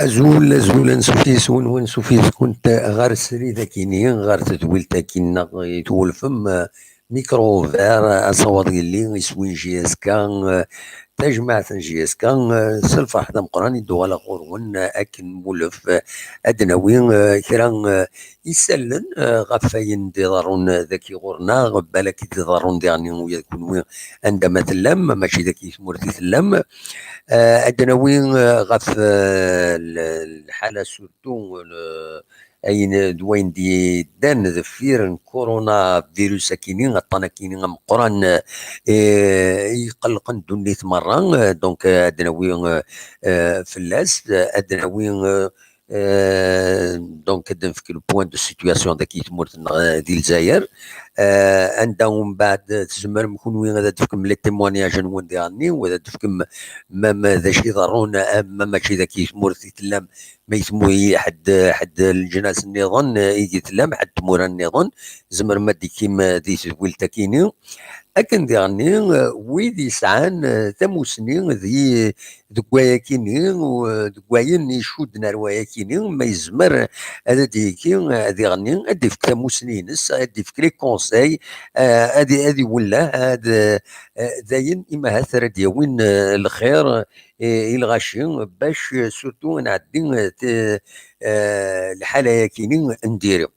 أزول نسوفيس ونسوفيس كنت غار سريدة كيني غار تدويلتا كينا يتولفم ميكرو فار أصوات اللي يسوين جي اس كان تجمع جي اس كان سلفا حدا مقران يدو على غورون أكن مولف أدناوين كرا يسلن غفاين دي ضارون ذاكي غورنا بالك دي ضارون ديعني ويكون عندما تلم ماشي ذاكي مرتي تلم أدناوين غف الحالة سورتو أين دوين دي دان ذفير كورونا فيروس كينين غطانا كينين مقران يقلقن دونيت مرة دونك أدناوين فلاس أدناوين دونك في البوان دو سيتوياسيون ذاك يتمرت ديال الجزائر عندهم بعد تزمر نكون وين غادا تفكم لي تيمونياج نون ديالني وغادا تفكم ما ذا شي ضرون ما ماشي ذاك يتمرت يتلام ما يسموه حد الجناس النظام يجي تلام حد تمور النظام زمر ما دي كيما دي ولتا كيني أكن ديالني ويد يسعان تموسني ذي دكوايا كيني ودكواين يشودنا روايا كيني ما يزمر هذا ديكي ديالني هادي فك تموسنينس هادي فك لي كونساي هادي ولا هاد داين إما هاثر ديوين الخير الغاشي باش سورتو نعدي الحالة كيني نديرو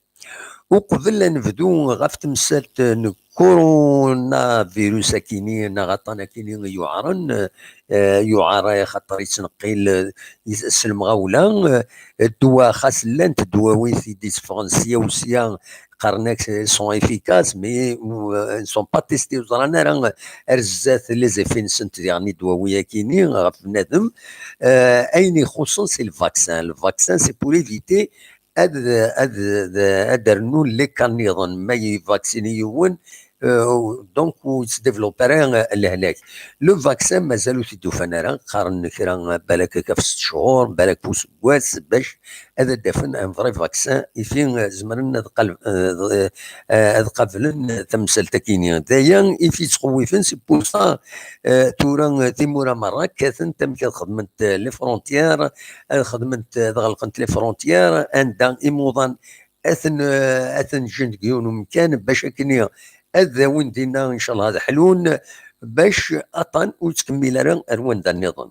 وقبل نبدو غاف تمثال كورونا فيروس كيني نغطانا كيني يعرن يعرى خاطر يتنقل يسلم غولا الدواء خاص لانت دواوي دي فرنسيا وسيا قرناك سون افيكاس مي سون با تيستي وزرانا راه رزات لي زيفي نسنت يعني دواويه كيني غاف بنادم اين يخصن سي الفاكسان سي بور ايفيتي أدرنو اللي كان نظن ما يفاكسينيون دونك ويتديفلوبرا لهناك لو فاكسان مازالو تيدو فنارا قارن كرا بالك كف 6 شهور بالك بوس كواس باش هذا دافن ان فري فاكسان يفين زمرنا قبل تمثل تكيني دايا يفي تقويفن سي بوسا تورا تيمورا مرة كاثن تم خدمت لي فرونتيير خدمت غلقت لي فرونتيير عندها إموضان أثن جندقيون ومكان باش كنيا هذا وين دينا إن شاء الله هذا حلون باش أطن وتكمل راه أروان دا النظام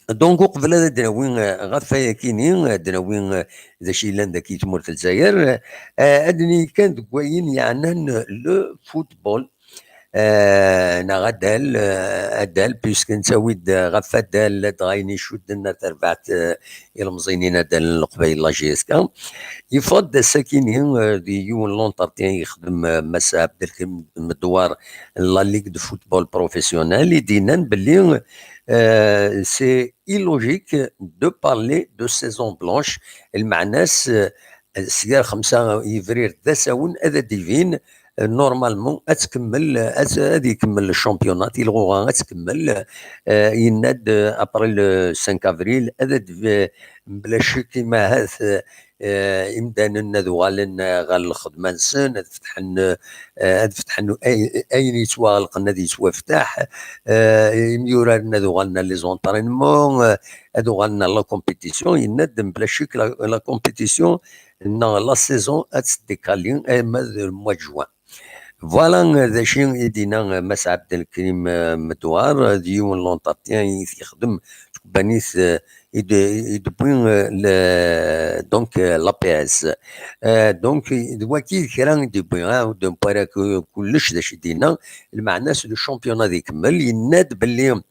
دونك قبل هذا دراوين غفايا كيني دراوين ذا شي لان ذاك يتمر في الجزائر أدني كان دكواين يعني لو فوتبول نغدال أدال بيسك نسويد غفا دال دغايني شودنا تربعت المزينين دال القبيل لا جيسكا يفضل ساكنين دي يون لونتارتين يخدم مسا عبد الكريم مدوار لا ليغ دو فوتبول بروفيسيونيل دينا بلي سي illogique de parler de saison blanche المعناس السيار 5 يفرير داساون هذا ديفين نورمالمون اتكمل غادي يكمل الشامبيونات يلغوها غتكمل يناد ابري 5 افريل هذا بلا شك كيما هاث امدانا ذوالن غال الخدمه نسن فتحن اين يتوالق النادي يتوفتح يميورنا ذوالنا لي زونطرينمون ذوالنا لا كومبيتيسيون ينادم بلا شك لا كومبيتيسيون لا سيزون اتديكالي الموا جوان فوالا ذا شي يدينا مس عبد الكريم مدوار ديون لونطابتيان يخدم بانيس يدبوين دونك لا بي اس دونك دواكي كرا ديبوين دون بارا كلش داش يدينا المعنى سو الشامبيون هذا يكمل يناد باللي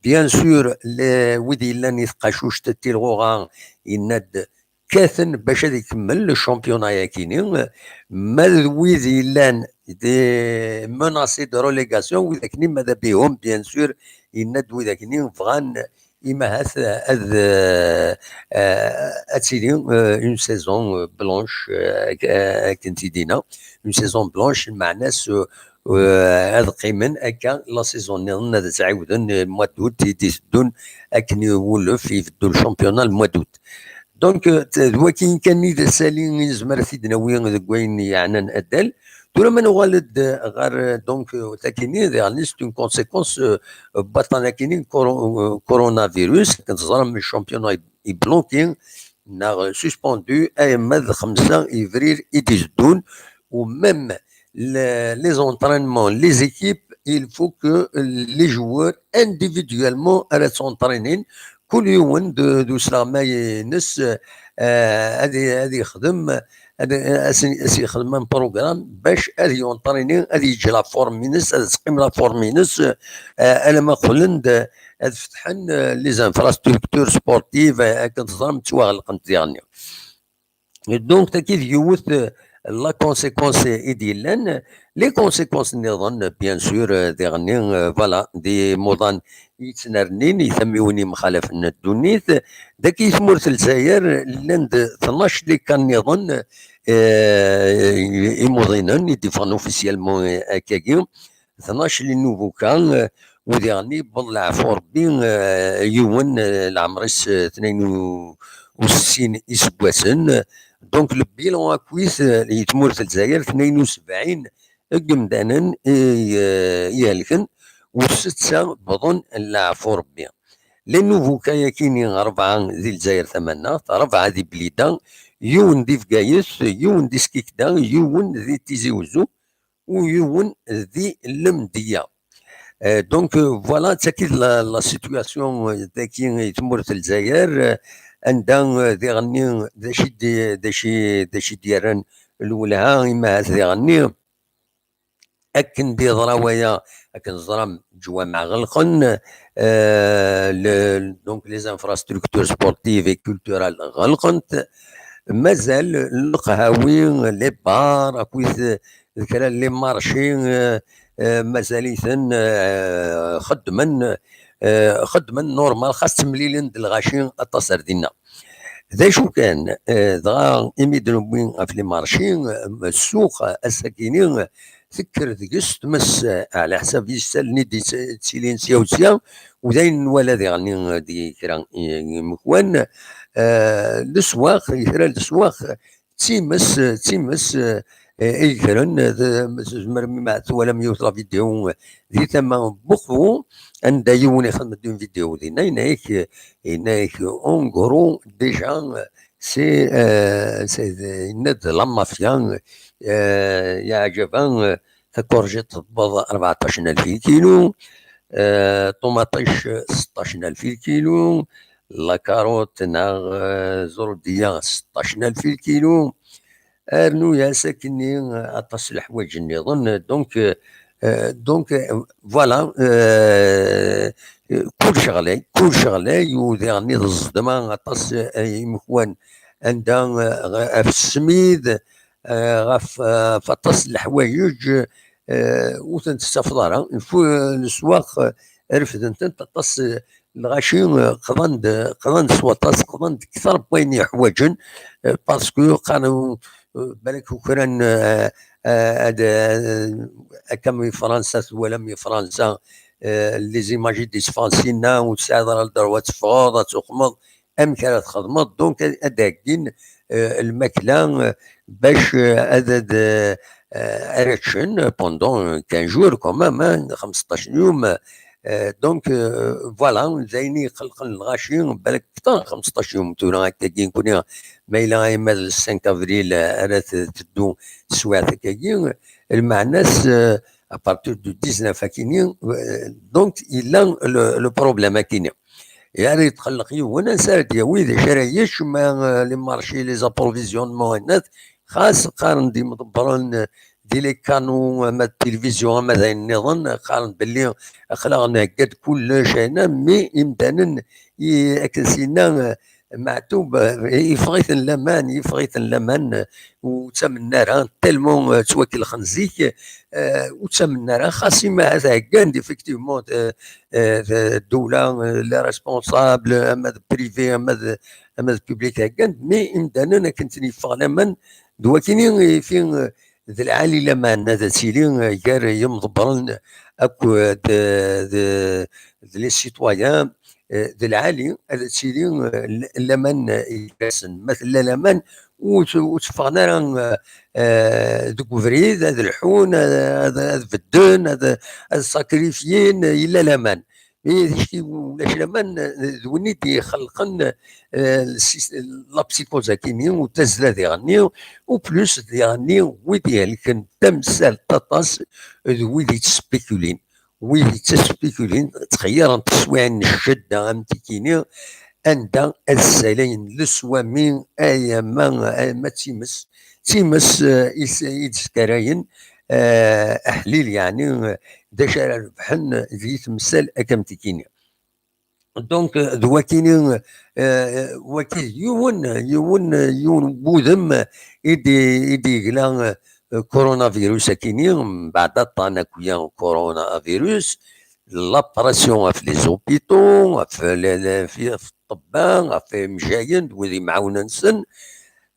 بيان سور ودي لان يثقاشوش تيلغوغا يناد كاثن باش هذا يكمل الشامبيون كاينين ما ويدي لان دي مناسي دو روليغاسيون وذاكني ماذا بهم بيان سور يناد وذاكني بغان إما هذا اتسيدي اون سيزون بلونش كنتي دينا اون سيزون بلونش معناه هذا قيمن هكا لا سيزون نظن تعاودن موا دوت يدون اكن يولف يفدو الشامبيون الموا دوت دونك وكين كان إذا سالي زمر سيدنا وين وين يعني نأدل تورا من والد غير دونك تاكيني يعني سي اون كونسيكونس بطانا كاينين كورونا فيروس كنتظرم الشامبيون يبلونكي نا سوسبوندو ايما 5 افريل يديزدون وميم لي زونطرينمون لي زيكيب il faut que les joueurs individuellement à s'entraîner كل يوم دوس ما ينس هذه يخدم هذا يخدم من بروغرام باش هذه يونطريني هذه يجي لا فورم ينس هذا تقيم لا فورم ينس انا ما قلند هذا فتحن لي زانفراستركتور سبورتيف كنتظن تواغلقن ديالنا دونك تاكيد يوث لا كونسيكونس ديالن لي كونسيكونس نظن بيان سور ديغني فوالا دي موضان يتنرنين يسميوني مخالف الدونيث داك يثمر الجزائر لاند 12 اللي كان يظن يموضينن يديفون اوفيسيالمون هكاكي 12 اللي نوفو كان وديغني بالله عفو ربي يون العمرس 62 اسبواسن دونك البيلون اكويس يتمور في الجزائر 72 قمدانا يالكن وستة بظن العفو ربي لي نوفو كايا كاينين 4 ذي الجزائر 8 4 ذي بليده يون ذي فقايس يون ذي سكيكدا يون ذي تيزي وزو ويون ذي المديه دونك فوالا تاكيد لا سيتوياسيون ذاكي يتمور في الجزائر عندها ذي غني داشي ديالن الاولها اما ذي غني اكن دي ضراويا اكن زرام جوامع غلقن دونك لي انفراستركتور سبورتيف اي كولتورال غلقنت مازال القهاوي لي بار اكويس ذكرى لي مارشي مازاليثن خدمن نورمال خاص تمليلين د الغاشي اتصر دينا ذا شو كان دغا يميدنو في لي مارشي السوق الساكنين فكر ذكس تمس على حساب يسالني دي تسيلين سياوسيا وداين ولا ذي غني دي كرا مكوان السواق يثرى السواق تيمس اي كرن مرمي مع ولم يوصل فيديو ذي ثم بخو عند يوم يخدم دون فيديو ذي هناك اون غرو ديجا سي ند لا مافيا يعجبان كورجيت تبض 14,000 كيلو طوماطيش 16,000 كيلو لا كاروت ناغ زردية 16,000 كيلو ارنو يا ساكني اطاس الحوايج نظن دونك فوالا كل شغله يوديرني الصدمه اطاس مكوان عندها في السميد غاف فطس الحوايج وثنت السفضاره السواق رفدت تطس الغاشي قضان سواطاس قضان كثر بوين يحوجن، باسكو قالوا بالك وكران هذا كم فرنسا ولا مي فرنسا لي زيماجي دي سفانسينا وتساعد على الدروات تفغض تخمض ام كانت خدمت دونك اداكين الماكله باش هذا اريتشن بوندون 15 جور كومام 15 يوم. دونك فوالا زيني خلق الغاشي بالك اكثر 15 يوم تونا هكاكي نكون مايلا اما 5 افريل راه تدو السوايع هكاكي المعناس ابارتور دو 19 كيني. دونك الا لو بروبليم كيني يعني تخلق وانا سالت يا ويلي شرايش ما لي مارشي لي زابروفيزيونمون الناس خاص قارن دي مدبرين دي لي كانو ما التلفزيون ما ذا النظام قارن باللي خلقنا قد كل شيء مي امتنا اكسينا معتوب يفغيث اللمان يفغيث اللمان وتمنى راه تلمون توكل خنزيك وتمنى راه خاصي ما هذا كان ديفيكتيفمون الدوله لا ريسبونسابل اما بريفي اما بوبليك هكا مي امتنا كنت نفغ من دواكيني في ذا العالي لمان هذا سيلي كار يمضبرن اكو لي سيتويان ذا العالي هذا سيلي لمن يكاسن مثل لمن وتفغنا دوك فريد هذا الحون هذا في الدون هذا الساكريفيين الا لمن ولاش لمن ونيت خلقن لا بسيكوزا كيني وتزلا ديغني وبلوس ديغني ويديالك تمثال تطاس ويدي تسبيكولين ويدي تسبيكولين تخير تسوين الشدة امتكيني عند السلين لسوامين اي ما تيمس يتسكراين احليل يعني دشار البحن ذي تمثال اكمتكيني. دونك دواكيني وكي يون بوذم يدي قلا كورونا فيروس كيني من بعد طانا كويا كورونا فيروس لابراسيون في لي زوبيتو في الطبان في مجاين وذي معاونا نسن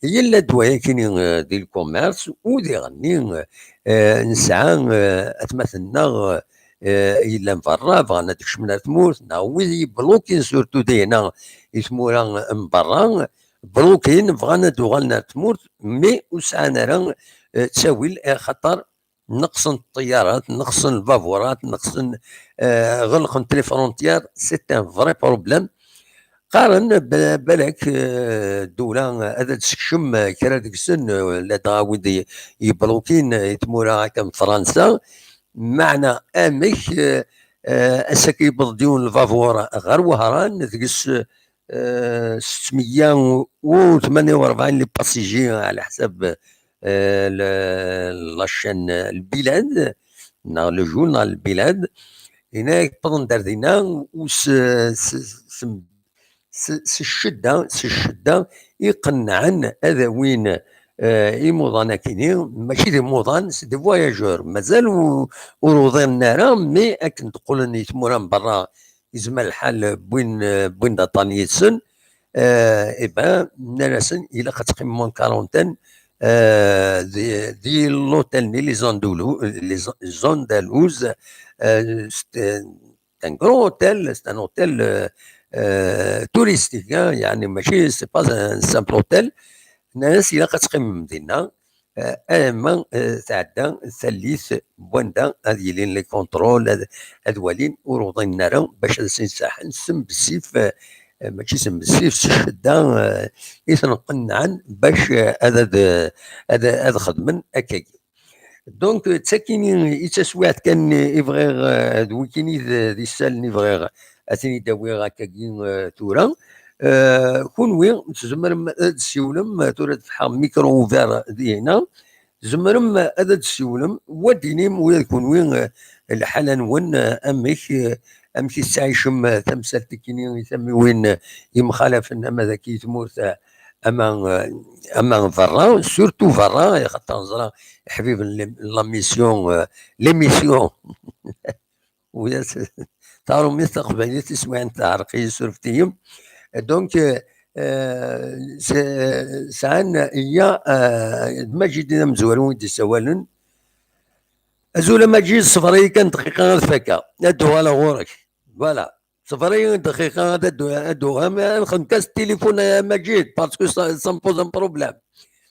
هي لا دوايا كيني دي الكوميرس ودي غني نسعى اتمثلنا الا نفرا بغانا تكشمنا ثمورت ويدي بلوكين سورتو دينا يثمورا من برا بلوكين بغانا دوغالنا ثمورت مي وسعنا راه تساويل خطر نقصن الطيارات نقصن الفافورات نقصن غلقن لي فرونتيير سي ان فري بروبليم. قارن بالك الدوله هذا تسكشم كرا ديك السن لا تعاود يبلوكين يتمورا هكا من فرنسا معنى امك اساك يبضيون الفافور غير وهران تقص 648 لي باسيجي على حساب لاشين البلاد لو جورنال البلاد هناك بضن داردينا وس الشده يقنعن هذا وين يموضان كيني ماشي دي موضان سي دي فواياجور مازال وروضين نارا مي اكن تقول اني تمورا من برا يزمل الحال بوين داطان يتسن ايبا نارسن الى كتقيم مون كارونتين دي لوتيل لي زون دالوز ان كرو اوتيل سي ان اوتيل توريستيك يعني ماشي سي با ان سامبل اوتيل. الناس الى كتقيم من المدينه اما تعدى ثلث بواندا هذه لين لي كونترول هذوالين وروضين نارا باش نساح نسم بالسيف ماشي سم بالسيف الشده يتنقنعن باش هذا خدمن هكاكي. دونك تساكيني يتسوات كان يبغي دويكيني ذي السال يبغي اثني داوي هكاكي تورا كونوي تزمرم تسيولم تورا تفحى ميكرو اوفير هنا زمرم هذا تسيولم ودينيم ويا كونوي الحاله نون امك تعيشم تمثال تكيني يسمي وين يمخالف اما ذاك يتموت اما فرا سورتو فرا خاطر نزرا حبيب لا ميسيون لي ميسيون ويا تارو ميث قبيلة تسمع أنت عرقي سرفتيم دونك سعان هي ماجد مزور وين سوالن أزول ماجي صفري كان دقيقة غير فكا أدو على غورك فوالا صفري دقيقة أدو نخدم كاس التليفون يا ماجد باسكو سا مبوز ان بروبليم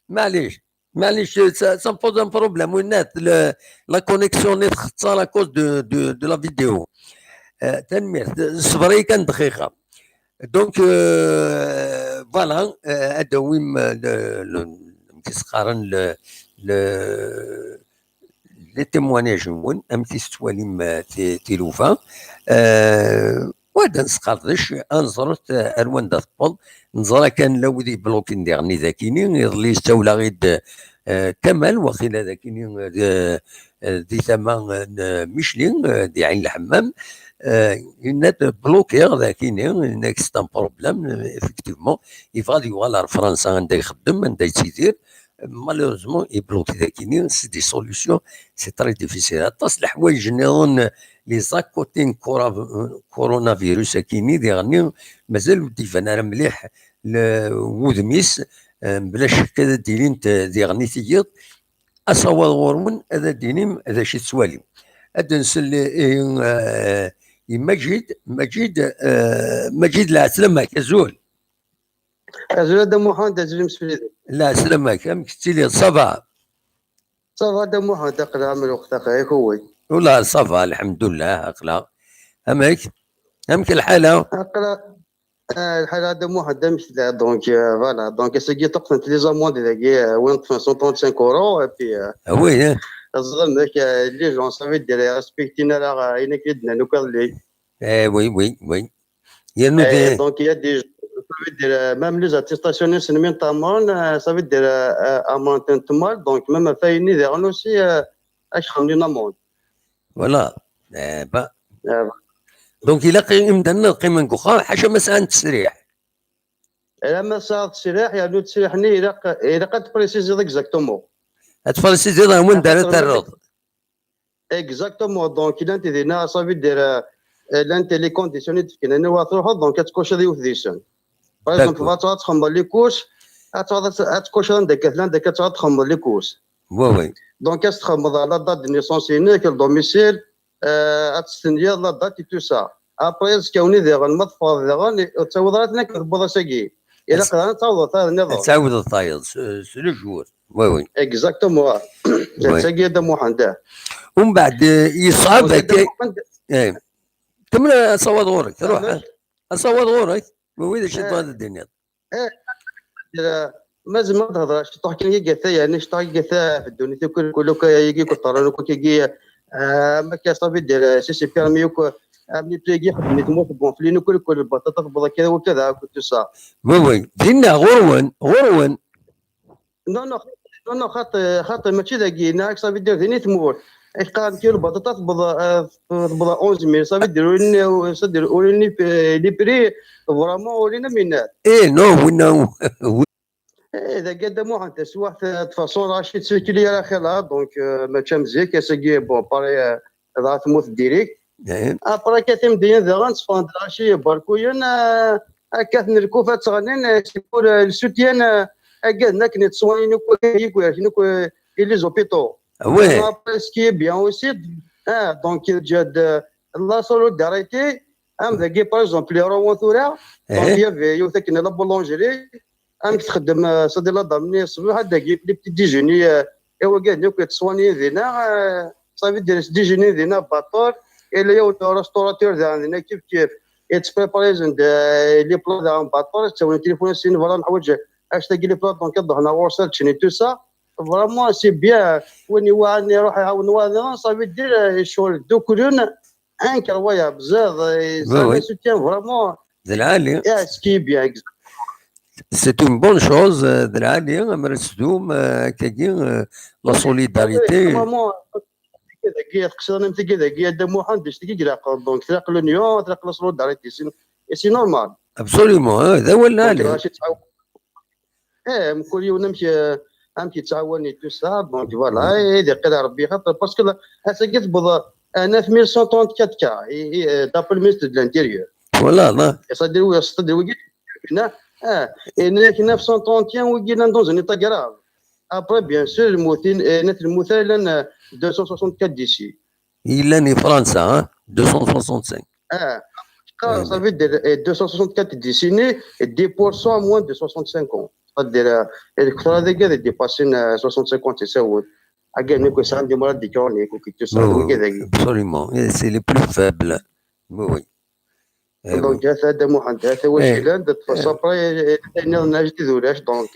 معليش سا مبوز ان بروبليم وينات لا كونيكسيون نيت خطا لا كوز دو لا فيديو تنمير صفري كان دقيقة دونك فوالا هذا وين تيسقارن لي تيمواناج نون ام تيستواليم تيلوفا وهذا نسقردش انزرت اروان دا تقبل نزرا كان لودي بلوكين ديغني ذاكيني يضلي استولى غيد كمال وخيلا ذاكيني دي ثما ميشلين دي عين الحمام ينات بلوكيغ ذاكيني انك ستان بروبليم افكتيفمون يفغادي يوغال فرنسا عندها يخدم عندها يتيدير malheureusement يبلوكي ذاكيني سي دي سوليسيون سي تري ديفيسيل اطاس الحوايج نظن لي زاكوتين كورونا فيروس كيني ديغني مازال ودي فانا مليح وذميس بلا شك هذا ديلين ديغني تيض اصوات غورمون هذا دينيم هذا شي تسوالي هذا نسل مجيد لا سلامك زول أزول دم محمد أزول مسفلي لا سلامك هم كنتي لي صافا صافا دم محمد أقرأ من وقت أخي هوي ولا صافا الحمد لله أقرأ همك الحالة أقرأ الحالة دم محمد مثل دونك فوالا دونك سيجي تقنت لي زاموند ذاكي وين 135 اورو بي وي الظلم ذاك لي جون صافي دير ريسبكتينا راه إنا كيدنا نوكا لي وي يا دونك يا دي ça veut dire même les attestations c'est même tamon ça veut dire amont mal donc même فايني ديرون aussi اش خملينا مون فوالا دونك الا قيمتنا القيمه نكوخا حاجه مساله تسريح لما صار تسريح يعني تسريحني الا قد بريسيزي اكزاكتومون تفرسيزي راه وين دارت الرض اكزاكتومون دونك الا انت دينا ça veut dire لانت لي كونديسيوني تفكنا نواثروها دونك تكوش هذه وثيسن باغ اكزومبل تخمر لي كوش تكوش عندك عندك تخمر لي كوش وي دونك تخمر على دات دو نيسونس هناك الدوميسيل تستنى لا دات تو سا ابري كوني ديغن مطفى ديغن تعوضاتنا كتبوضا ساكي الا قدرنا تعوض هذا النظام تعوض الطايل سلو جور وي اكزاكتومون ساكي هذا محمد ومن بعد يصعب هكا كمل اصوات غورك روح اصوات غورك وين شي هذا الدنيا مازال ما تهضرش تحكي لي كثا يعني شطح كثا في الدنيا كل يجي كطران كيجي ما كيصافي دير سي بيرمي ملي تلاقي خدمت موت بونفلين كل البطاطا تقبض كذا وكذا كنت صح وي دينا غرون نو نو خاطر ماشي ذاكي ناك صافي دير ثاني تموت اش قال كيلو البطاطا تقبض 11000 صافي ديروا صدروا لي بري فرامون ولينا منات نو اذا قدموا انت سواء de façon راشد سيركلي راه خيرها دونك ماشي مزيان كاساكي بون باري راه تموت ديريكت ابرا كاتم ديال ذا غنصفان راشي باركوين كات نركو فات غنين سيكون السوتيان قالنا كنت صواني نكو لي زوبيتو وي ابرا سكي بيان اوسي دونك جاد لا سولو داريتي ذاكي باغ اكزومبل لي روان ثورا دونك يوثك لا بولونجيري تخدم صدي لا ضمني الصباح هذاك لي بتي ديجوني ايوا قال لك تصواني ذينا صافي دير ديجوني ذينا باطور الا يا ريستوراتور عندنا كيف يتبريباريزن لي بلا تاع باطور تسوي التليفون سين فوالا نحوج اش تلقى لي بلا دونك ضحنا وصلت شني تو سا فريمون سي بيان وين يوعني يروح يعاون وانا صافي دير الشغل دو كلون انكرويا بزاف صافي سوتيان فريمون العالي يا سكي بيان C'est une bonne chose de l'année, la solidarité. كذا خصنا نمشي كذا دا محمد باش تجي تلاقى دونك تلاقى اليوم تلاقى السوليداريتي سي نورمال ابسوليومون هذا هو العالي كل يوم نمشي تعاوني تو سا دونك فوالا هذه قدر ربي خاطر باسكو هسه كتبض 9134 cas, d'après le ministre de l'Intérieur. Voilà, non. Et 931 dans un état grave. Après, bien sûr, le 264 d'ici. Il est né France, hein, 265. Ça veut dire 264 décennies et 10% moins de 65 ans. C'est-à-dire, il faudra dépasser 65 ans, c'est ça. Absolument. Et c'est les plus faibles. Oui. Donc, هذا محدد هذا واش كلام تصبر دونك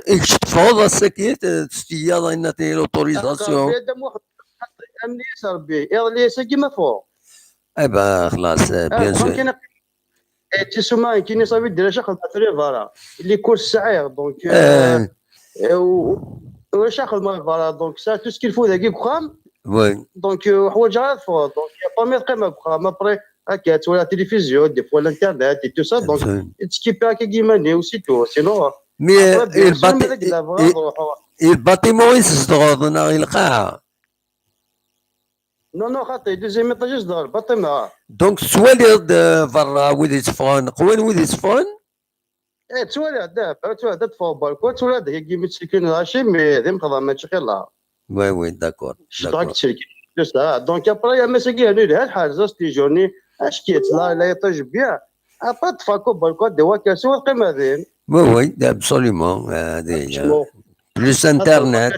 اكشتفوض السكيت تستياض ان تي لوتوريزاسيون امني صربي اللي سكي ما فوق ايبا خلاص بيان سور تسمع كي صافي دير شغل تري فوالا اللي كل ساعه دونك شغل ما فوالا دونك سا تو سكيل فو ذاك بخام وي دونك حوايج غير فوق دونك با مي قيمه بخام ابري هكا تولى تلفزيون دي فوا الانترنت اي تو سا دونك تسكيبي هكا كيما وسي تو سينو مي الباتيمون يصدغونا القاعه نو خاطي دوزيام ايطاج يصدغ الباتيمون دونك سوالي برا ويدي تفون قوين ويدي تفون تولى دابا فوق بالكو تولى داك كيما تسكن هاشي مي ذي مقضى ما تشغل لا وي داكور دونك ابري ما سكي هذه الحال زاستي جوني اش كيطلع لا يطيج بيان ابا تفاكو بالكو دي واكاسو القيمه ذين وي ابسوليومون هذه بلوس انترنت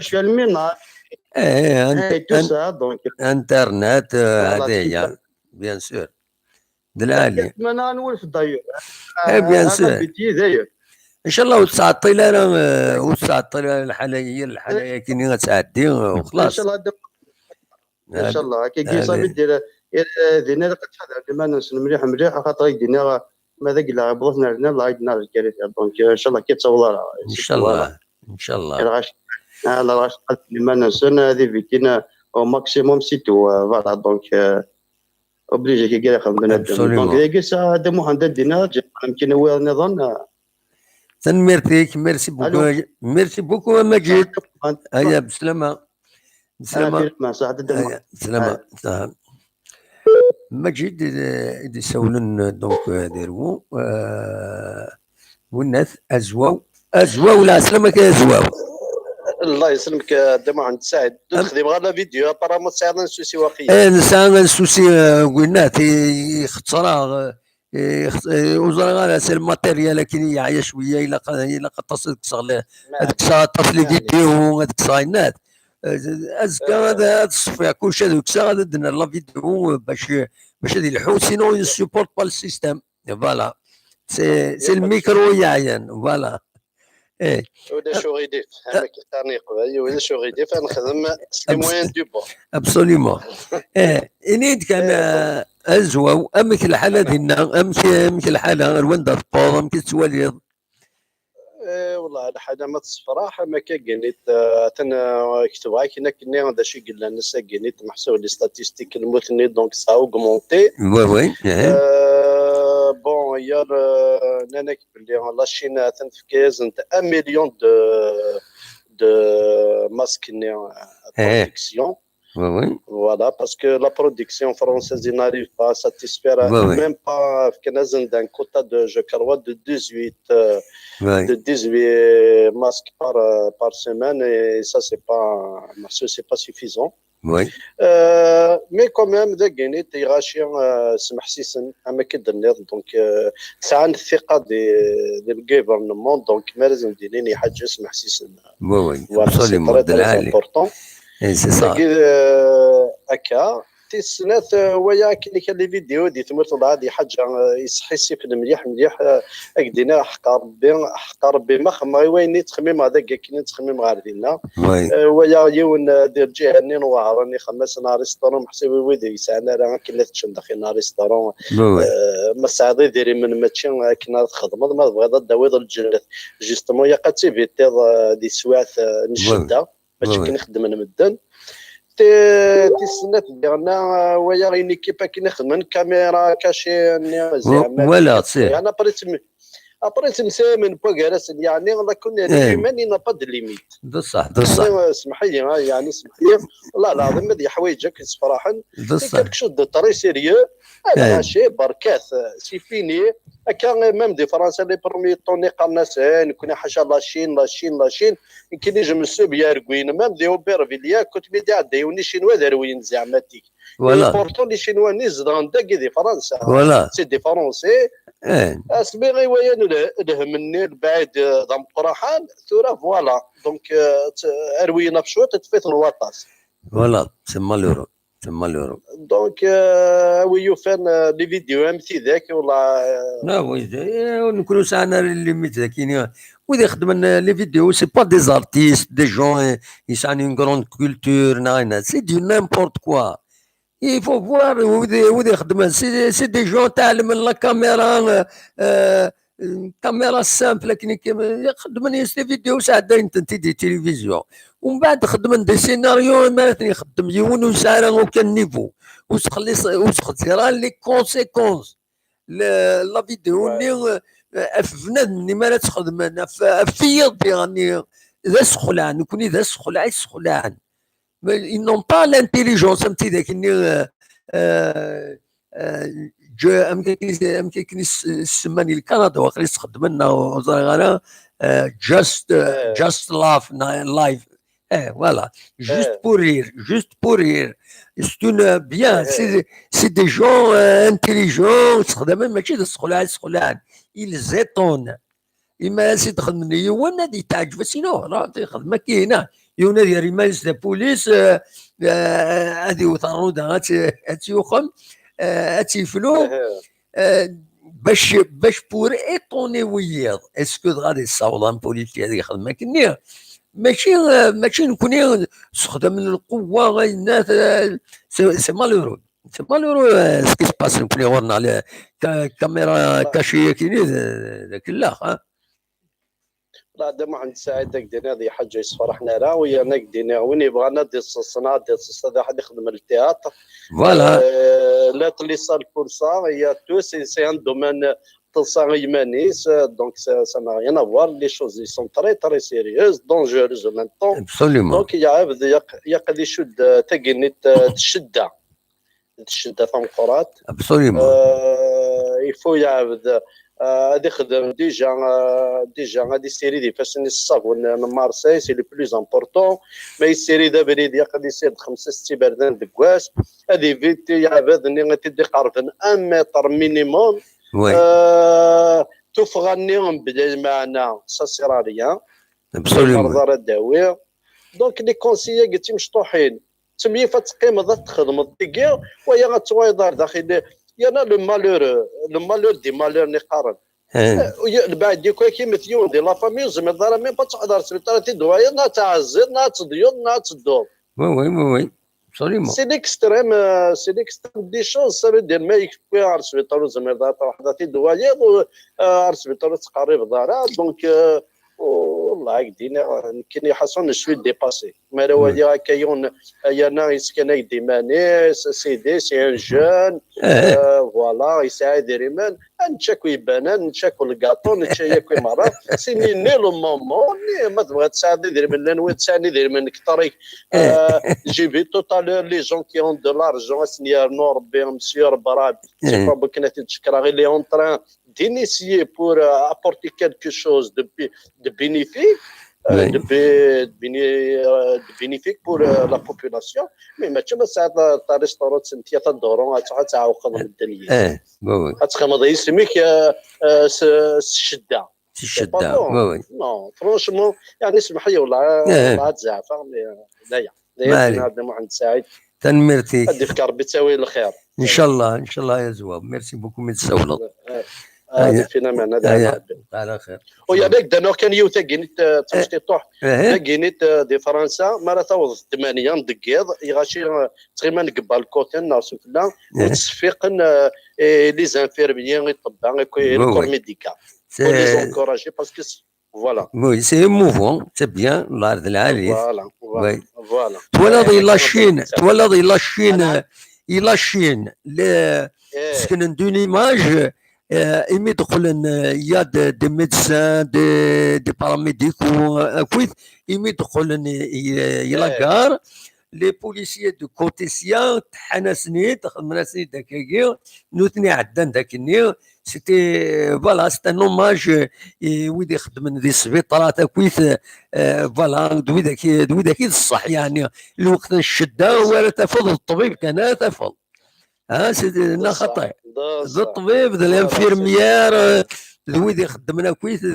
انترنت هذه هي بيان سور دلالي ما نولف داير بيان سور ان شاء الله وتعطي لنا وتعطي الحلايا كي غتعدي وخلاص ان شاء الله كي صافي دير دينا قد ما نسن مليح خاطر دينا ماذا قلنا بغضنا لنا الله يدنا الكارثه دونك ان شاء الله كي تصور ان شاء الله ان شاء الله لا غاش ما نسن هذه فيتينا او ماكسيموم سيتو فوالا دونك اوبليجي كي قال خدم بنادم دونك كي سا هذا محدد دينا يمكن هو نظن ميرسي بوكو مجيد هيا بسلامة بسلامة مجيد يسولن دونك ديرو والناس ازواو ولا سلامك يا ازواو الله يسلمك دابا عند سعد نخدم غير فيديو ابارامون سعد نسوسي واقيلا نسا نسوسي قلنا يختصرها وزرا غير سير الماتيريال لكن يعيا شويه الا قد تصل هذاك تصل فيديو هذاك صاينات ازكى هذا الصفيا كلشي هذوك الساعه درنا لا فيديو باش هذه الحوت سينو يسيبورت با السيستم فوالا سي الميكرو يعين فوالا ولا شو غيدير هذاك التنيق ولا شو غيدير فنخدم سي موين دو بور ابسوليومون انيد كان ازواو امك الحاله ديالنا امك الحاله الوندا طبوض امك تسواليض والله الحاجه ما تصفراح ما كاينيت كتبها كنا هذا الشيء قلنا الناس كاينيت محسوب لي ستاتيستيك المثني دونك سا اوغمونتي وي بون يا نانا بلي لا شين تنفكاز انت 1 مليون دو ماسك برودكسيون Oui. Voilà, parce que la production française n'arrive pas à satisfaire même pas d'un quota de, je crois, de 18, de 18 masques par semaine et ça, c'est pas suffisant. Oui. Mais quand même, ذا قينيت يغاشي سمح سيسن أما كدرنا دونك ساعة الثقة ديال الجيفرنمون دونك ما لازم ديرين حاجة سمح سيسن. Oui, absolument. C'est très important. C'est ça. هكا تيسنات ويا كاين لي فيديو دي تمرت دي حاجه يصحي سيفن مليح اكدينا حق ربي ما وين تخميم هذاك كاين تخميم غير دينا ويا يون دير جهني نوارني خمس نهار ريستورون محسوب ويدي يسعنا راه كاين تشم داخل نهار ريستورون ما سعدي ديري من ماتشي كنا تخدم ما بغا داوي الجلد جوستومون يا قاتيفيتي دي سواث نشده باش كنخدم نمدن تيسنات ديالنا ويا غير كيفا كنخدم كاميرا كاشي زعما ولا سي انا بريت ابري تنسى من بوغراس يعني لا كنا ليمان با دو ليميت بصح اسمح لي يعني اسمح لي والله العظيم هذه حوايجك صراحه سي كالك شوز دو طري سيريو هذا ماشي بركات سي فيني هكا ميم دي فرنسا لي برومي طوني قالنا سان كنا حاشا لاشين يمكن جو مسو بيا ركوين ميم دي اوبيرفيليا كنت بيدي عداوني شينوا داروين زعما تيك بورتون لي شينوا نيزدان داكي دي فرنسا سي دي فرونسي اسمي غير وين الهمني البعيد ضم قراحان ثورة فوالا دونك اروينا بشوط تفيت الوطاس فوالا تسمى لورو دونك ويو فان لي فيديو امثي ذاك والله لا نكونوا ساعنا الليميت ذاك وإذا خدمنا لي فيديو سي با دي زارتيست دي جون يسعني اون كروند كولتور سي دي نيمبورت كوا il faut voir وذي خدمة سي دي جون تعلم لا كاميرا كاميرا سامبل لكن يخدمن يسلي فيديو ساعة انت دي تلفزيون ومن بعد خدمن دي سيناريو مالتني يخدم يون وساعة وكان نيفو وسخلي لي كونسيكونس لا فيديو اللي بنادم ما لا تخدم فيض بيغني ذا سخلان يكون ذا سخلان ils n'ont pas l'intelligence امتي ذاك امكن السماني الكندا وقت يستخدم لنا وزغانا just laugh live voilà juste pour rire c'est une bien c'est des gens intelligents تخدم ماشي سخلان ils étonnent إما سي تخدم يوان هادي تعجب سينو راه تخدم كاينه يونا ديال ريمايز لا بوليس هادي وطرودها هاتيوخم هاتيفلو باش بور ايطوني وياض اسكو غادي يصاوب بوليسي هذه خدمه كنيه ماشي نكون نستخدم القوه غير الناس سي مالورو سكي سباس نكون ورنا على كاميرا كاشيه كاين ذاك لا لا دابا عند سعيد داك دينا هذه حاجه يصفر حنا راه ويا ناك دينا وين بغانا دير الصناعه ديال هذا حد يخدم التياتر فوالا لا تلي صال كورسا هي تو سي ان دومين تلصا يمانيس دونك سا n'a rien à voir les choses ils sont très sérieuses dangereuses en même temps absolument donc يقدر يشد تقنيت تشده ثم قرات absolument يفو يعبد هذه خدم ديجا هذه السيري دي فاش نصافون من مارسي سي لو بلوز امبورطون ما السيري دابا اللي قد يصير 5-6 بردان دكواس هذه فيتي يعبد اني تدي قرب 1 متر مينيموم تفغني بلا المعنى ساسيراريا absolument الدواء دونك لي كونسيي قلتي مشطوحين تمي فتقيم ضد تخدم ديكير وهي غتوايدار داخل يانا لو مالور دي مالور نقارن بعد ديكو كيما ثيون دي لا فامي زعما دار ميم با تقدر سبيطار تدوايا نا تعزل نا تضيون نا تدور وي absolument سي ليكستريم دي شوز سا دير ما يكفي على سبيطار زعما دار وحده تدوايا على سبيطار تقريب دارها دونك والله هكدينا يمكن يحسن شوي ديباسي ما راه هادي هكايون انا يسكن ديماني سيدي سي ان جون فوالا يساعد ريمان نتشاكو يبانان نتشاكو الكاطو نتشاكو مرة سيني لو مومون ما تبغى تساعد دير من لنوي تساعدني دير من كطريق جيبي توتالور لي جون كي اون دو لارجون سنيار نور بي مسيو ربراب سي با بكنا تشكر غير لي اون تران d'initier pour apporter quelque chose de bénéfique, bénéfique pour la population, mais maintenant ça ta restaurant سنتيا تدورون تعاوقوا من الدنيا. هتخمض يسميك الشدة. نو فرونشمون يعني اسمح لي والله تزعف لا هذا مو عند سعيد. تنمرتي. هدي في كربي تساوي الخير. ان شاء الله يا زواب ميرسي بوكو من السولة. فينا معنا هذا على خير ويا لك دانو كان يوتا كينيت تمشي طوح كينيت دي فرنسا مرة توض 8 دقيق يغاشي تقريبا نقبل الكوتين ناس فلا وتصفيقن لي زانفيرميين يطبع الكور ميديكال ولي زونكوراجي باسكو فوالا وي سي موفون سي بيان الله يرضي عليك فوالا تولد لا شين سكن دون ايماج يدخل يا دي ميدسان دي باراميديكو كويت يدخل يلاقار لي بوليسيي دو كوتي سيان تحنا سنيت خدمنا سنيت داكاكي نوثني عدان داكني سيتي فوالا سيتي نوماج ويدي يخدم دي السبيطارات كويت فوالا دوي داكي الصح يعني الوقت الشده ولا تفضل الطبيب كان تفضل سيدي لا خطا ذا الطبيب ذا الانفيرميير دوي دي خدمنا كويت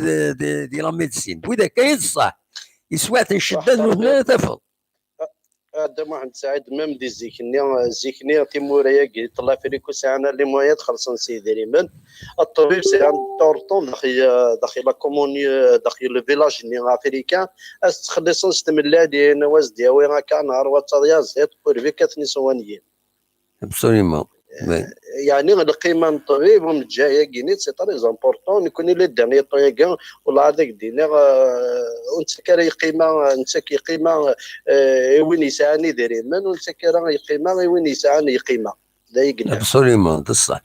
دي لا ميديسين دوي دا كاين الصح يسوات الشده هنا تفضل هذا واحد سعيد ميم دي زيكني تيموريا قلت طلع فريكو ساعنا لي مويات خلصنا سيدي ريمن الطبيب سي ان تورتون داخل لا كوموني داخل لو فيلاج افريكان استخلصن استملا دي نواز دياوي هكا نهار واتريا زيت كورفي كاتني سوانيين ابسوليمون يعني القيمه الطبيب من جايه كينيت سي تري امبورطون يكون لي ديرني طويغان ولا هذاك دينار وانت كاري قيمه انت كي قيمه وين يسعني ديري من وانت كاري قيمه وين يسعني قيمه لا يقلع ابسوليمون بصح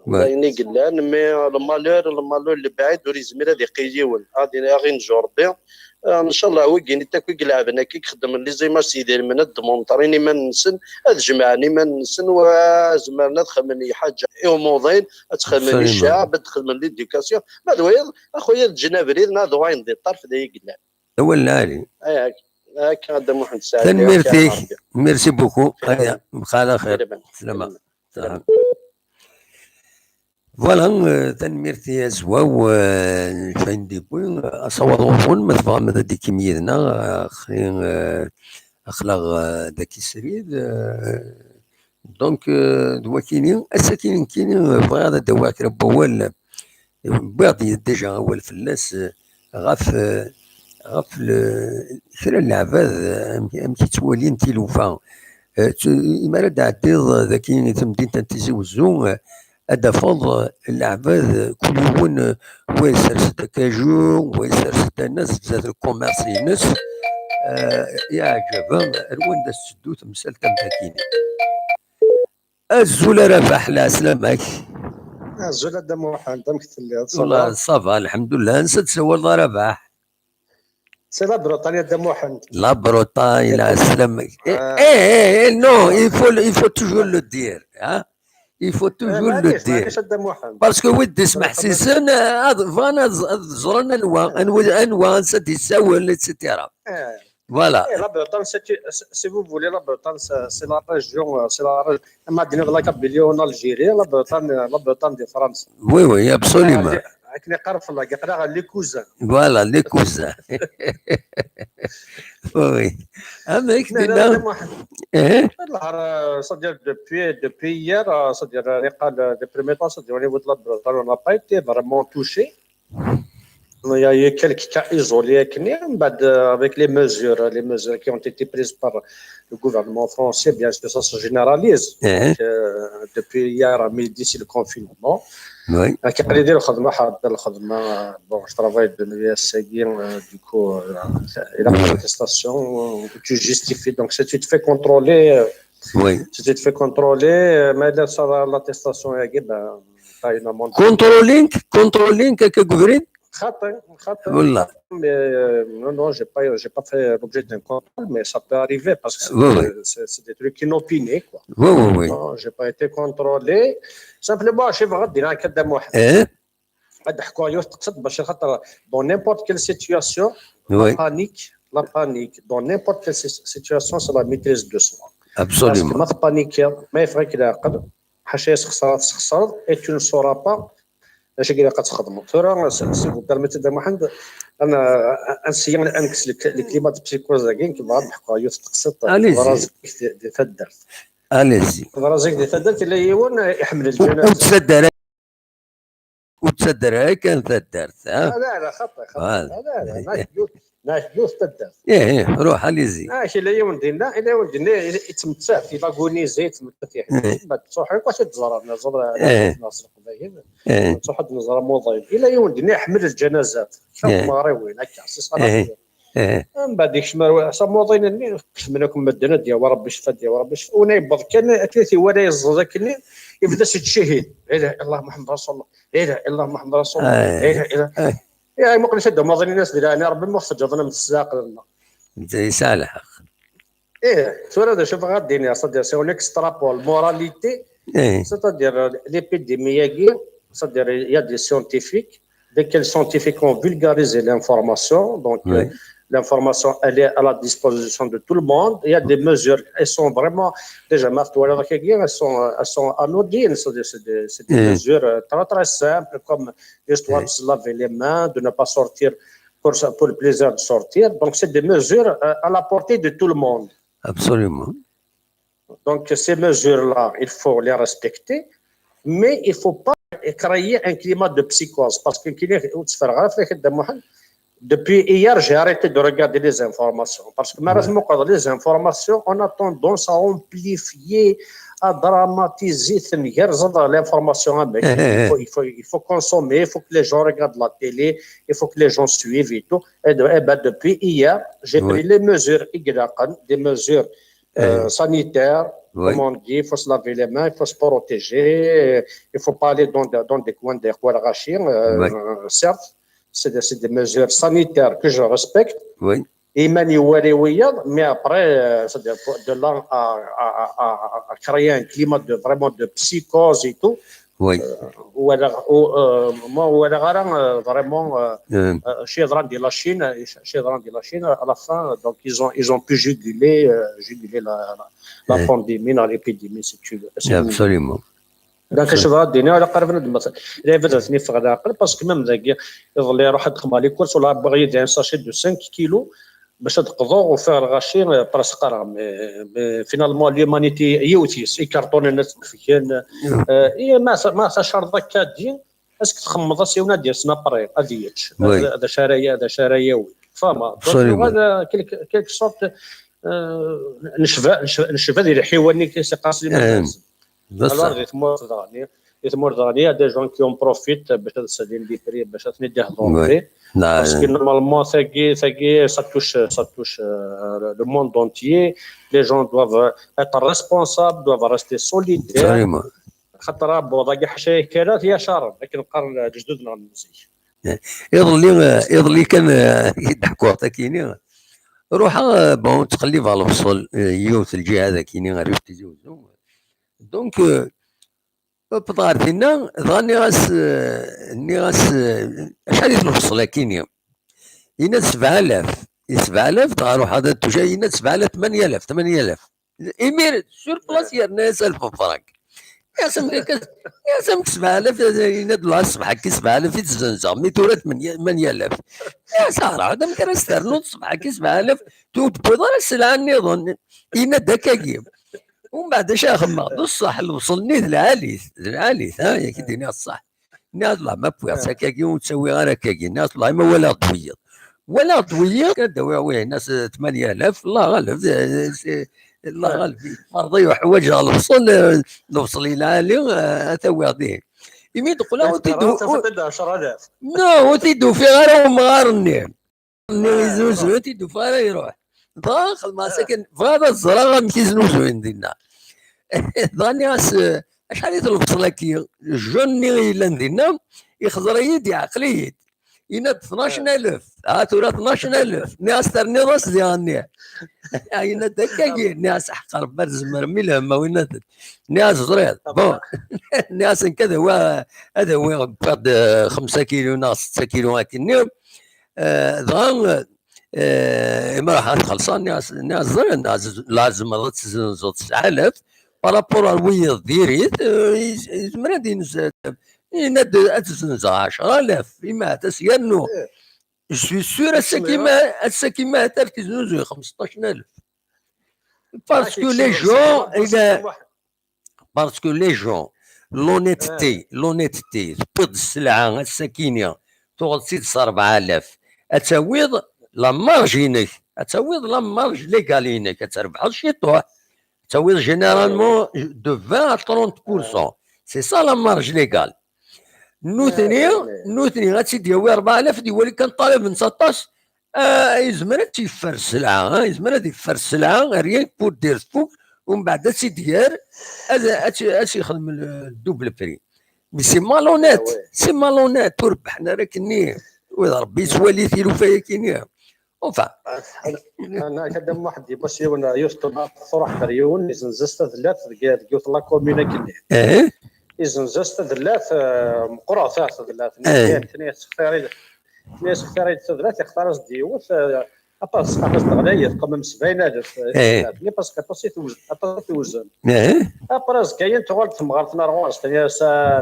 يعني قلنا مي المالور اللي بعيد وريزمير هذه قيون غادي غير نجور بها ان شاء الله هو كاين حتى كي لعبنا كي خدم لي زي ما سيدي من الدمونطريني ما نسن هاد جمعني ما نسن وزمرنا تخمني حاجه موضين تخمني الشعب تخمن ليديكاسيون بعد اخويا الجنابري ناض وين دي الطرف ذا يقلع هو الناري هاك هذا محمد سعد ميرسي بوكو بخير خير سلامة فوالا تنميرتي زواو فاين دي بوي اصور غفون ما تبغى ماذا دي كيميدنا خلين اخلاق داكي السريد دونك دوا كينين اساكين كينين بغا هذا دواك ربوال بعض ديجا هو الفلاس غاف كرا العباد ام كيتوالين تيلوفا إمارة عديض ذاكين تمدين تنتزي وزون هذا فضل العباد كل يوم ويسرس كاجو ويسرس الناس بزاف الكوميرسي الناس يعجبهم روان دا السدو تمثال تمتاكين الزولة رباح لا سلامك الزولة دا موحد دا مكتلي والله صافا الحمد لله نسد سوا الله رباح سي لا بروطانيا دا موحد لا بروطانيا لا سلامك نو يفو توجور لو دير il faut toujours le dire parce que ودي اسمح سيسن فانا زرنا انواع تساول اتسيتيرا فوالا la Bretagne si vous voulez la Bretagne c'est la région c'est la مدينة لا كابيليا والجيريا la Bretagne de France oui absolument كنا قرف الله قرا لي كوزان فوالا لي كوزان وي اميك دينا c'est-à-dire depuis hier c'est-à-dire les premiers temps c'est-à-dire au niveau de la Bretagne on n'a pas été vraiment touché. Il y a eu quelques cas isolés avec les mesures qui ont été prises par le gouvernement français, bien sûr, ça se généralise. Donc, depuis hier à midi, c'est le confinement. Oui. Bon, je travaille de l'USAGIN, du coup, il a une attestation où tu justifies. Donc, si tu te fais contrôler, si tu te fais contrôler, mais l'attestation, tu as une amende. Controlling, que gouvernement? خطأ والله non j'ai pas fait l'objet d'un contrôle mais ça peut arriver parce que c'est des trucs inopinés quoi. Oui. Non, j'ai pas été contrôlé simplement شوف غادي انا كدام واحد غاد نحكوا عليه تقصد باش خاطر dans n'importe quelle situation la panique dans n'importe quelle situation c'est la maîtrise de soi. Absolument. ما تبانيكي ما يفرق العقل حاشا خسرت et tu ne sauras pas اش كي كتخدموا ترى سي بو بيرميتي دا محمد انا انسيان انكس الكليمات بسيكوزاكين كيما غنحكوا يوث تقصد راسك دي تدرت اليزي راسك دي تدرت اللي يون يحمل الجنازه وتصدر كان تدرت لا خطا لا ناش دوس تدرت روح اليزي ماشي لا يون دينا الى يون دينا يتمتع في لاغونيزي يتمتع بعد تصحي واش تزرع ناصر باين صحد نزرع موظف الى يون دينا يحمل الجنازات شوف ماري وين هكا سي صراحه من بعد يكشمر صموضين كشمناكم مدنا ديال وربي شفا ديال وربي شفا ونايبض كان ثلاثي ولا يزز كني يبدا الشهيد لا اله الا الله محمد رسول الله لا اله الا الله محمد رسول الله لا اله الا يا ممكن شد موظفين الناس ديال انا ربي ما خرجنا من الساق لنا انت يصالح صورة هذا شوف غادي يا صدير سي اون اكسترابول موراليتي c'est-à-dire l'épidémiologie, c'est-à-dire il y a des scientifiques, dès que les scientifiques ont vulgarisé l'information, donc l'information elle est à la disposition de tout le monde, il y a des mesures, elles sont vraiment déjà elles sont anodines, c'est des mesures très très simples comme l'histoire de se laver les mains, de ne pas sortir pour le plaisir de sortir, donc c'est des mesures à la portée de tout le monde. Absolument. Donc, ces mesures-là, il faut les respecter, mais il ne faut pas créer un climat de psychose. Parce que depuis hier, j'ai arrêté de regarder les informations. Parce que malheureusement, quand les informations, on a tendance à amplifier, à dramatiser l'information. Il faut consommer, il faut que les gens regardent la télé, il faut que les gens suivent et tout. Et ben, depuis hier, j'ai pris les mesures, des mesures sanitaire, comme on dit, il faut se laver les mains, il faut se protéger, il ne faut pas aller dans des coins des Kouarachir, certes, c'est des mesures sanitaires que je respecte, et mais après, c'est-à-dire de là à créer un climat vraiment de psychose et tout, vraiment chez la Chine, à la fin, donc ils ont pu juguler la pandémie, l'épidémie, si tu veux. Absolument. Donc je vais donner على قرب المثل لا بدرتني في غدا عقل باسكو ميم ذاك يظل يروح يدخل لي كورس ولا باغي يدير ساشي دو 5 كيلو باش تقضوا وفير غاشي براس قرا فينالمون ليمانيتي يوتيس يكرطون الناس كان ما شرط كادين اسك تخمض سيونا ديال سنابري اديتش هذا شرايا فما هذا كيك صوت نشفى ديال الحيواني كيسقاس لي alors يتمر ضغني هذا جون كي اون بروفيت باش تسدين دي بري باش تنديه ضوني باسكو نورمالمون ثاقي ça touche le monde entier les gens doivent être responsables doivent rester solidaires خاطر بوضا حشايه كانت هي شر لكن قرن جدودنا المسيح يظل كان يضحكوا عطاكيني روح بون تقلب على الوصل يوث الجهه هذا كيني غير تزوجوا دونك بطارتنا ظني غاس شحال يتنفصل كينيا ينا 7000 تروح هذا التجاه ينا 7000 8000 ايمير سور بلاص يا الناس 1000 فرنك يا سمك 7000 ينا دولار الصباح كي 7000 يتزنزا ميتورات 8000 يا ساره هذا مكرستر نوض الصباح كي 7000 توت بيضا السلعه النظام ينا دكاكيم ومن بعد اش اخمم الصح اللي وصلني العالي ها يا كيديني الصح ناس الله ما بويا سكاكي وتسوي غير هكاكي ناس الله ما ولا ضويض كداوي وين ناس 8000 الله غالب الله غالب مرضي وحوايج الوصل الى العالي تاوي غادي يمين تقول وتيدو 10000 نو وتيدو في غير مغارني يزوز تيدو في غير يروح داخل ما سكن في هذا الزراغه مكيزنو زوين دينا ظني راس شحال يطلب كي جوني الا ندينا يخزر يدي عقليت ينا 12000 تورا 12000 ناس ترني راس ديالني ينا دكاكي ناس حقر برز مرمي لهم وين ناس زريض بون ناس كذا هذا هو بعد 5 كيلو ناس 6 كيلو هكا ظن ما راح تخلصان ناس زريض ناس لازم تزنزو 9000 بارابور الويض ديريت يزمرادين يند اتزنز 10000 فيما تسيرنو جو سور السكيمة تركزنوزو 15000 باسكو لي جون لونيتيتي تقد السلعة السكينة تقعد 6 4000 اتسويض لا مارجينك اتسويض لا مارج ليغالينك تربح شي طوح تسويض جينيرالمون دو 20 à 30%. سي سا لا مارج ليغال. نوثني غاتسي ديالي 4000 ديالي كان طالب من 19 يزمر تيفر السلعه يزمر يفر السلعه ريان بور دير فوق ومن بعد تيدير اش يخدم الدوبل بري مي سي مالونيت سي مالونيت تربحنا راك ني واذا ربي سوالي ثيرو فيا كينيا اونفا انا كدام واحد باش يوصل صراحه فريون يزنزست ثلاث قلت لا كومينا كني يزنزست ثلاث مقرا ثلاث ناس اختاريت ثلاث يختار ديوث اباس غلاية قمم 70,000 لي باسكو توزن ابراز كاين تغلط مغالطنا رواس ثاني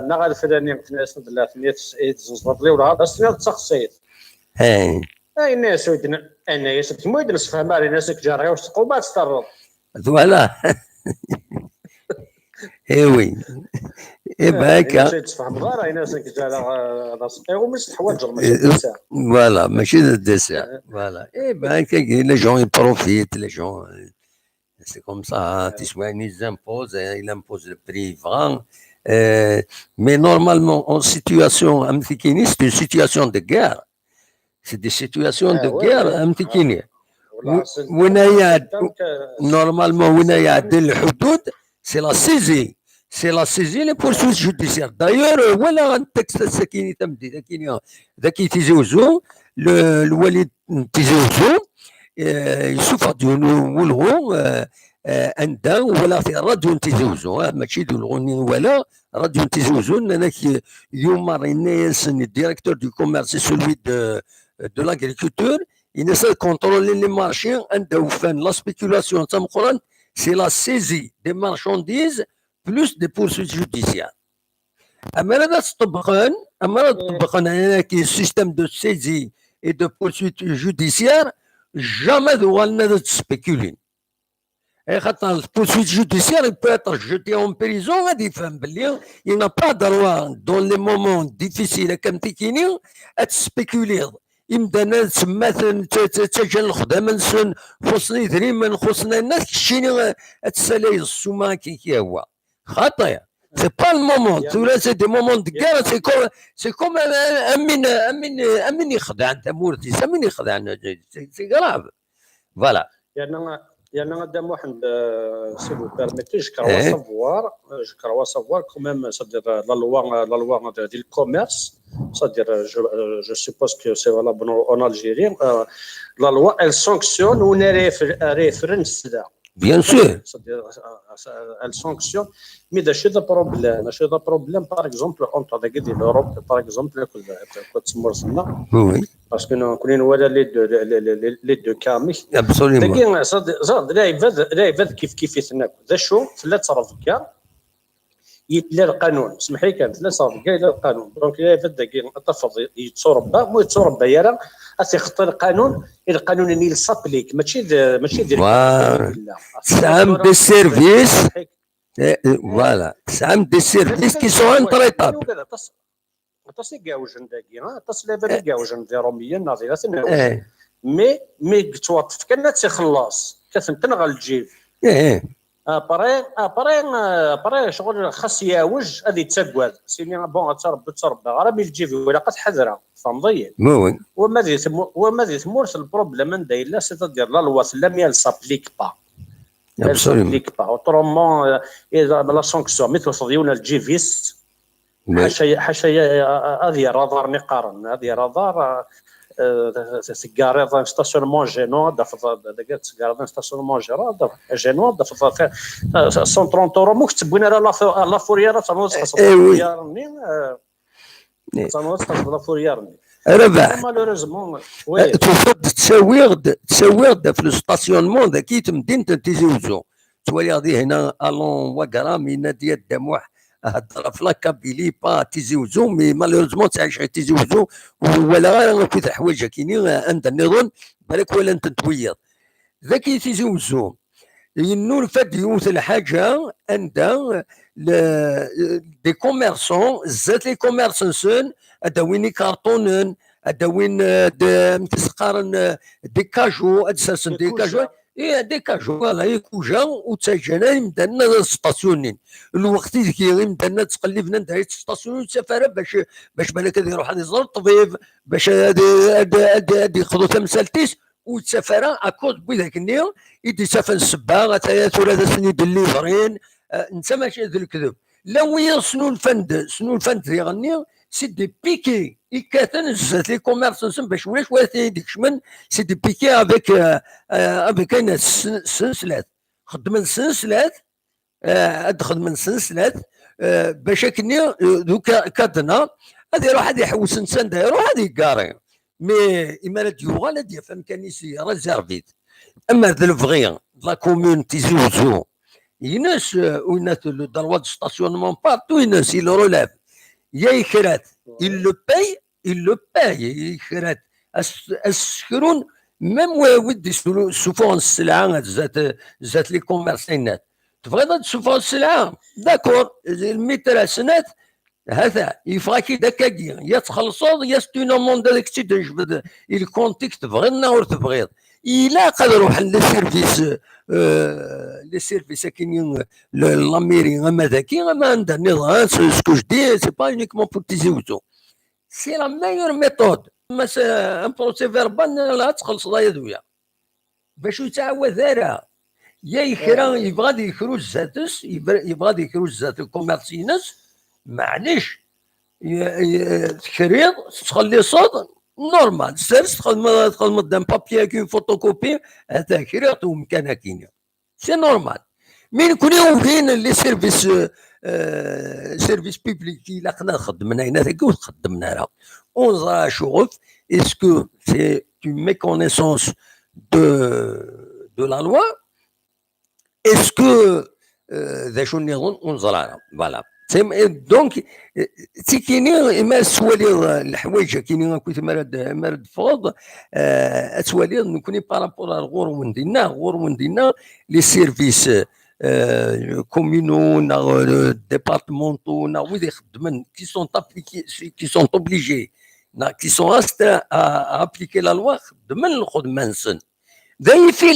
نغال فلاني ناس ثلاث ناس يتزنزط لي ولا بس تشخصيت اي الناس ودنا انا يسد مويد نسفهم على ناس كجاري وسقوبات تطرد فوالا وي هكا تفهم غير ناس كجاري راسقي ومش حوايج فوالا ماشي الدسا فوالا هكا لي جون يبروفيت لي جون سي كوم سا تسواني زامبوز il impose le prix franc mais normalement en situation amthikini c'est une situation de guerre c'est des situations de guerre amthikini وين normalement وين يعدل الحدود c'est la saisie c'est la saisie les poursuites judiciaires d'ailleurs ولا التكست السكيني تمدي ذاك يتزوجوا الوالد تزوجوا يشوف يولغوا عندها ولا في راديو تزوجوا ماشي دولغوني ولا راديو تزوجوا انك اليوم الناس الديريكتور دو كوميرس سولوي de l'agriculture il essaie de contrôler les marchés عنده فان لا سبيكولاسيون تاع القران c'est la saisie des marchandises plus des poursuites judiciaires. أما تطبقن كاين système de saisie et de poursuite judiciaire jamais de تسبيكولين. خاطر poursuite judiciaire il peut être jeté en prison غادي يفهم باللي il n'a pas droit dans les moments difficiles كم تكيني تسبيكولي يمدانا تسمى تجن الخدامة نسن خصني دريما خصنا الناس كشيني تسالي السوما كي هو خاطئ سي با المومون تولا سي دي مومون دو كار سي كوم امين يخدع انت مورتي امين يخدع سي غراف فوالا يعني غدا واحد سي فو بيرميتي جو كروا سافوار كوميم سادير لا لوا ديال الكوميرس c'est-à-dire je suppose que c'est valable en Algérie la loi elle sanctionne ou ne référence là bien sûr c'est-à-dire elle sanctionne mais ده problème par exemple entre l'Europe par exemple كنت تسمرنا oui parce que nous connaissons ولا les deux cas absolument لكن صاد لا يفاد كيف يتناكل ذا شو ثلاث رفقه يتلا القانون سمح لي كانت لا صافي كاين القانون دونك الا بدا تفض يتصربا مو يتصربا يرى يخطر القانون اللي سابليك ماشي سام دي سيرفيس فوالا سام دي سيرفيس كي سون انتريتاب تصي كاوجن داكي تصل بدا كاوجن دي روميا ناظره مي توقف كان تخلص كتنغ الجيب ابري شغل خاص ياوج هذه تسقوال سيني بون تربى راه الجيفي ولا قد حذره فمضيع وما ذي ثمورس البروبليم عندها الا سيتادير لا لوا لم يلسابليك با يلسابليك با اوترومون اذا لا سانكسيون مثل صديونا الجيفيس حاشا هذه رادار نقارن هذه رادار سيجارة ستاسيونمون جينو داك سيجارة ستاسيونمون جينو 130 اورو مو كتبونا لا فوريير تنوص لا فوريير ربح مالوريزمون تفض تساويغ في الستاسيونمون ذاك تمدين تيزوزو تولي غادي هنا الون وكرامي ناديه الدموح هضر في لاكابيلي با تيزوزو مي مالوريزمون تعيش تيزوزو ولا غير كيف حوايج كاينين عند النظام بالك ولا انت تويض ذاك تيزوزو النور فاد يوث الحاجه عند دي كوميرسون زات لي كوميرسون اداوين كارطونن اداوين تسقارن دي كاجو ادسرسن دي كاجو هذاك فوالا يكوجا وتجانا يمدلنا ستاسيونين الوقت ذيك يمدلنا تقلبنا ندير ستاسيون سفاره باش بالك هذا يروح هذا يزور الطبيب باش هذا ياخذوا تمثالتيس وتسافر اكود بذاك النيل يدي سافر السباغه ثلاثه سنين دليفرين انت ماشي هذا الكذب لا وين شنو الفند يغني سي دي بيكي يكاتن زات لي كوميرس باش ولاش ديك شمن سي دي بيكي افيك انا سنسلات خدم السنسلات ادخل من سنسلات باش كني دوكا كادنا هذه يروح هذه يحوس انسان يروح هذه كاري مي اما لا ديوغا لا ديال فهم كان يسي ريزيرفيت اما ذا الفغيان لا كومون تيزوزو يناس ويناس لو دروا دو ستاسيونمون بارتو يناس il relève يا يكرات il le paye يكرات السكرون ميم ودي سوفون السلعه زات لي كوميرسينات تبغي تشوفوا السلعه داكور المتر سنات هذا يفاكي داكاكي يا تخلصوا يا ستونوموند داك الشيء تجبد الكونتيك تبغينا ولا تبغيض الا قد روح لي سيرفيس كاينين لاميري اما ذاكي ما عندها نظام سكو جدي سي با يونيكمون بور تيزيوتو سي لا ميور ميثود ما ان بروسي فيربال لا تخلص لا يدويا باش يتعوض هذا يا يكرا يبغى يكروز ذاتس يبغى يكروز ذات الكوميرسينس معليش تكريض تخلي صوت نورمال سيرس تخدم دان بابي كي فوتوكوبي هذا كريض ومكانها كاين سي نورمال من كل يوم كاين لي سيرفيس سيرفيس بيبليك الا قنا خدمنا هنا ذاك وخدمنا راه اون شوف اسكو سي اون ميكونيسونس دو لا لوا اسكو ذا شو نظن ونزرعها فوالا دونك تيكيني ما سوالي الحوايج كاينين كنت مرد فوض اسوالي نكوني بارابور الغور ديالنا لي سيرفيس كومينو ديبارتمونتو وين يخدمن كي سون ابليكي كي سون اوبليجي كي سون استا ابليكي لا لوا خدمن الخدمه نسن ذا في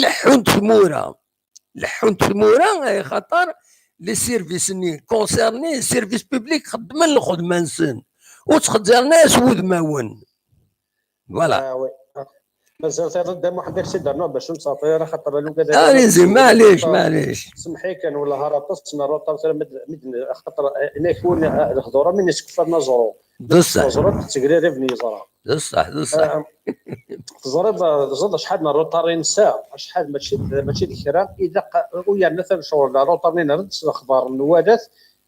لحون تمورا خاطر لي سيرفيس ني كونسيرني سيرفيس بوبليك خدمن الخدمه نسن وتخدر ناس ودماون فوالا مازال تيضد واحد الشيء درنا باش نسافر خاطر لو كذا زين معليش سمحي كان ولا هرطس نروطا خاطر انا يكون الهضوره من يسكفنا زرو بصح زرو تقرير ابني زرا بصح زرب شحال من روطارين ساعه شحال ماشي ذكرى اذا ويا مثلا شغل روطارين نرد اخبار النوادات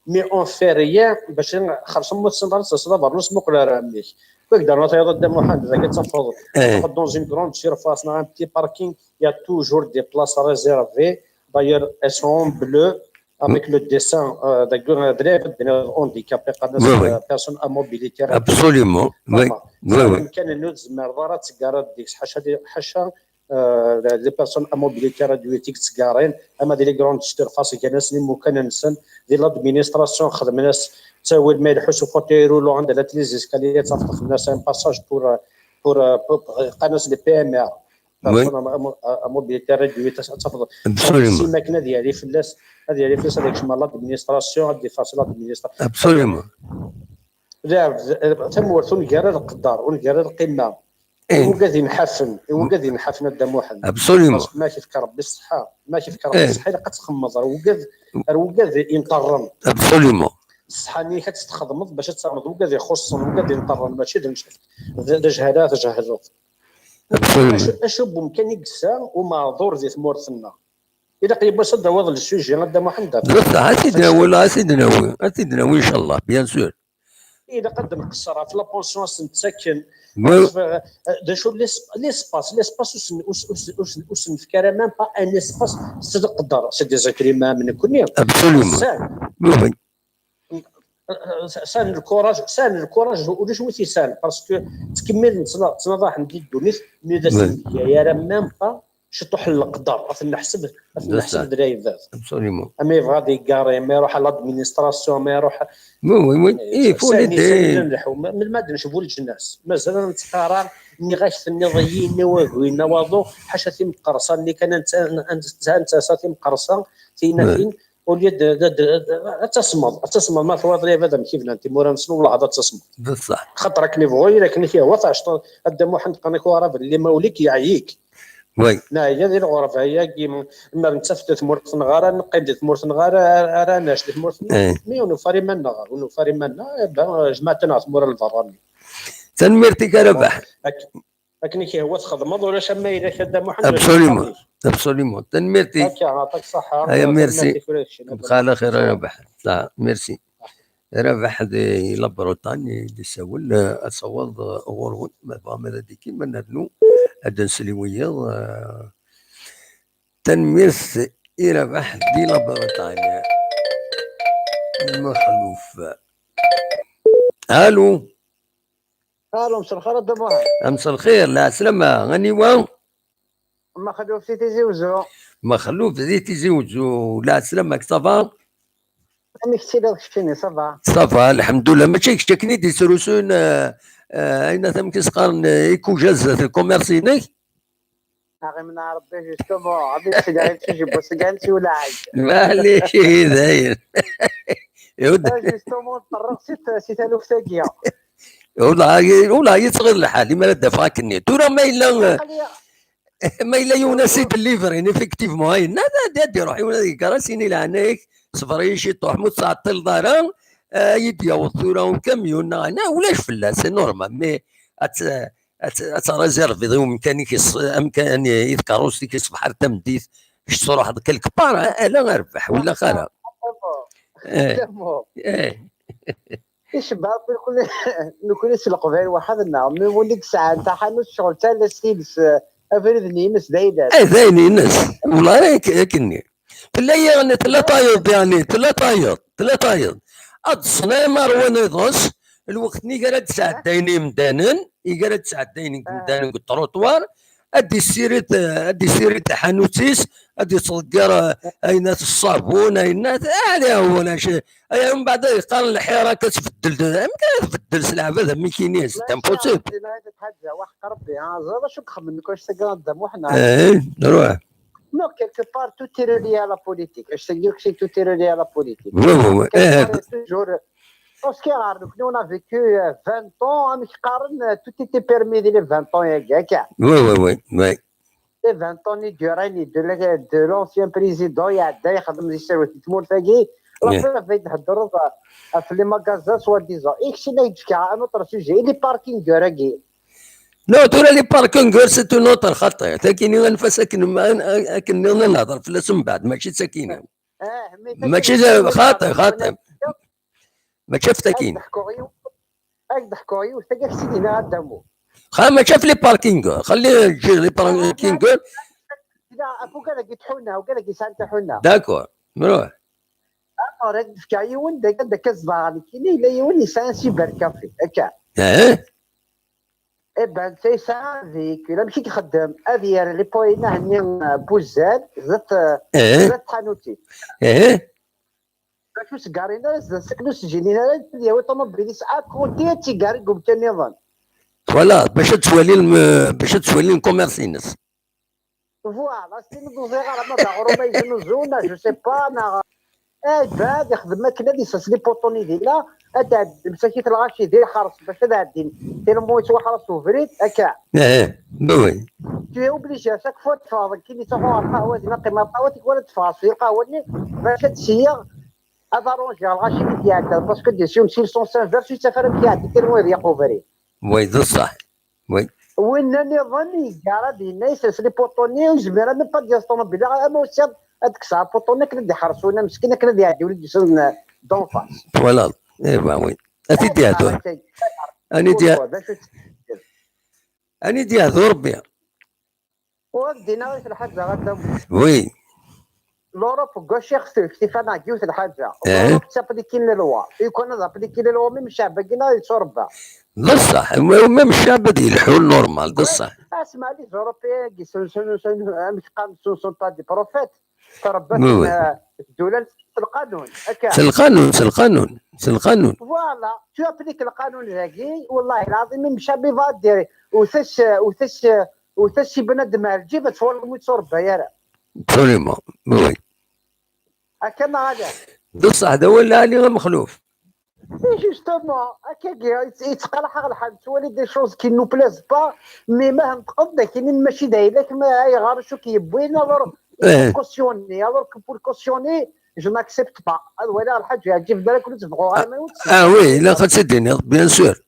مي اون في ريان باش خرجوا متصدر صدر نص مقله مليح كدرنا تيضد محمد اذا كتفرض dans une grande surface dans un petit parking il y a toujours des places réservées d'ailleurs elles sont en bleu avec le dessin d'un handicapé personne à mobilité absolument oui كان الناس مرضى تقارات ديك حاشا لي بيرسون ا موبيليتي راديويتيك تسكارين اما دي لي غروند سيرفاس كناس اللي ممكن نسن ديال لادمينستراسيون خدم ناس تساوي الملح وسوف يرولو عند لي زيسكاليي تفتح الناس ان باساج بور قناص لي بي ام ار ا موبيليتي راديويتيك تفضل الماكينه ديالي فلاس هذه اللي فلاس هذاك شمال لادمينستراسيون هذه فاصله لادمينستراسيون ابسوليومون لا تم ورثون نقرا القدار ونقرا القمه وقاعد ينحفن الدم واحد ابسوليومون ماشي فكر بالصحه الا كتخمض وقاعد ينطرن ابسوليومون الصحه اللي كتستخدم باش تصامد وقاعد يخصن وقاعد ينطرن ماشي دا جهالات ابسوليومون اشوف بامكان يقسا ومعذور زي مورثنا الا قريب باش تداوض السوجي غدا محمد بصح عتيدنا ان شاء الله بيان سور اذا قد نقصرها في لابونسيون نتسكن شو ليسباس نفكر مام با ان اسباس تقدر سي ديزاكريما من كل ابسوليومون سان الكوراج ولاش هو تيسان باسكو تكمل تنضح ندي الدنيا مي يا راه مام با شطح القدر نحسب درايفات ابسوليمون. اما يبغى ديكاري ما يروح على لادمينستراسيون ما يروح وي اي فولي دي من الماده نشوفوا الناس مازال نتقرر اني غاش النظيين نواقوين نواضو حاشا ثيم قرصه اللي كان انت ساتيم قرصه فين وليد تصمد ما في وضعيه هذا كيف انت مورا نسلو ولا هذا تصمد بصح خاطرك لي بغوي لكن فيه وطاش قدام واحد قناك ورا اللي موليك يعييك وي لا هي ديال الغرفه هي كيما ما نتفت ثمورت نغاره نقيم ديال ثمورت نغاره راه ناش ديال ثمورت مي ونفاري منا ونفاري منا جماعتنا ثمور الفرامي تنميرتك ربح لكن كي هو تخدم ولا شما الا خدام واحد ابسوليمون تنميرتي هكا يعطيك الصحه هيا ميرسي بخير على خير ربح ميرسي ربح دي لا بريطانيا دي سول اصوض غورون ما فامل ديكي من نادنو هذا سليويه تنميرس ربح دي لا بريطانيا المخلوف. الو مساء الخير دابا امس الخير لا سلامة غنيوة مخلوف سي تيزوجو مخلوف زي تيزوجو لا سلامك صافا امي كنتي داك شتيني صافا صافا الحمد لله ماشي كشتكني دي سروسون اين ثم كيسقارن ايكو جاز الكوميرسيني غير من ربي جوستومون غادي تجي تجيبو سكانتي ولا عاد معليش داير جوستومون طرق سي تالوف تاكيا والله يصغر الحال ما دافع كني ترى ما الا يونسيت الليفرين افكتيفمون هاي دادي روحي ولا كراسيني لعناك صفري شي طوح متعطل دارا يدي وثورة كاميون انا ولاش فلا سي نورمال مي اتريزيرفي امكانك امكان يذكروستي كيصبح تمديت اش تروح كلك بار لا نربح ولا خير الشباب نكون يسلقوا غير واحد النهار مي وليك ساعه نتاع حانوت شغل تاع السيلس افرد نينس دايدات ذايني ناس والله كني بالله يعني ثلاثه يعني ثلاثه اتصنع مروان يضص الوقت ني قالت ساعتين مدانن قالت ساعتين مدانن التروطوار ادي سيريت حانوتيس ادي تصقر اينات الصابون اينات عليها هو انا شي من بعد قال الحيره كتبدل يمكن تبدل سلعه هذا ما كاينينش سي امبوسيبل حاجه وحق ربي زعما شو نخمم كواش تقدم وحنا روح نو كيلكو بار تو تيري لي على بوليتيك اش تقول شي تو تيري لي على بوليتيك توجور باسكو عارف كنا اون فيكو 20 طون مش قارن تو تي بيرمي دي 20 طون يا كاع وي 20 طون يدوراني دو لونسيان بريزيدون يعدا يخدم زي الشروط تمور ثاقي لا فايت تهضر في لي ماغازان سوا ديزون اكشي لا يتشكى انا طرسو جاي لي باركينغ راكي لا ترى لي باركينغ سي تو نوتر خطير لكن نفس كن نهضر في الاسم بعد ماشي ساكينه ماشي خاطئ ما شاف تاكين ضحكوا عليه وثقك سيدنا قدامه ما شاف لي باركينغ خلي يجي لي باركينغ لا فوق هذاك يطحونا وكذا يسانتحونا داكور نروح راك تفكا يون داك الزبار كاين لا يون يسانسي بركافي هكا بان تيسا فيك لا ماشي كيخدم هذه لي بوينا هني بوزال زات حانوتي شو سكارينا سكنوس جينينا ديال اوتوموبيليس اكونتي تيغاري قمت النظام فوالا باش تولي الكوميرسينس فوالا سي ندوزي غير ما داغرو ما يجنزونا جو سي با انا بعد يخدم ماكله دي ساسلي بوطوني ديالها هذا مساكيت الغاشي ديال حرس باش تعدي دير مويت وحرس وفريد هكا وي تي اوبليجي شاك فوا تفاضل كي تاخذ القهوه ديال قيمه القهوه تقول تفاصل القهوه باش تسيغ هذا رونجي الغاشي ديالك باسكو دي سيون 605 فيرسي سفر كيعطيك كلمه يقو فريد وي ذا صح وي وين النظام كارا دي الناس لي بوطوني وجميره من با ديال الطوموبيل اما وسط هذيك الساعه بوطوني كنا يحرسونا مسكينه كنا يعديو لي دون فاس فوالا ايوا وي اتيدي هذو اني دي هذو ربي ودينا واش الحاجه غدا وي لوروب كوشي خصو ستيفان كيوت الحاجه لوروب تابليكي لي لوا يكون ابليكي لي لوا ميم الشعب كينا يتشرب بصح ميم الشعب ديال الحل نورمال بصح. اسمع لي زوروبيان كي مش قام سون با دي بروفيت تربات الدوله القانون هكا القانون فوالا شو ابليك القانون ذاكي والله العظيم مشى بيفادير وثش شي بنادم الجيب تصور متصور يا ابسوليومون وي هكا ما هذا بصح هذا هو اللي مخلوف جوستومون هكا يتقلح الحال تولي دي شوز كي نو بلاز با مي ما نقض كاينين ماشي دايرك ما غير شو كيبوينا الور كوسيوني الور بور كوسيوني جو ناكسبت با هذا هو الحاج يجي في بالك ولا تبغوا غير ما يوتش وي لا خاصني بيان سور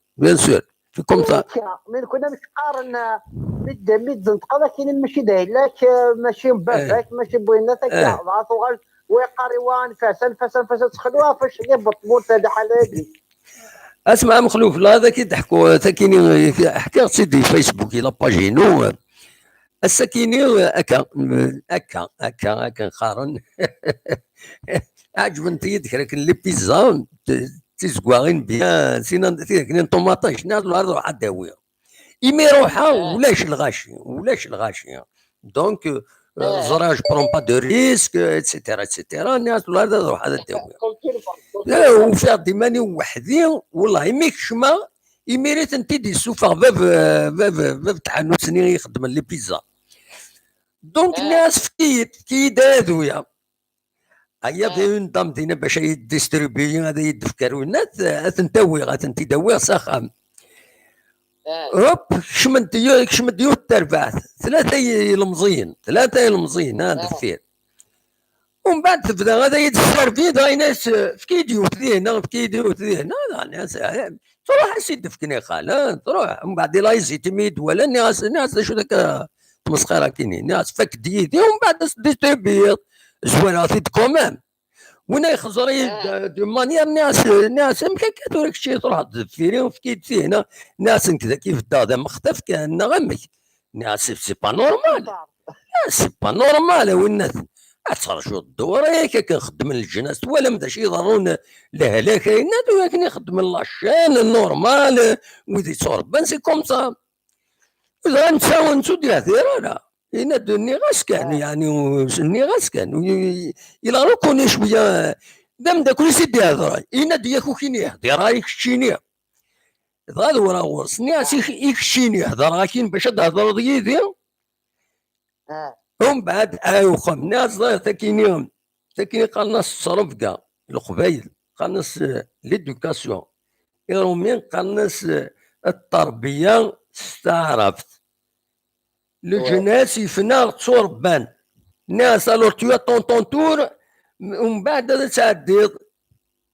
في كوم سا من كنا نقارن ميد نتقضى كاينين ماشي دايرك ماشي مبابك ماشي بويناتك عطوا غير ويقاريوان فاسن تخلوها فاش يهبط موت هذا حال هادي. اسمع مخلوف لا هذا كيضحكوا كاينين حكى سيدي فيسبوك لا باجينو السكيني هكا نقارن عجبني يذكرك لي بيزا تيزكواغين بيان سينا كاين طوماطاش ناس الارض روح داويه يمي روحها ولاش الغاشيه دونك زراج برون با دو ريسك اتسيتيرا الناس الارض روح داويه وفيها ديماني وحدي والله ميك شما يميريت انت دي سوفر باب تاع سنين يخدم لي بيزا دونك الناس في دادويا هيا في اون دام دينا باش يديستريبيي هذا يدفكر والناس تنتوي غاتنتداوي ساخام هوب شمد يوت تربعت ثلاثه يلمزين هذا الثير ومن بعد تبدا غادا يتسربي دا ناس في كيديو ثينا لا ناس تروح سيد فكني خاله تروح ومن بعد لا يزيد ولا الناس شو ذاك مسخره كاينين ناس فك ديدي ومن بعد ديستريبيي زوينات كومام ونا يخزري دو مانيير ناس مكاكاتو داك الشيء تروح تدفيري وفكيت فيه هنا ناس كذا كيف هذا مختف كان غمك ناس سي با نورمال والناس تخرجوا الدور هيك كنخدم الجناس ولا مدا شي ضرون لهلاك كاينات ولكن يخدم لاشين النورمال ويدي تصور سي كوم سا اذا نساو نسود لا هنا دوني غاسكان يعني ني غاسكان الى ركوني شويه دام داك كل سيدي هضر هنا دياكو كيني يهضر رايك شتيني هذا ورا ورس ناس يكشيني هضر لكن باش تهضر ديدي ومن بعد وخم ناس تاكينيهم قالنا الصرف كاع القبايل قالنا ليدوكاسيون يرومين قالنا التربيه استعرفت الجناس يفنى تصوربان ناس الور تو طون تور ومن بعد تعدي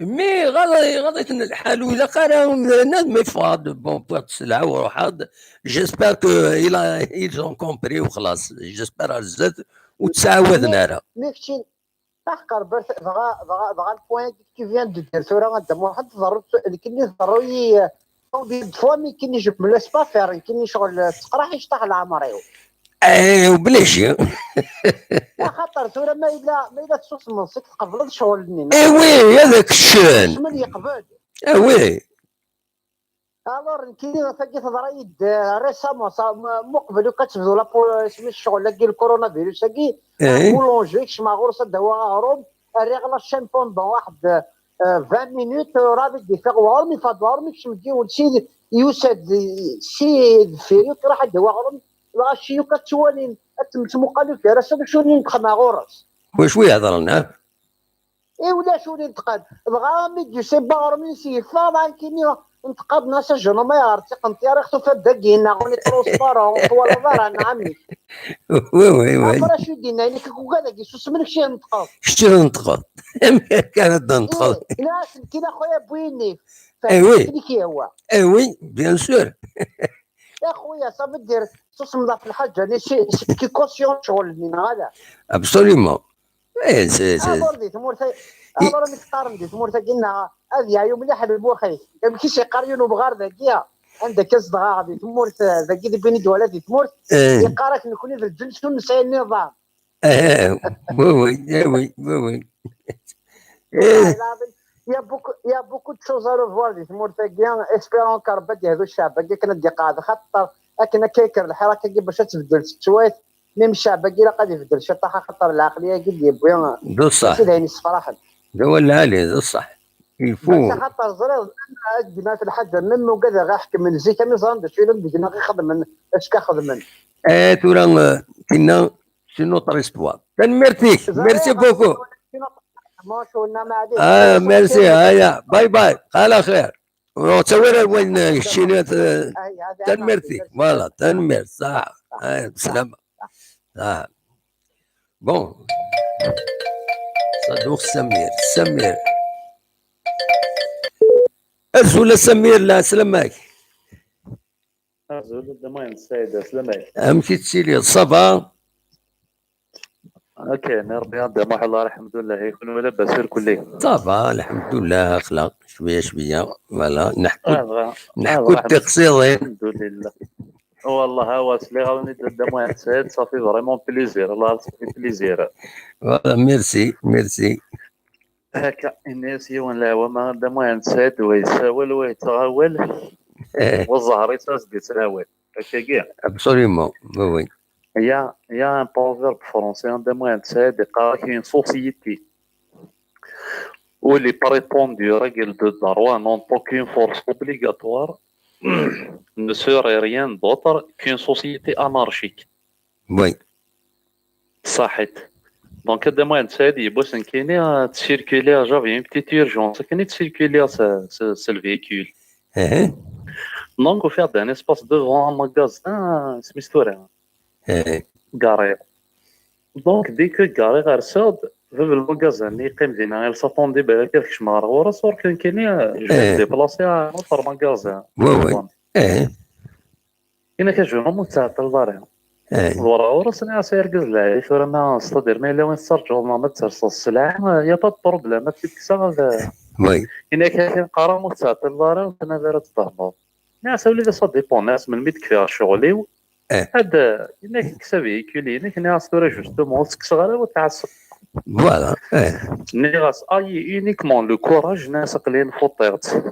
مي غادي الحال ولا قرا الناس ما يفاض بون بواحد السلعه وروح هذا جيسبر كو ils ont compris وخلاص جيسبر هزت وتعاودنا راه ميكشي تحقر بغا البوان كي فيان دو دير ثورة غدا واحد ضروري كاين ضروري فوا مي كاين يجيب من لاسبافير كاين شغل تقرا يشطح العمريو وبلاش خاطر ثورة ما الا تصوص منصك تقبل شغل النين وي هذاك الشان من يقبل وي الور كاين ثقيت ضرايد ريسامون مقبل وكتبدو لابول سمي الشغل كي الكورونا فيروس كي بولونجي كش ماغورس دواء هروب الريغلا شامبون بون واحد 20 مينوت راه دي فيغوار مي فادوار مي كشمدي ولشي يوسد سي فيري راح دواء هروب غاشي كتوالين تمقالو في راسك شو اللي نتخما غورس واش وي هضر لنا ولا شو اللي نتقاد بغا ميديو سي بارمي سي فا كاينين نتقاد ناس الجنو ما يعرف قنتي راه خصو فداكينا غوني تروسبارون طوال الظهر انا عمي وي عفرا شو دينا اللي كوكا داك يسوس منك شي نتقاد شتي نتقاد كانت نتقاد ناس كاين اخويا بويني وي كي هو وي بيان سور يا خويا صافي دير تصمد في الحاجه اللي كي كوسيون شغل من هذا ابسوليومون سي دي تمور راه متقارن دي تمور كاينها هذه يوم مليح البوخي يمكن شي قريون وبغار ذاكيه عندك كصدغه غادي تمور ذاكي دي بيني ولا دي تمور يقارك نكوني في الجنس ونسعي النظام Oui, oui, oui, oui, oui. والله العظيم يا بوكو دو شوز ا ريفوار دي تمور تاكيا اسبيرون كربات هذو الشعب كي كنا دي قاعده خاطر اكنا كيكر الحركه كي باش تبدل شويه ميم الشعب كي قاعد يبدل شطحه خاطر العقليه قد يبغي ده الصح، سيد هاني الصراحه ده هو اللي عليه، ده الصح. باش يفو خاطر زرير عندنا في الحاجه من وكذا غير حكم من زيت مي زاند شي لم بدنا غير خدم اش كخدم تورا كنا شنو طريستوا. ميرسي ميرسي بوكو. ما شو لنا ما عادش ميرسي. هيا باي باي على خير. وتصور وين الشينات. ميرسي فوالا ميرسي صح. بسلامة صح. بون صدوق سمير ارسل سمير. لا سلامك. زول دماين السيد سلامك. امشي تسيلي صبا. اوكي نربي هذا ما الله الحمد لله يكون ولا بسير كلي. صبا الحمد لله اخلاق شويه فوالا نحكو التقصير. التقصيرين. الحمد لله. والله هو سلي غاوني دماين السيد صافي فريمون بليزير الله صافي بليزير. فوالا ميرسي. هكا الناس يون ما دماين السيد ويساول ويتغاول والظهر يتصدي تراول هكا كاع. ابسوليومون وي. Il y a un proverbe français, un moyen de c'est une société où les prétendus du règle de Darwin n'ont aucune force obligatoire ne serait rien d'autre qu'une société anarchique. Oui. صحيت. Donc le moyen de c'est il bosse en de circuler, j'avais une petite urgence, qui de circuler ce véhicule. Donc au fait d'un espace devant un magasin, c'est m'histoire. Garé. Donc, dès que Garé ressort, le magasin il s'attendait à quelque chose. Il est déplacé à un autre magasin. Oui. Il y a quelque chose de très important. وراسنا سيركز لا فرما صدر ما لو نسترجع ما ترصص السلعه يا با بروبليم تكسر وي هنا كاين قرار متساطل الدار انا دارت الضغط ناس ولي صد ديبون ناس من ميت كفايه شغلي هذا هناك كسبي كولي هناك ناس تورا جوستومون تكسر وتعصب فوالا ناس اي يونيكمون لو كوراج ناس قليل فوطيرت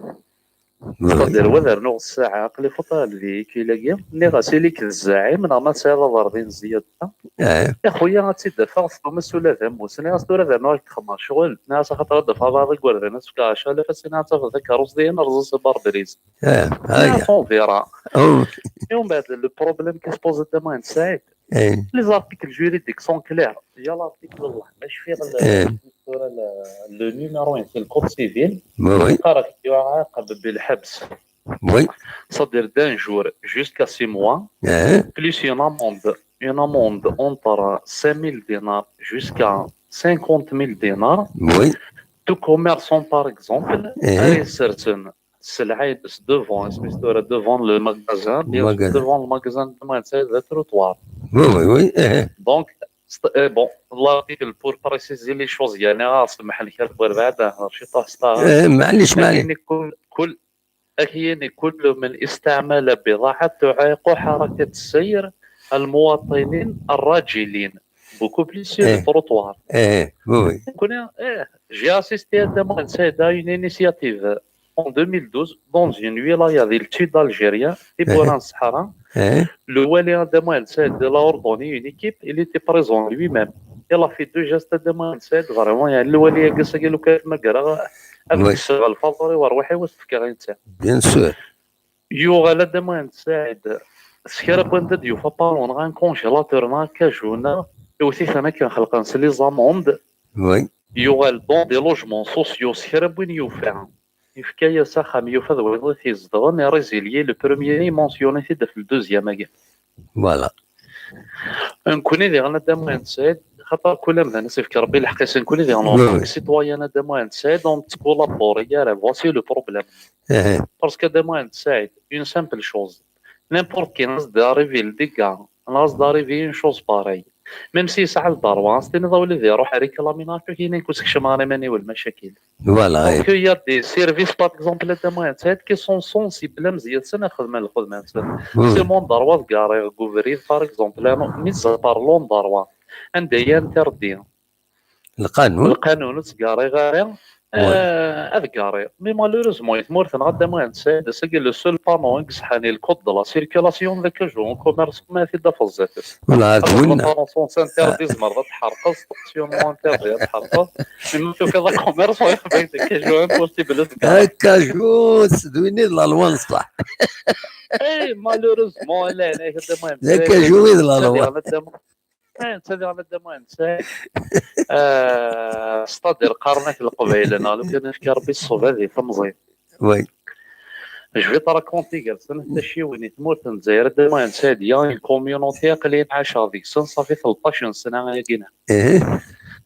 تقدر وذر نوع الساعة قلي فطا الفيكيلا ني غاسيليك الزعيم ما سير ضربين زيادة يا خويا غاتيدفع في مسؤولة ذا موسى ناس دورا ذا نوع تخمر شغل ناس خاطر دفع بعض الكوار ناس في كاشا لا فسنا تاخذ ذاك روس ديال رز بربريز هاي اون فيرا يوم بعد لو بروبليم كيسبوز دما سعيد لي زارتيكل جوريديك سون كلير يا لارتيكل الله ماشي في le numéro 1 c'est le code civil يعاقب بالحبس c'est-à-dire d'un jour jusqu'à 6 mois plus une amende entre 5 000 dinars jusqu'à 50 000 dinars tout commerçant par exemple est certain السلعة devant le magasin devant le magasin de le trottoir donc bon l'article pour préciser les choses يعني سمح لي كنبغي بعدا شي طاسطه معليش كل من استعمل بضاعة تعيق حركة السير المواطنين الراجلين beaucoup plus sur le trottoir j'ai assisté à une initiative en 2012 dans une wilaya du sud algérien Tibouran Sahara. Le wali de l'ordonné une équipe, il était présent lui-même. Il a fait deux gestes de mindset vraiment. Le wali a dit le cas magara avec ce الفضل وروحي وتفكر انت. Bien sûr. يوغا لا mindset سكر بنت ديو فابالون غان كونجيلاتور ما كاجونا وثي انا كنخلق نسلي زاموند. Oui. يوغا دون دي لوجمون سوسيو سكر بين يوفع. يفكايا ساخا يوفا ذو في الزدغن ريزيليي لو بروميير مونسيوني في الدوزيام اكي فوالا نكوني اللي غندا نساعد خاطر كل ما الناس يفكر ربي الحقيقه نكون اللي غنوصل سيتويان دا نساعد اون تكولابوري راه فواسي لو بروبليم باسكو دا نساعد اون سامبل شوز نيمبورت كي ناس داريفي لديكا ناس داريفي اون شوز باري ميم سي ساعه الدروان ستي نضاول اللي يروح ريكلاميناتو كاينين كوسك شماري ماني والمشاكل فوالا دونك يا دي سيرفيس باغ اكزومبل دا موان كي سون سونسيبل مزيان سنه الخدمه سي مون دروات كاري غوفري باغ اكزومبل انا ميز بارلون دروات عندها انتردي القانون تقاري غاري اذكاري مي مالوريزمون يتمورث غدا ما نسى ساكي لو سول بانو يقصحاني الكود دو لا سيركيلاسيون ذاك جو كوميرس ما في دافا الزاتس ولا عرفتونا انترديز مرة تحرقص ستاسيونمون انتردي تحرقص مي شوف هذا كوميرس ويخبيك كاجو امبوسيبل هكا جو سدويني لا لوان صح اي مالوريزمون لا انا هذا ما ذاك جويد لا لوان تسالي على الدمان استدير قارنك القبيله انا لو كان نفكر ربي الصوب هذه تمزي وي جو في تراكونتي قال سنه حتى شي وين تموت الجزائر الدمان ساديه الكوميونيتي قليل عاشها ديك السنه صافي 13 سنه غايقينها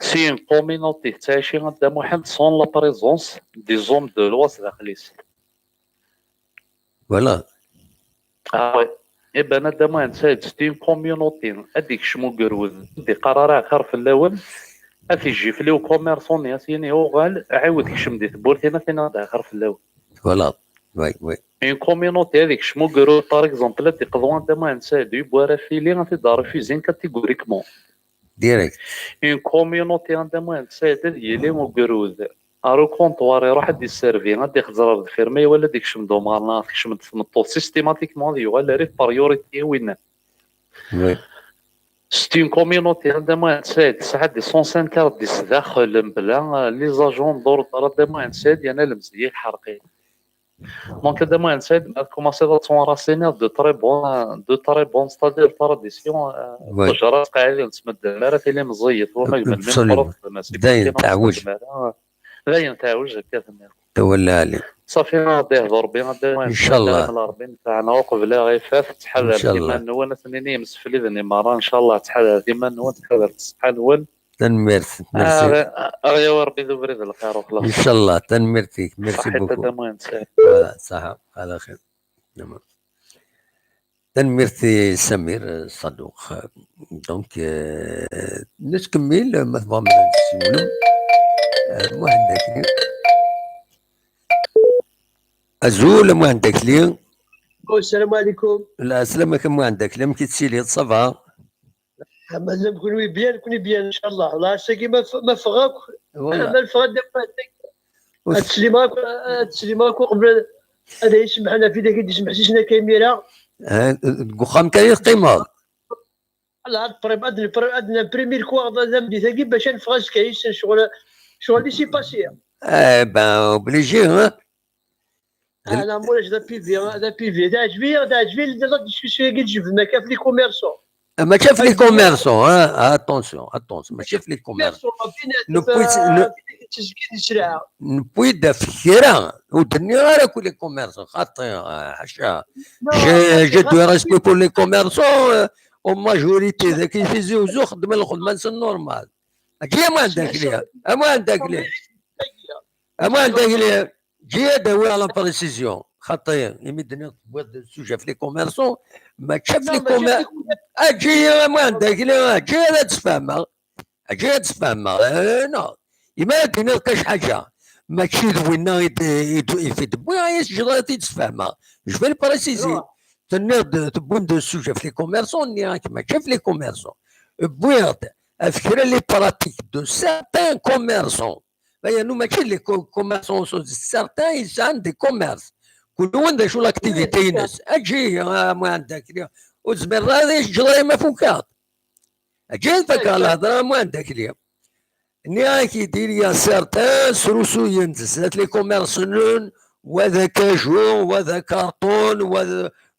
سي اون كوميونيتي تاع شي غدا محمد سون لا بريزونس دي زوم دو لواس داخليس فوالا وي إبا أنا دابا نساعد ستين كوميونيتي هذيك شمو قرود دي قرار آخر في الأول أفي جي فليو كوميرسون ياسيني هو غال عاود كشم دي تبورتينا فينا آخر في الأول فوالا وي اون كوميونيتي هذيك شمو قرود باغ اكزومبل هادي قضوان دابا نساعد يبوارا فيلي غادي دار فيزين كاتيغوريكمون ديريكت اون كوميونيتي دابا نساعد هي لي مو قرود ارو كونطوار يروح دي سيرفي غادي يخزر الفيرمي ولا ديك شم دومارنا كشم تفنطو سيستيماتيكمون يوغال ريف باريوريتي وين وي ستين كوميونيتي عندما نساعد ساعات دي 150 دي داخل بلا لي زاجون دور عندما نساعد يعني المزية حرقي دونك عندما نساعد كوماسي دا تون راسينير دو تري بون ستادير تراديسيون جرات قاعدة نتسمد المرة اللي مزيط وما يبان من فرط داين تعوج داين تعوج هكا تولى عليه صافي غادي يهضر بي غادي ان شاء الله ربي نفعنا وقبل غير فات تحرر ديما نوان ثنيني مسفلي ذني مرة ان شاء الله تحرر ديما نوان تحرر تسحل تنميرسي يا ربي ذو بريد الخير وخلاص ان شاء الله تنميرتي ميرسي بوكو صح على خير تنميرتي سمير صدوق دونك نكمل مثلا نسولم ما عندك أزول ما عندك لي السلام عليكم. لا سلامك ما عندك لم كتسيلي صافا مازال كوني بيان ان شاء الله. الله ساكي ما فغاك ما الفغا دابا تسليماك قبل هذا يسمحنا في ذاك يسمح سينا كاميرا وخام كاين قيمه لا ادنا بريمير كوا زعما ثاقي باش نفغاش كايس شغل لي سي باسي بان اوبليجي ها انا مولاش دا بيفي تعجبي لا ديسكسيون اللي تجيب ما كاف لي كوميرسون ما شاف لي كوميرسون اتونسيون ما شاف لي كوميرسون نبوي دافكرا ودني غير كل كوميرسون خاطر حاشا جي دو ريسبي بور لي كوميرسون او ماجوريتي ذاك يفيزيو زو خدم الخدمه نورمال اجي ما عندك ليها ما عندك ليها جي داوي على بريسيزيون خاطر يمدني تبغي السوجه في لي كوميرسون ما تشاف لي كوميرسون اجي ما عندك ليها اجي لا تفهمها نو ما كاينش حاجه ماشي دوينا يفيد بويا جراتي تفهمها جو في بريسيزي تنير تبون دو السوجه في لي كوميرسون ما تشاف لي كوميرسون بويا الفكره لي براتيك دو سارتان كوميرسون يعني ماشي لي كوميرسون سارتان يسان دي كوميرس كل وين شو لاكتيفيتي ينس اجي ما عندك وزمر هذا جراي ما فوكات اجي فك الهضره ما عندك اليوم نياك يدير يا سارتان سروسو ينتسات لي كوميرسون وذا كاجو وذا كارطون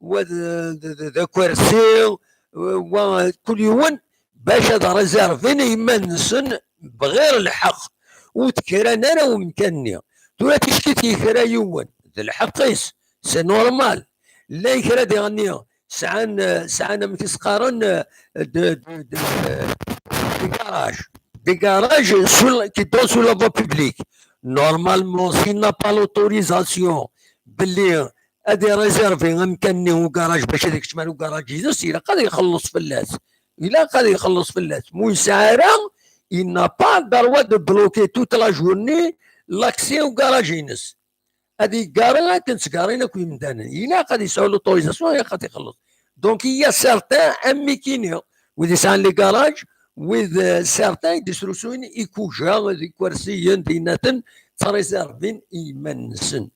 وذا كرسي وكل يوم باش هذا ريزيرفين يمنسن بغير الحق وتكران انا ومكاني دولا تشكي كرا يوان ذا الحق قيس سي نورمال لا يكرا دي غنيا سعان مكسقارن دي كاراج كي دون سو لا فوا بوبليك نورمالمون سي نا با لوتوريزاسيون باللي هادي ريزيرفي غمكني وكراج باش هذاك شمال وكراج يدوس الا قادر يخلص فلاس موسعره il n'a pas le droit de bloquer toute la journée l'accès au garage ينس هذه كارا كنتسكارينا كوي مدانا إلا قد يسوي لوتوريزاسيون يا قد يخلص دونك هي سارتان امي كينيا ودي سان لي كراج with certains ديسروسوين يكوجا ذي كرسيين ديناتن تريزيرفين إيمانسن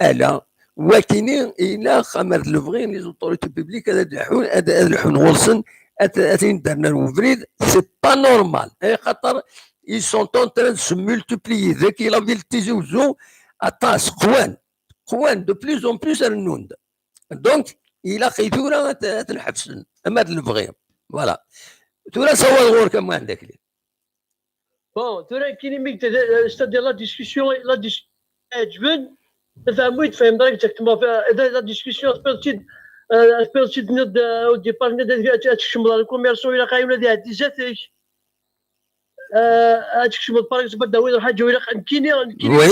ألا ولكن إلا خمر لفغين لي زوتوريتي بيبليك هذا الحون غولسن أتين درنا الوفريد سي با نورمال خاطر ils sont en train de se multiplier ذاك إلا في التيزوزو أطاس قوان دو بلوز اون بلوس النوند دونك إلا خيثورا تنحبسن أما هاد الفغي فوالا تورا سوا الغور كما عندك لي بون تورا كاين ميك ستادير لا ديسكسيون عجبن تفهموا يتفهم دايركت لا ديسكسيون سبيرتي نود او ديبار نود تشمل الكوميرسون الى قايم لدي هاد ذاتك تشمل باغ بدا وين حاجه ولا كاين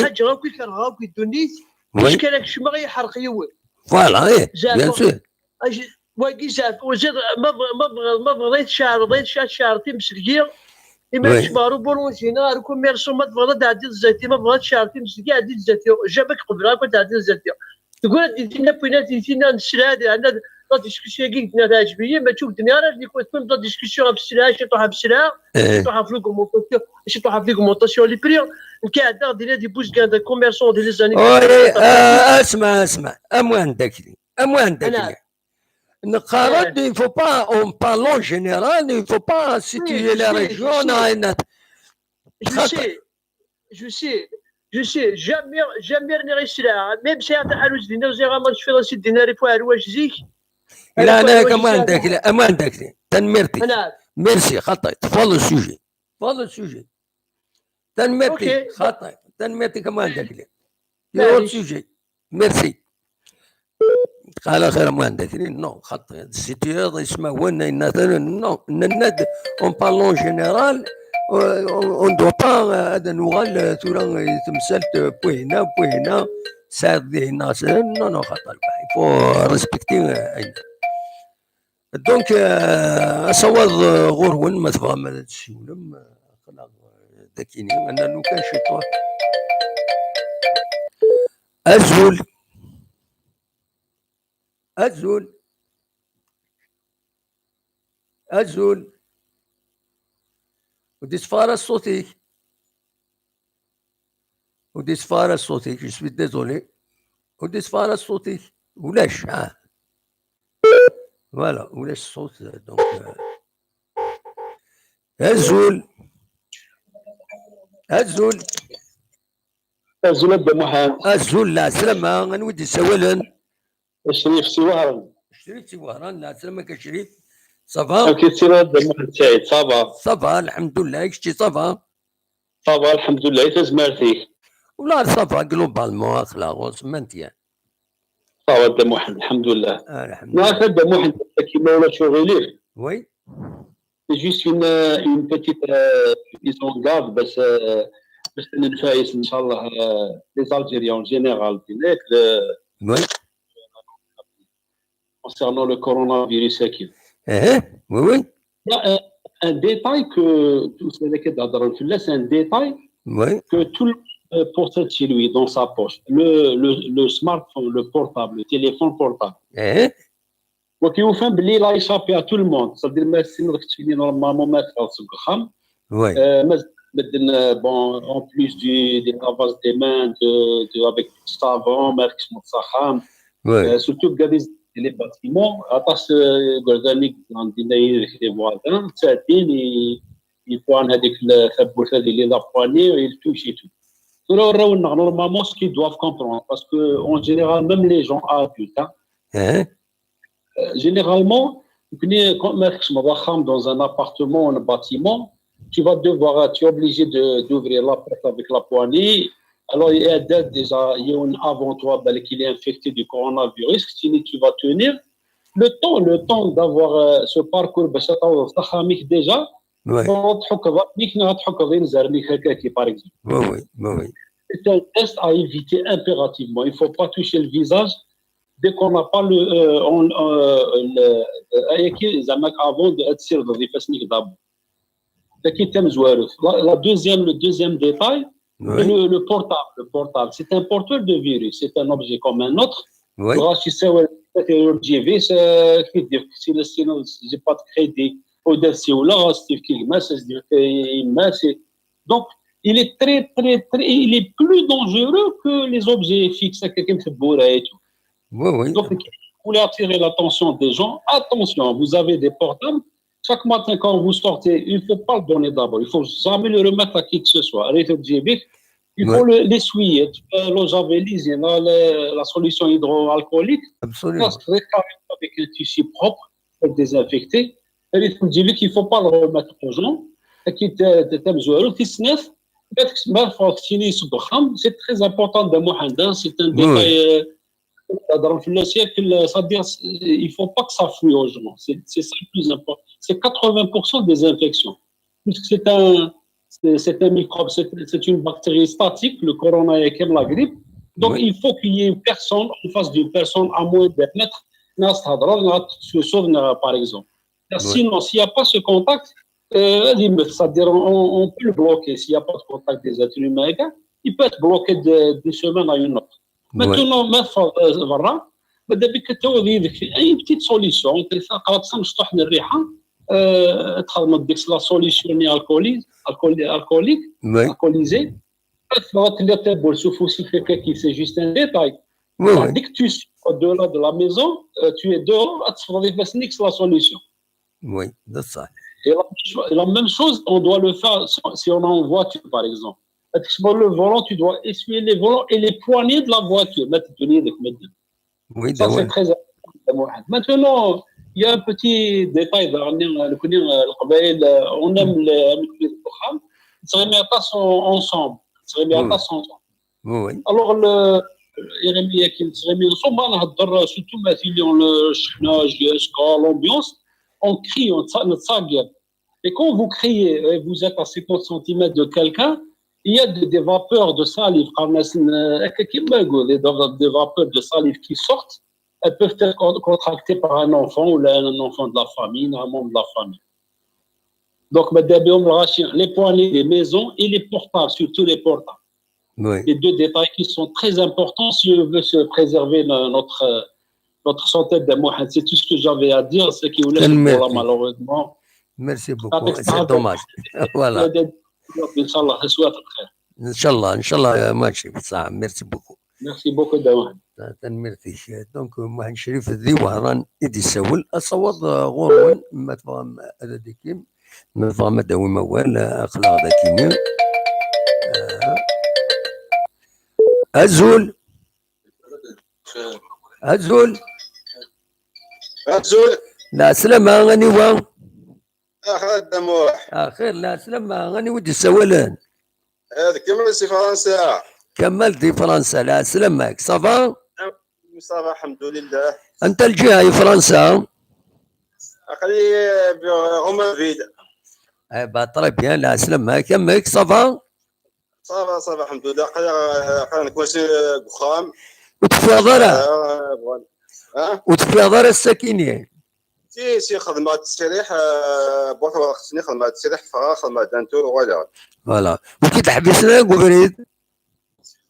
حاجه راكي كرهاكي دونيت واش كان كشما غيحرق يول فوالا بيان سور واقي جات وزيد ما بغيت شعر تمسكيه إما كشمارو بولونسينا الكوميرسون ما تبغى تعديل الزيتي ما بغات شعر تمسكيه عديل الزيتي جابك قبل كنت تعديل الزيتي تقول دينا بينات دينا نسراد عندنا لا ديسكسيون كي قلنا تعجبني ما تشوف الدنيا راه اللي كنت لا ديسكسيون بسرعه شي طوحه بسرعه شي طوحه في الكومونطاسيون شي طوحه في الكومونطاسيون لي بري الكاع ديال دي بوش كاع دا كوميرسون ديال لي زاني اسمع اموان داكلي نقارن il faut pas en parlant général il faut pas situer la région je sais jamais نغيسلا ميم سي تاع حلوج دينا وزيغا ما تشفي راسي ديناري فوا رواج زيك لا انا كمان داكلي امان داكلي تنمرتي ميرسي خطيت تفضل السوجي تنمرتي خطيت تنمرتي كمان داكلي يور سوجي ميرسي قال خير ما عندك نو خط السيتيور اسمه وين نو نند اون بارلون جينيرال اون دو با هذا نوغال ثورا تمثلت بوهنا ساد الناس نو خطر فو ريسبكتي دونك اصوات غور وين ما تفهم هذا الشيء ولم خلاص ذاكيني انا لو كان شي طور أزول ودي سفارة صوتي je suis désolé ودي سفارة صوتي ولاش فوالا ولاش الصوت دونك أزول عبد محمد أزول لا سلامة غنودي سوالن شريف سي وهران لا سلامك شريف صافا كي سير عبد محمد سعيد صافا الحمد لله كشتي صافا الحمد لله تزمرتي ولا صافا جلوبالمون اخلاق سمنتيا صافا عبد محمد الحمد لله ما عبد محمد كيما ولا شغلي وي جيست اون بيتيت ديزون غاف باش نفايس ان شاء الله لي الجيريان جينيرال هناك وي concernant le coronavirus. Oui. Il y a un détail que tout c'est un détail que tout le monde possède chez lui dans sa poche. Le smartphone, le portable, le téléphone portable. وكي يفهم بلي لا يشابي à tout le monde. C'est-à-dire ما سينك تفيني نورمالمون ما تخلصك خام. Oui. Bon, en plus des lavages des mains avec du savon, ما يخص متصاخم. Surtout قاعد les bâtiments, à part ce Gordanique, les voisins, certains, ils prennent avec le fabrique de la poignée, ils touchent et tout. Normalement, ce qu'ils doivent comprendre, parce qu'en général, même les gens adultes, généralement, quand dans un appartement, un bâtiment, tu es obligé d'ouvrir la porte avec la poignée. Alors, il y a déjà, il y a avant toi qu'il est infecté du coronavirus. Si tu vas tenir le temps d'avoir ce parcours, déjà, par exemple. Oui. C'est un test à éviter impérativement. Il ne faut pas toucher le visage dès qu'on n'a pas avant d'être sûr de le deuxième détail, oui. Le portable, c'est un porteur de virus, c'est un objet comme un autre. Oui. Si j'ai pas de crédit, Donc, il est il est plus dangereux que les objets fixes et tout. Oui. Donc, vous voulez attirer l'attention des gens. Attention, vous avez des portables. Chaque matin, quand vous sortez, il ne faut pas le donner d'abord. Il ne faut jamais le remettre à qui que ce soit. Il faut l'essuyer. Tu peux le javer, la solution hydroalcoolique. Absolument. Ça serait carrément avec un tissu propre pour le désinfecter. Il ne faut pas le remettre aux gens. C'est très important de c'est un détail. C'est-à-dire il ne faut pas que ça fuit aux gens. C'est ça le plus important. C'est 80% des infections. Puisque c'est un microbe, c'est une bactérie statique, le corona et la grippe. Donc, il faut qu'il y ait une personne en face d'une personne à moins de mètres, par exemple. Sinon, s'il n'y a pas ce contact, c'est-à-dire on peut le bloquer. S'il n'y a pas de contact des êtres humains, il peut être bloqué d'une semaine à une autre. Maintenant, une petite solution. La solution alcoolisée. C'est juste un détail. Dès que tu sors au-delà de la maison, tu es dehors, c'est la solution. Oui, c'est ça. Et la même chose, on doit le faire si on est en voiture, par exemple. Le volant, tu dois essuyer les volants et les poignées de la voiture. Oui, ça, c'est très important. Maintenant, il y a un petit détail. On aime les programmes. Ils se remettent ensemble. Oui. Alors, l'ambiance, on crie, on s'aguette. Et quand vous criez et vous êtes à 50 cm de quelqu'un, il y a des vapeurs de salive, des vapeurs de salive qui sortent. Elles peuvent être contractées par un enfant ou un enfant de la famille, un membre de la famille. Donc, les poignées, les maisons et les portables, surtout les portables. Oui. Les deux détails qui sont très importants si on veut se préserver notre santé de Mohamed. C'est tout ce que j'avais à dire. Ce qui vous laisse malheureusement. Merci beaucoup. C'est dommage. Voilà. Inch'Allah, merci beaucoup. Merci beaucoup, Dawan. merci. Donc, Mohamed Cherif ذي وهران إدي سول أصوات غورون ما تفهم هذا ديكيم ما تفهم داوي موال أخلاق ذاكيني أزول لا سلامة غني وان خير لا سلامة غني ودي سولان هذا كمل سي فرنسا كمل دي فرنسا لا سلامك صافا صافا الحمد لله انت الجهه فرنسا اخلي رومانفيل طري بيان لا سلامك كمك صافا صافا الحمد لله قال كواسي بخام وتفيضر السكينيه سي خدمه التسريح بوطه خصني خدمه التسريح فراغ خدمه دانتور فوالا وكي تحبسنا قبريد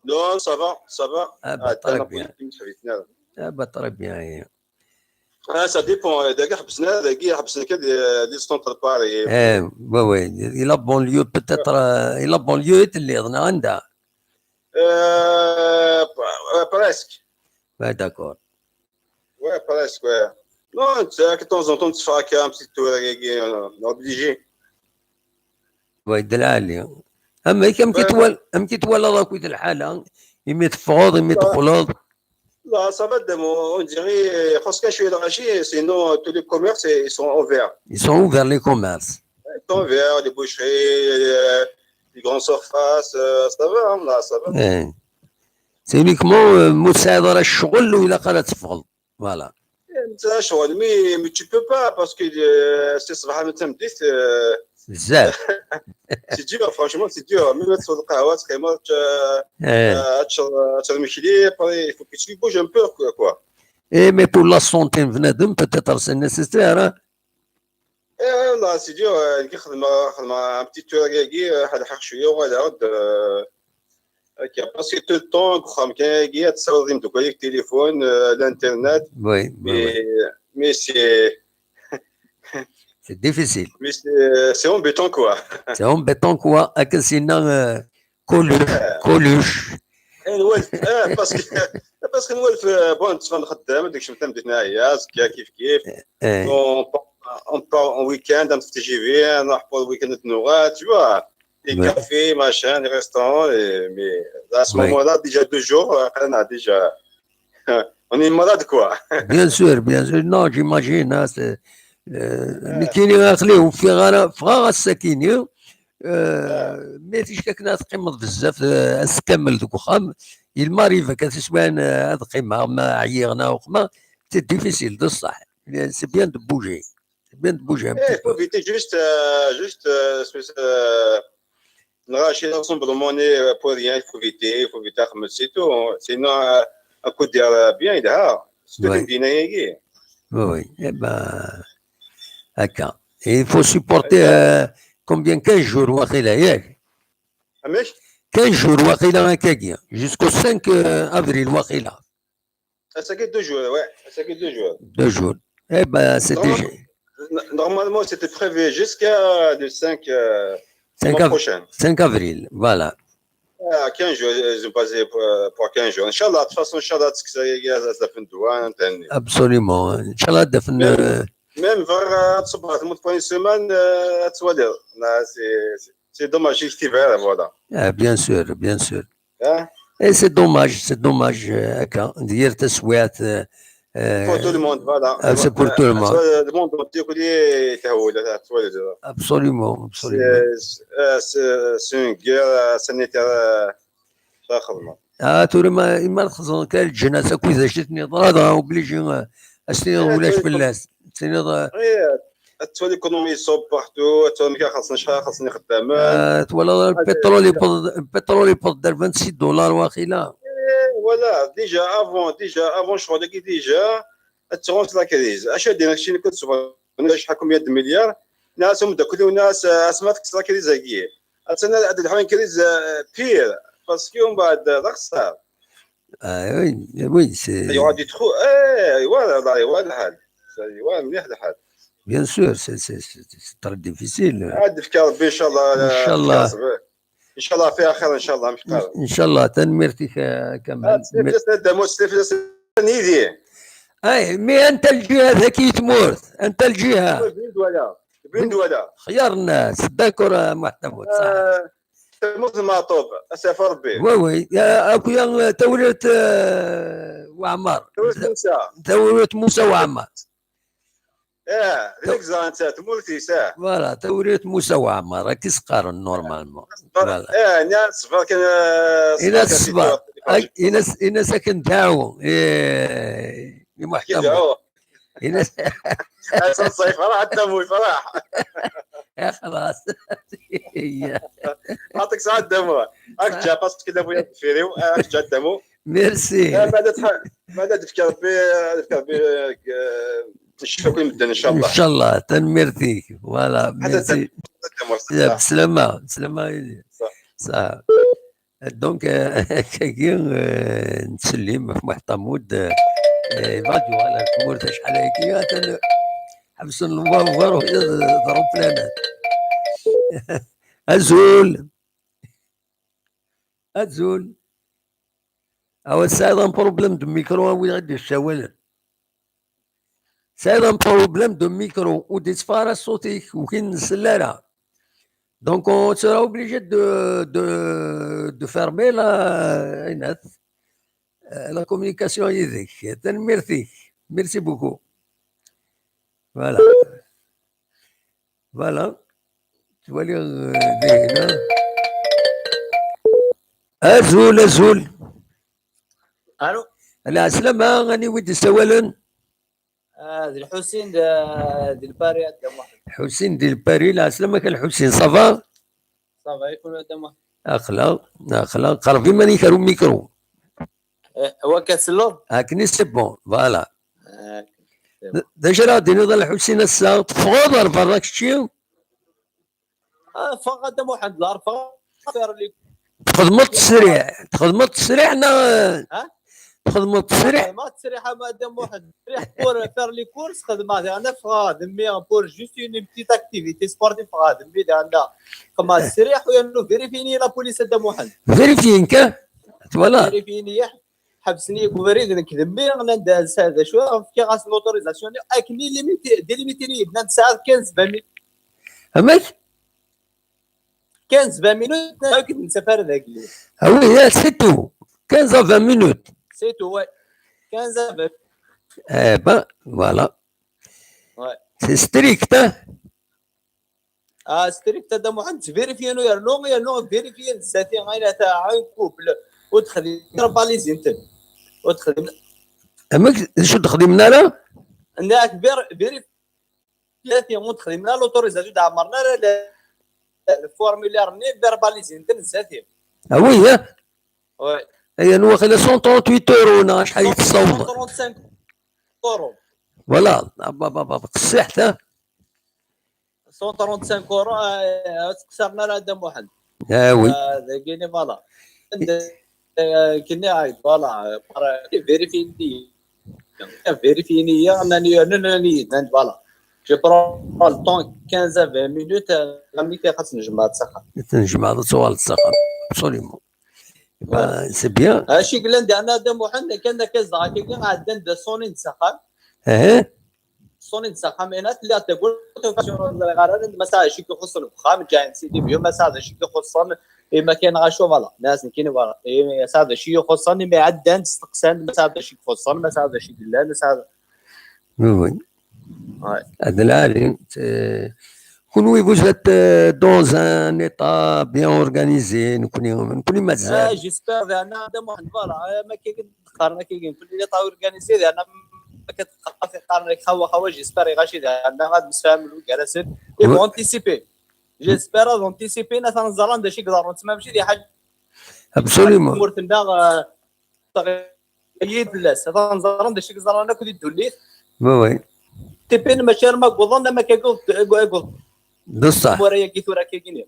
Non, ça va. طري بيان ça dépend. داكي حبسنا كده دي ستونتر باري. وي إلا بونليو بتاتر إلا بونليو اللي ظنا عندها. Presque. Ouais, d'accord. Ouais, presque, ouais. Non, tu sais, de temps en temps, tu fais un petit tour, obligé. Ouais, دلالي. أما كم كتولى راكويت الحالة يمي تفوض يمي تخلط. Là, ça va de on dirait, parce que je suis dans la Chine, sinon tous les commerces, ils sont ouverts. Ils sont ouverts les commerces. Ils sont ouverts, les boucheries, les grandes surfaces, ça va, là, ça va. C'est uniquement مساعدة الشغل وإلا قالت تفضل. Voilà. C'est un choix, mais tu peux pas parce que c'est صباح مثلا بديت بزاف. C'est dur, franchement, c'est dur. Même sur le kahwa, c'est vraiment tu المشلي, après il faut que tu bouges un peu, quoi. Mais pour la santé بنادم peut-être c'est nécessaire. لا سي ديو خدمه un petit tour كي حد حق شويه وغادي عاود باسكو تو طون خام كي تصاوب دوك التليفون الانترنت وي مي سي سي ديفيسيل. مي سي امبيتون كوا. سي امبيتون كوا اكسينا كولوش. نولف باسكو نولف بون تفهم خدام داكشي مثلا بديت هنايا كيف on part en week-end un petit JV, on a pour le week-end de Noël, tu vois, les cafés, machin, les restaurants, mais à ce moment-là, déjà 2 jours, on a déjà, on est malade quoi. Bien sûr, non, j'imagine, hein, c'est, mais qui n'est غاخليهم في غرا السكينة ما فيش كنا تقيمض بزاف اسكمل دوك وخام الماريفا كتسوان هاد قيمة ما عيغنا وخما سي ديفيسيل دو الصح سي بيان دو بوجي bien de bouger un petit peu. Il faut éviter juste n'arracher l'ensemble de monnaie pour rien, il faut éviter, c'est tout. Sinon, un coup de bien, il a. C'est tout une dynamique. Oui, eh ben, d'accord. Et il faut supporter combien 15 jours, Wakila, Yak 15 jours, Wakila, jusqu'au 5 avril, Wakila. Ça fait 2 jours, ouais. Ça fait 2 jours. 2 jours. Eh ben, c'est déjà. Normalement, c'était prévu jusqu'à le 5 prochain. 5 avril, voilà. 15 jours, ils ont passé pour 15 jours. Inch'Allah, de toute façon, Inch'Allah, ça fait douane. Absolument. Inch'Allah, même vers une semaine, c'est dommage, l'hiver, voilà. Bien sûr. Et c'est dommage, dire تسويات. Pour tout le monde, voilà. C'est pour tout le monde. Le monde entier, Absolument. C'est une guerre sanitaire. تورما إما خصنا كان الجنازة كويسة شتني ضرادها وبليجي أسني ولاش باللاس l'économie sort partout, خاصني خدامين. ولا البترول يبض $26 واخيلا. Voilà, déjà avant je crois que déjà ترونس لا كريز اش دينا شي كنت شحال كمية مليار ناس هم كل الناس اسمات لا كريز هي انا هاد الحين كريز بير باسكو من بعد رخصه وي سي يقعد يدخل ولا الحال مليح الحال بيان سور سي تري ديفيسيل عاد فيك ربي ان شاء الله ان شاء الله فيها خير ان شاء الله مش قال ان شاء الله تنمرتي كمال نيدي اي مي انت الجهه ذكي تموت انت الجهه بين ولا خيار الناس داكور محتمل صح تموت المعطوب اسف ربي وي اكو توريت وعمار توريت موسى وعمار ريكزا انت تمولتي ساعه فوالا توريت موسى وعمار راكي صغار نورمالمون فوالا ناس صغار كان الى الصبر الى ساكن داو محتمل الى صيف راح الدموي فرح يا خلاص اعطيك ساعه دمو راك جا باسكو كذا بغيت نفيريو راك جا دمو ميرسي ماذا تفكر بي نشوفك مدن ان شاء الله ان شاء الله تنمرتي فوالا ميرسي بسلامه صح دونك كاين نسلم في محتمود راديو على الكمور شحال هكايا حبس النوار ضرب بلانات ازول او سايد ان بروبليم دو ميكرو وين غادي الشوالر سايد ان بروبليم دو ميكرو ou des phares صوتيك وكاين السلالة donc on sera obligé de fermer la communication يديك merci beaucoup voilà tu vois هنا ازول الو العسلامة غني ودي سوالن هذا الحسين ديال الباري قدام واحد حسين ديال باري العسلامة كان الحسين صافا يكون قدام واحد اخلاق قربي ماني كارو ميكرو هو كاسلو هاكني سي بون فوالا داش راه ديني ضل الحسين الساعة تفوضر براك شتي فوق قدام واحد الارفا تخدموا التسريع حنا تخدموا التصريح ما تصريحه مادام واحد تصريح بور فير لي كورس خدمه انا فغادم مي بور جوست اون بتيت اكتيفيتي سبورتيف غادم مي عندنا خدمه التصريح وينو فيريفيني لا بوليس دام واحد فيريفينك فوالا فيريفيني حبسني كوفريد نكذب مي انا نداز هذا شو كي غاس لوتوريزاسيون اكني ليميتي ديليميتيني بنات ساعات 15 20 مينوت همك 15 20 مينوت كنت نسافر ذاك الليل وي سيتو 15 20 minutes سي تو وي 15 ben voilà Ouais. c'est strict hein. ستريكت هذا واحد فيريفيانو يرنو فيريفيان ذاتي غير تاع كوبل ودخل باليزي انت ودخل همك شو تخدمنا لا هناك فيريفيان ودخل لوتوريزاسيون تاع عمرنا الفورمولير ني فيرباليزي انت ذاتي وي ها وي هي واخا 138 اورو شحال يتصوب 35 اورو فوالا صحت ها 135 اورو كسرنا لها دم واحد وي كاينه فوالا كنا عايد فوالا فيريفيني انني فوالا جو برون لو طون 15 20 مينوت غني خاص نجمع السخان تنجمع طوال السخان ابسوليومون سي بيان هادشي قلنا عندنا دم واحد كان كازا كي عندنا صونين سخان صونين سخان مينات اللي تقول غير مثلا شي كيخص الفخام جاي سيدي بيو مثلا شي كيخص ما كاين غاشو فوالا ناس كاين فوالا مثلا شي يخصني ما عندنا استقسام مثلا شي يخصني مثلا شي لا مثلا وي هذا العالم كون vous êtes dans un état bien organisé نكوني مزال جيسبر انا دم واحد فوالا ما كيقدر كاين كل اللي طا اورغانيزي انا ما كتقارن خوا جيسبر غاشي انا غاد نسفهم جالسين اونتيسيبي جيسبر اونتيسيبي مثلا زران داكشي يقدر تما ماشي دي حاجه ابسوليومون مرتنا تغييد لاس مثلا زران داكشي يقدر انا كنت دوليت وي تبين ماشي ما قولنا ما كيقول بصح موريا كي ثورا كاينين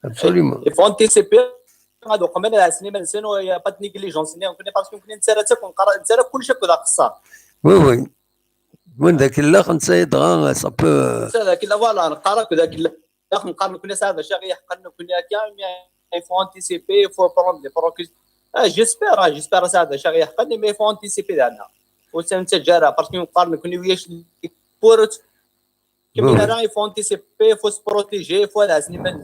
ابسوليومون فونتيسيبي هادو قمنا سنين سنه يا با نيغليجونس ني كنا باسكو كنا نتسرى كنقرا نتسرى كلشي كذا قصه وي من ذاك الاخ نسيد غا صاب هذاك لا فوالا نقرا كذاك الاخ نقرا كنا ساعه شاغي يحقنا كنا كاع فونتيسيبي فو بروند دي بروكيس جيسبر ساعه شاغي يحقنا مي فونتيسيبي دعنا وسنت جارا باسكو نقارن كنا وياش بورت كما راهي فونتيسيبي فو سبروتيجي فو لا سنين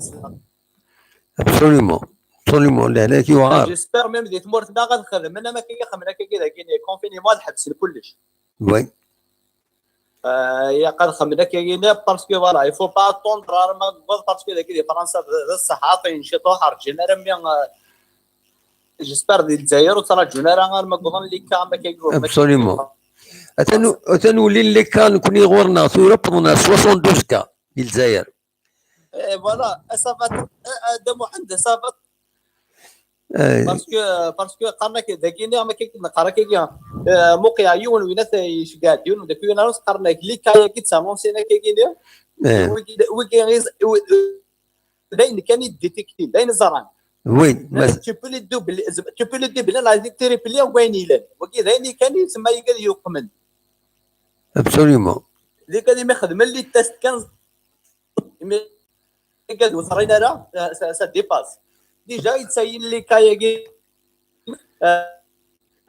ابسوليومون لا كي وعار جيسبر ميم ديت مورت دا غنخدم انا ما كيخدم كاين كونفينيمون الحبس لكلش وي يا قد خمنا كاين باسكو فوالا يفو با طوندر ما باسكو داك دي فرنسا الصحافه ينشطوا حرجنا رمي جيسبر ديال الجزائر وترى جونا ما كون لي كاما كيقول ابسوليومون اتنولي اللي كان كوني غورنا ثوره بدنا 72 كا ديال الجزائر فوالا صافات دم واحد صافات باسكو قرنا داكيني ما كنقرا كاين موقع يون وينات يشقادون وداك وين قرنا لي كايا كيتسانونسينا كاين وكاين داين كان يديتيكتي داين زران وي tu peux les doubler la tripler وين يلان وكي داين كان يسمى يقال يقمن ابسوليومون اللي كان ما خدم اللي التست كان قال وصرينا راه سا ديباس ديجا يتسيل لي كايا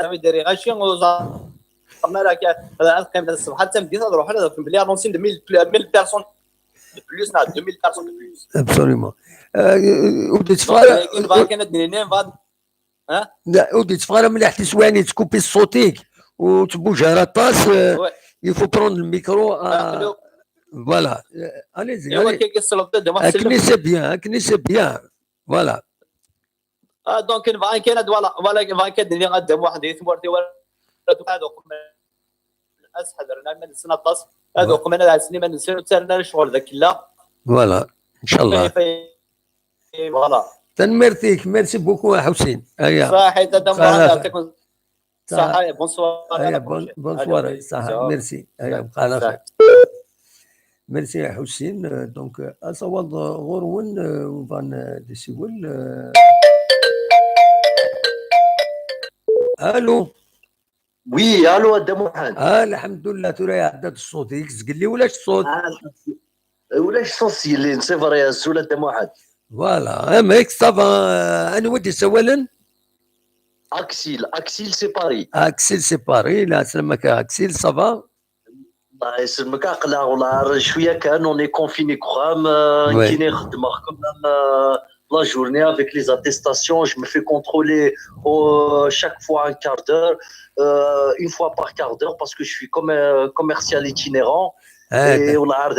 داري غاشي وزارنا راه كان الصباح حتى بديت نروح انا بلي انونسين 1000 بيرسون بلوس 2000 بيرسون بلوس ابسوليومون وديت فارا كانت دنيا فاد لا وديت فارا ملي حتى سواني تكوبي صوتيك وتبوجها راطاس يفو برون الميكرو فوالا اليزي اكني سي بيان فوالا دونك كاين فوالا كاين اللي غادم واحد يثمرتي هذوك حضرنا من السنه طاس هذوك من السنين من نسيرو تسالنا الشغل ذاك لا فوالا ان شاء الله فوالا تنمرتيك ميرسي بوكو حسين ايا صحيح يعطيكم صحه بونسوار بونسوار صحه ميرسي ايا بقى على خير ميرسي يا حسين دونك اصوات غورون وفان ديسيول الو وي الو هذا محمد. الحمد لله ترى عدد الصوت ياك تقول لي ولاش الصوت ولاش الصوت اللي نسيفر يا زول هذا محمد. فوالا ميك صافا. انا ودي سوالا اكسيل سيباري. اكسيل سيباري. لا سلمك اكسيل صافا. الله يسلمك عقلها والله شويه كان اوني كونفيني كخام كي نخدم كوم la journée avec les attestations, je me fais contrôler chaque fois un quart d'heure, une fois par quart d'heure parce que je suis comme commercial itinérant. Et والله عارف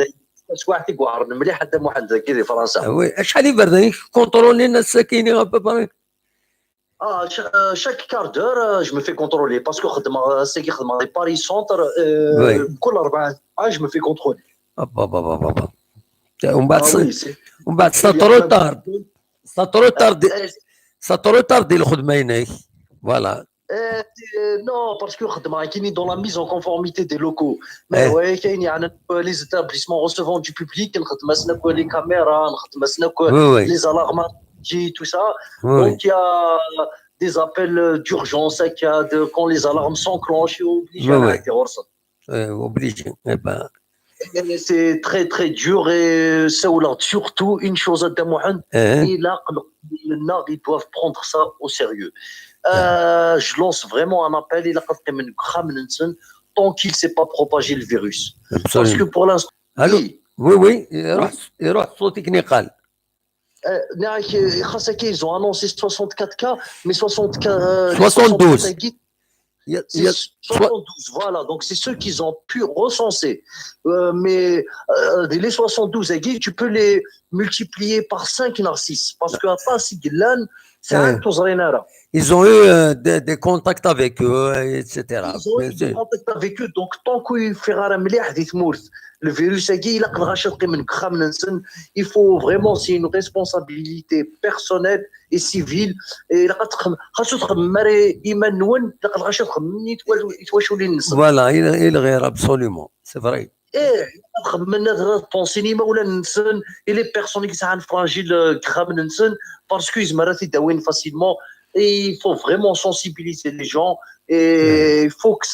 واحد يقعر مليح هذا محمد كي فرنسا. وي شحال يبردني كونترولي الناس ساكنين غابا. chaque quart d'heure je me fais contrôler parce que ساكي خدمه دي باري سونتر كل 4 ساعات je me fais contrôler. بابا ومن بعد ساتروتار ديال الخدمه هناك. فوالا non parce que خدمه كاينين dans la mise en conformité des locaux. mais ouais كاين يعني les établissements recevant du public نخدم سناك les caméras نخدم سناك les alarmes tout ça. donc il y a des appels d'urgence quand les alarmes s'enclenchent obligé. C'est très très dur et surtout une chose à Mohamed, ils doivent prendre ça au sérieux. Je lance vraiment un appel tant qu'il ne s'est pas propagé le virus. Parce que pour l'instant... Oui, يروح صوتك نقال. Ils ont annoncé 64 cas, mais 72. 72, voilà, donc c'est ceux qu'ils ont pu recenser. Mais les 72 aiguilles, tu peux les multiplier par 5 ou 6. Parce que ils ont eu des contacts avec eux, etc. Ils ont eu des contacts avec eux, donc tant qu'il fait le virus il faut vraiment, c'est une responsabilité personnelle et civile. Et voilà, il غير absolument, c'est vrai. Et les personnes qui sont fragiles parce qu'ils se facilement. Et il faut vraiment sensibiliser les gens et il faut que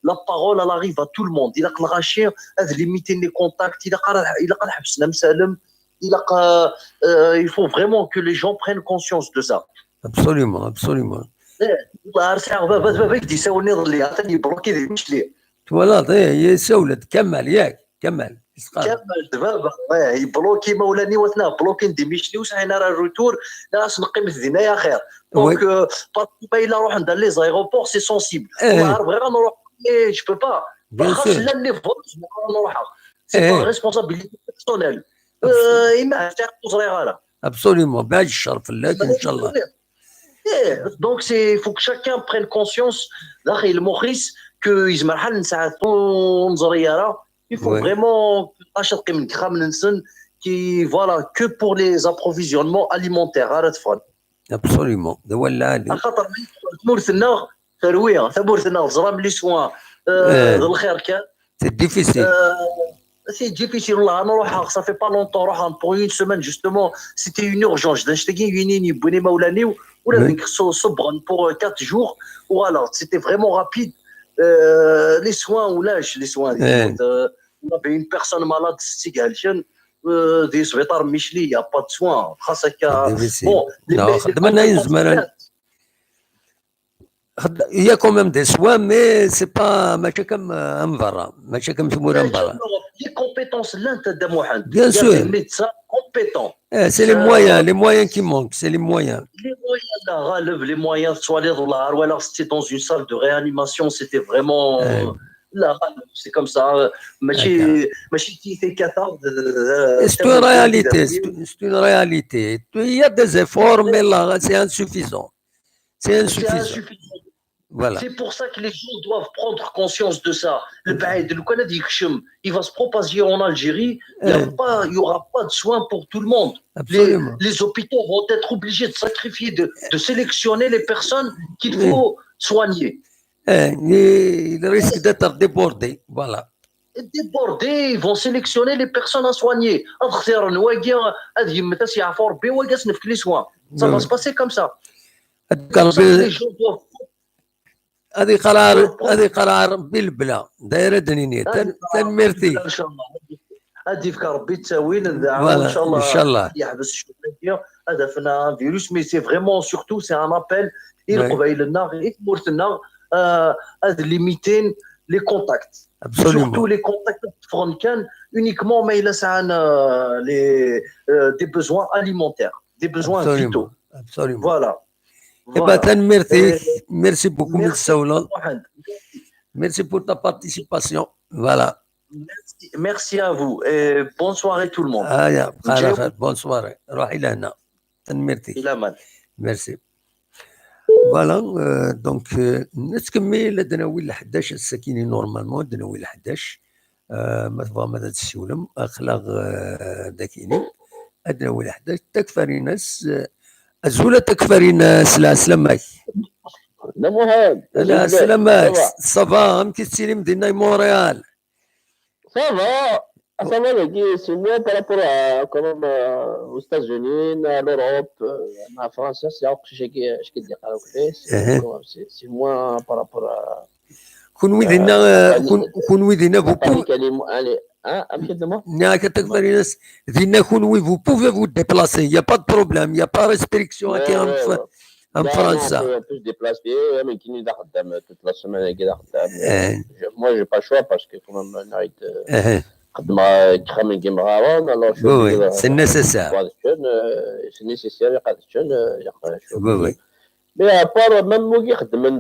la parole elle arrive à tout le monde. Il a limiter les contacts, il faut vraiment que les gens prennent conscience de ça. Absolument. Voilà, يسولد كمل دابا يبلوكي مولاني وثنا بلوكين ديميشلي وسعينا راه الروتور ناس نقيم الدنيا خير دونك باسكو الا نروح ندير لي زايروبور سي سونسيبل عارف غير نروح جو بو با خاص لا لي فوز نروح سي با ريسبونسابيلتي بيرسونيل اما تعطوا صغيره ابسوليومون بعد الشر فلاك ان شاء الله. دونك سي فو كو شاكان برين كونسيونس داخل المخيس كو يزمر حل نساعدوا نزرياره. Il faut vraiment que pour les approvisionnements alimentaires. Absolument. C'est difficile. C'est difficile. Ça fait pas longtemps. Pour une semaine, justement, c'était une urgence. Pour 4 jours. Voilà, c'était vraiment rapide. Les soins ou l'âge, les soins. On avait une personne malade, des svetars Micheli, il n'y a pas de soins. Bon, il y a quand même des soins, mais c'est pas comme Amvara, les compétences de Mohamed. Bien sûr. Les médecins compétents. C'est les moyens qui manquent, c'est les moyens. Les moyens de soigner ou alors c'était dans une salle de réanimation, c'était vraiment c'est comme ça. C'est une réalité, c'est une réalité. Il y a des efforts, mais là, c'est insuffisant. C'est insuffisant. Voilà. C'est pour ça que les gens doivent prendre conscience de ça. Le Baïd, le Canada, il va se propager en Algérie. Il n'y aura pas de soins pour tout le monde. Les hôpitaux vont être obligés de sacrifier, de sélectionner les personnes qu'il faut soigner. Il risque d'être débordé. Voilà. Débordés, ils vont sélectionner les personnes à soigner. Ça va se passer comme ça. Les gens doivent هذه قرار بالبلا دايره دنينيه تنمرتي ان شاء الله. هادي فيك ربي التاويل ندعو ان شاء الله. ان شاء الله يحبس الشغل هدفنا فيروس مي سي فريمون سورتو سي ان ابل الى قبيلنا غير مورتنا هاد ليميتين لي كونتاكت سورتو لي كونتاكت تفرن كان اونيكمون ما الا ساعنا لي دي بوزوان اليمونتير دي بوزوان فيتو فوالا. ايبا تنمرتي ميرسي بوكو من السولة ميرسي بور تا بارتيسيباسيون فوالا. Merci à vous et bonne soirée tout le monde. بخير خير بون سواري روحي لهنا تنمرتي الى من ميرسي فوالا. دونك نتكمل دناويل 11 الساكيني نورمالمون دناويل 11 ما تبغى ماذا تسولم اخلاق داكيني دناويل 11 تكفري ناس الزولة تكفري ناس لا سلامك لا مهاب لا سلامك صافا ام كيتسيلم دينا مونريال Ça va, ça va, c'est moi par rapport à quand même aux États-Unis, à l'Europe, à la France, c'est moi par rapport à. كون ويدينا vous pouvez vous déplacer, il n'y a pas de problème, il n'y a pas de restriction en France. On peut se déplacer, mais qui nous a toute la semaine. Moi, j'ai pas le choix parce que quand même, c'est nécessaire. C'est nécessaire, mais à part même moi qui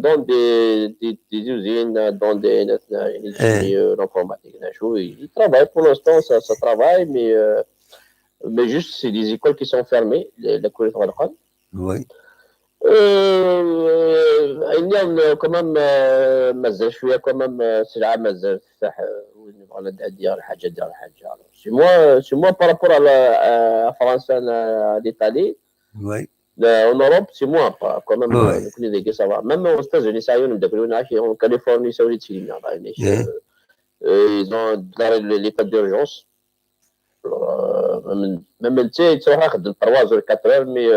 dans des usines, dans des l'informatique, ils travaillent pour l'instant, ça travaille, mais juste c'est des écoles qui sont fermées, les cours de oui. اليوم كمان مازال شويه كمان سلعه مازال تفتح ونبغى ندير الحاجه سي موا بارابور على فرنسا لإيطالي وي en Europe c'est moins pas quand même نكون ديك ça va même aux États-Unis ça يون داك عاشي en Californie ça وليت سيلينا ils ont l'état d'urgence même tu sais تروح خدم 3 ou 4 heures mais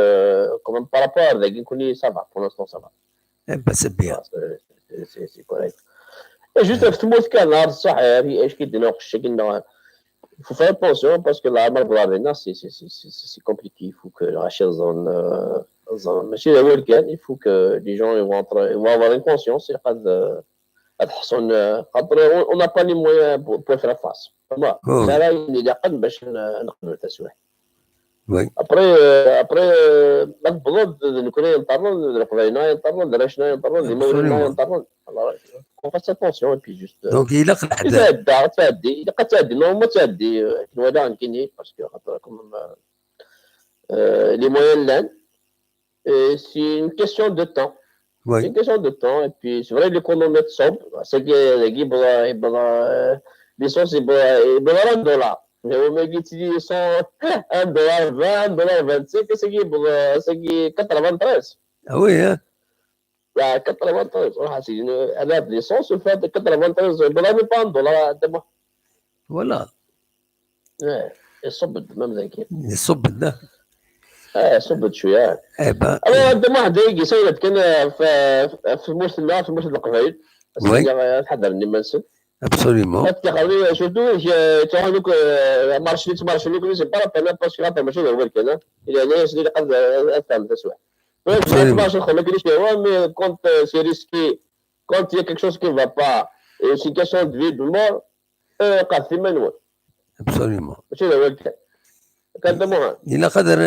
quand même par rapport à داك نكون ça va pour l'instant ça va c'est bien c'est correct et juste في تموت كان نهار الصح ايش كيدينا وقت كنا il faut faire attention parce que la marque c'est compliqué. Il faut que la zone, il faut que les gens ils vont avoir une conscience. On n'a pas les moyens pour faire face. Ça là, il y a pas de bâche après ما تبغض نكون ينطرون القبيلة ينطرون درشنا ينطرون المولى ينطرون on fasse attention et puis juste donc il a تعدي قد تعدي ما تعدي ولا يمكن parce que comme les moyens là c'est une question de temps c'est une question de temps et puis c'est vrai l'économie صعب c'est que يبغى l'essence يبغى $1 هو ما قلت لي $1 $20 25 c'est 93 oui لا 93 صراحه سيدي انا بليسونس وفات 93 بلا مي با $1 دابا ولا يصبد ما مذاكر يصبد صبت شويه ايبا انا دابا واحد يجي سيد كان في موسم القبائل تحضرني ما نسد absolument تخلي شفتو تهانوك مارشليت سي با لا باسكو هذا ماشي هو كذا يعني اللي قد افهم تسوى mais quand c'est risqué, quand il y a quelque chose qui ne va pas, et une situation de vie, de mort, absolument. إلا قدر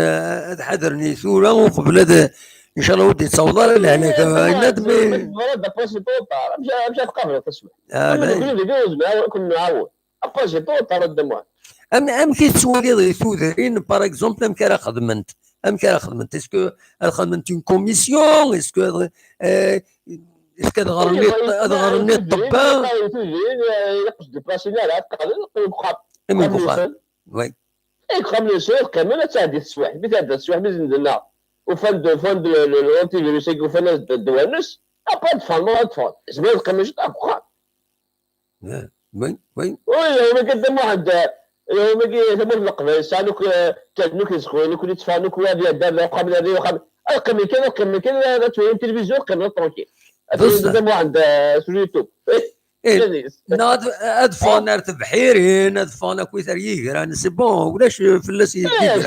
حذرني ثورة وقبل هذا إن شاء الله ودي تصور لهناك الندم. أم كيتسوالي ثورين باغ إكزومبل أم كرا خدمت. Est-ce que une commission? Est-ce que غرني الطباء؟ وي يقام لي سير كمان تعدي السواح بتعدي السواح بزن لنا وفند الانتي فيروسيك وفند الدوانس ابا تفهم زبال كمان جات اخا وي وي ما قدام واحد يوم يجي ثمر القبائل سالوك كانوك يسخونوك اللي تفانوك وهذه الدار قبل هذه وقبل القمي كذا لا توين تلفزيون قبل ترونكي قدام واحد في اليوتيوب هاد فانا بحيرين هاد فانا كويثر يقرا سي بون ولاش فلاس يقرا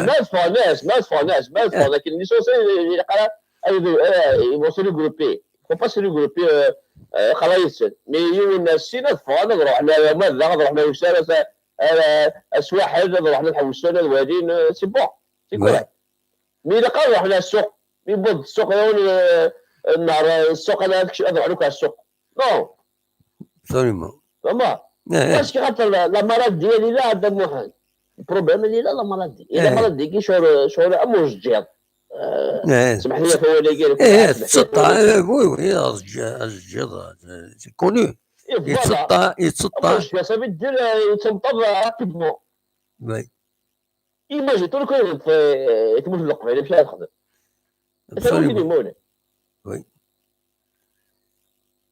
ما فانا لكن اللي سوسي يقرا ils vont se regrouper faut pas se regrouper خلاص مي الناس سينا فانا رحنا ماذا رحنا وسالة اسواحل رحنا نحوسنا الوالدين سي بون سي كوريكت مي لقى رحنا السوق مي بود السوق النهار السوق انا نروح لك السوق نو ابسوليومون فما باش كي خاطر لا مرض ديالي لا عندها موحد البروبليم اللي لا مرض دي الا مرض دي كي شهور اموج جيض سمح لي فهو اللي قال تسطع وي الجيض سي كونو يتسطع صافي دير يتنطر رابيدمون وي ايماجي تو كون تموت القبيله مشى يخدم ابسوليومون وي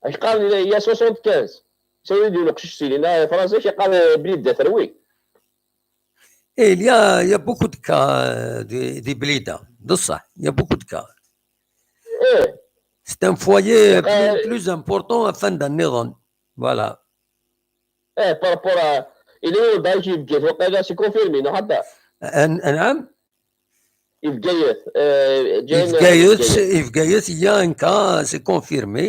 اش قال لي هي 75 سيدي نقش سيلينا فرنسا قال بليد ثروي il y a beaucoup de cas des blidas بصح il y a beaucoup de cas c'est un foyer plus important afin d'année voilà بارابور il est باجي بجيت وقيلا سي كونفيرمي حتى نعم Yves Gaillot. Yves Gaillot, il y a un cas, c'est confirmé.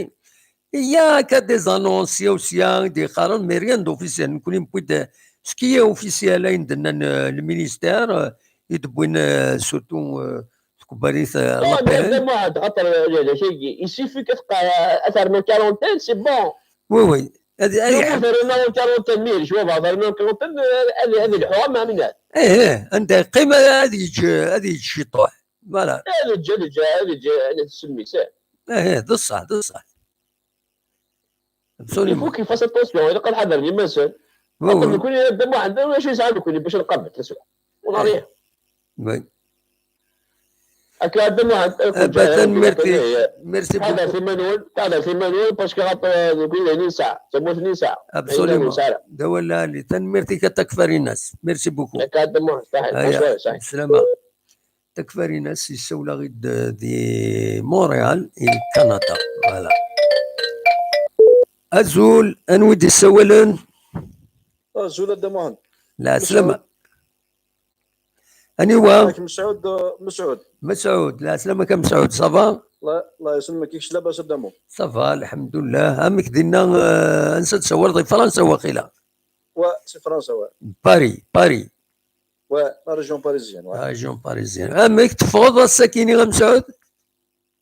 Il y a que des annonces, il y a aussi des carans, mais rien d'officiel. Ce qui est officiel, le ministère, il doit surtout il suffit que faire une quarantaine, c'est bon. Oui, oui. faire une quarantaine mille, je vois, faire une quarantaine, هذه الحرام منها. انت قيمه هذه الشيطان فوالا هذه تسمي ساعه ده الصح ده الصح يفوك كيفاش اتونسيون الا قال حضر لي مثلا خاطر يكون يدم واحد 20 ساعه يكون باش نقبل تسوى وناريه وي هكا دم واحد ميرسي هذا في مانوال باسكو خاطر يكون 20 ساعه تسمى 20 ساعه ابسوليومون ده ولا اللي تنمرتي كتكفر الناس ميرسي بوكو هكا دم واحد صحيح السلامه تكفر الناس يسولا غير دي مونريال الى كندا فوالا ازول انودي السولن ازول الدموهن لا سلامه انيوا مسعود لا سلامك مسعود صافا الله يسلمك كيفاش لاباس الدمو صافا الحمد لله امك دينا نسى تصور ضي فرنسا واقيلا سي فرنسا باري لا ريجيون باريزيان ريجيون باريزيان امك تفوض الساكيني مسعود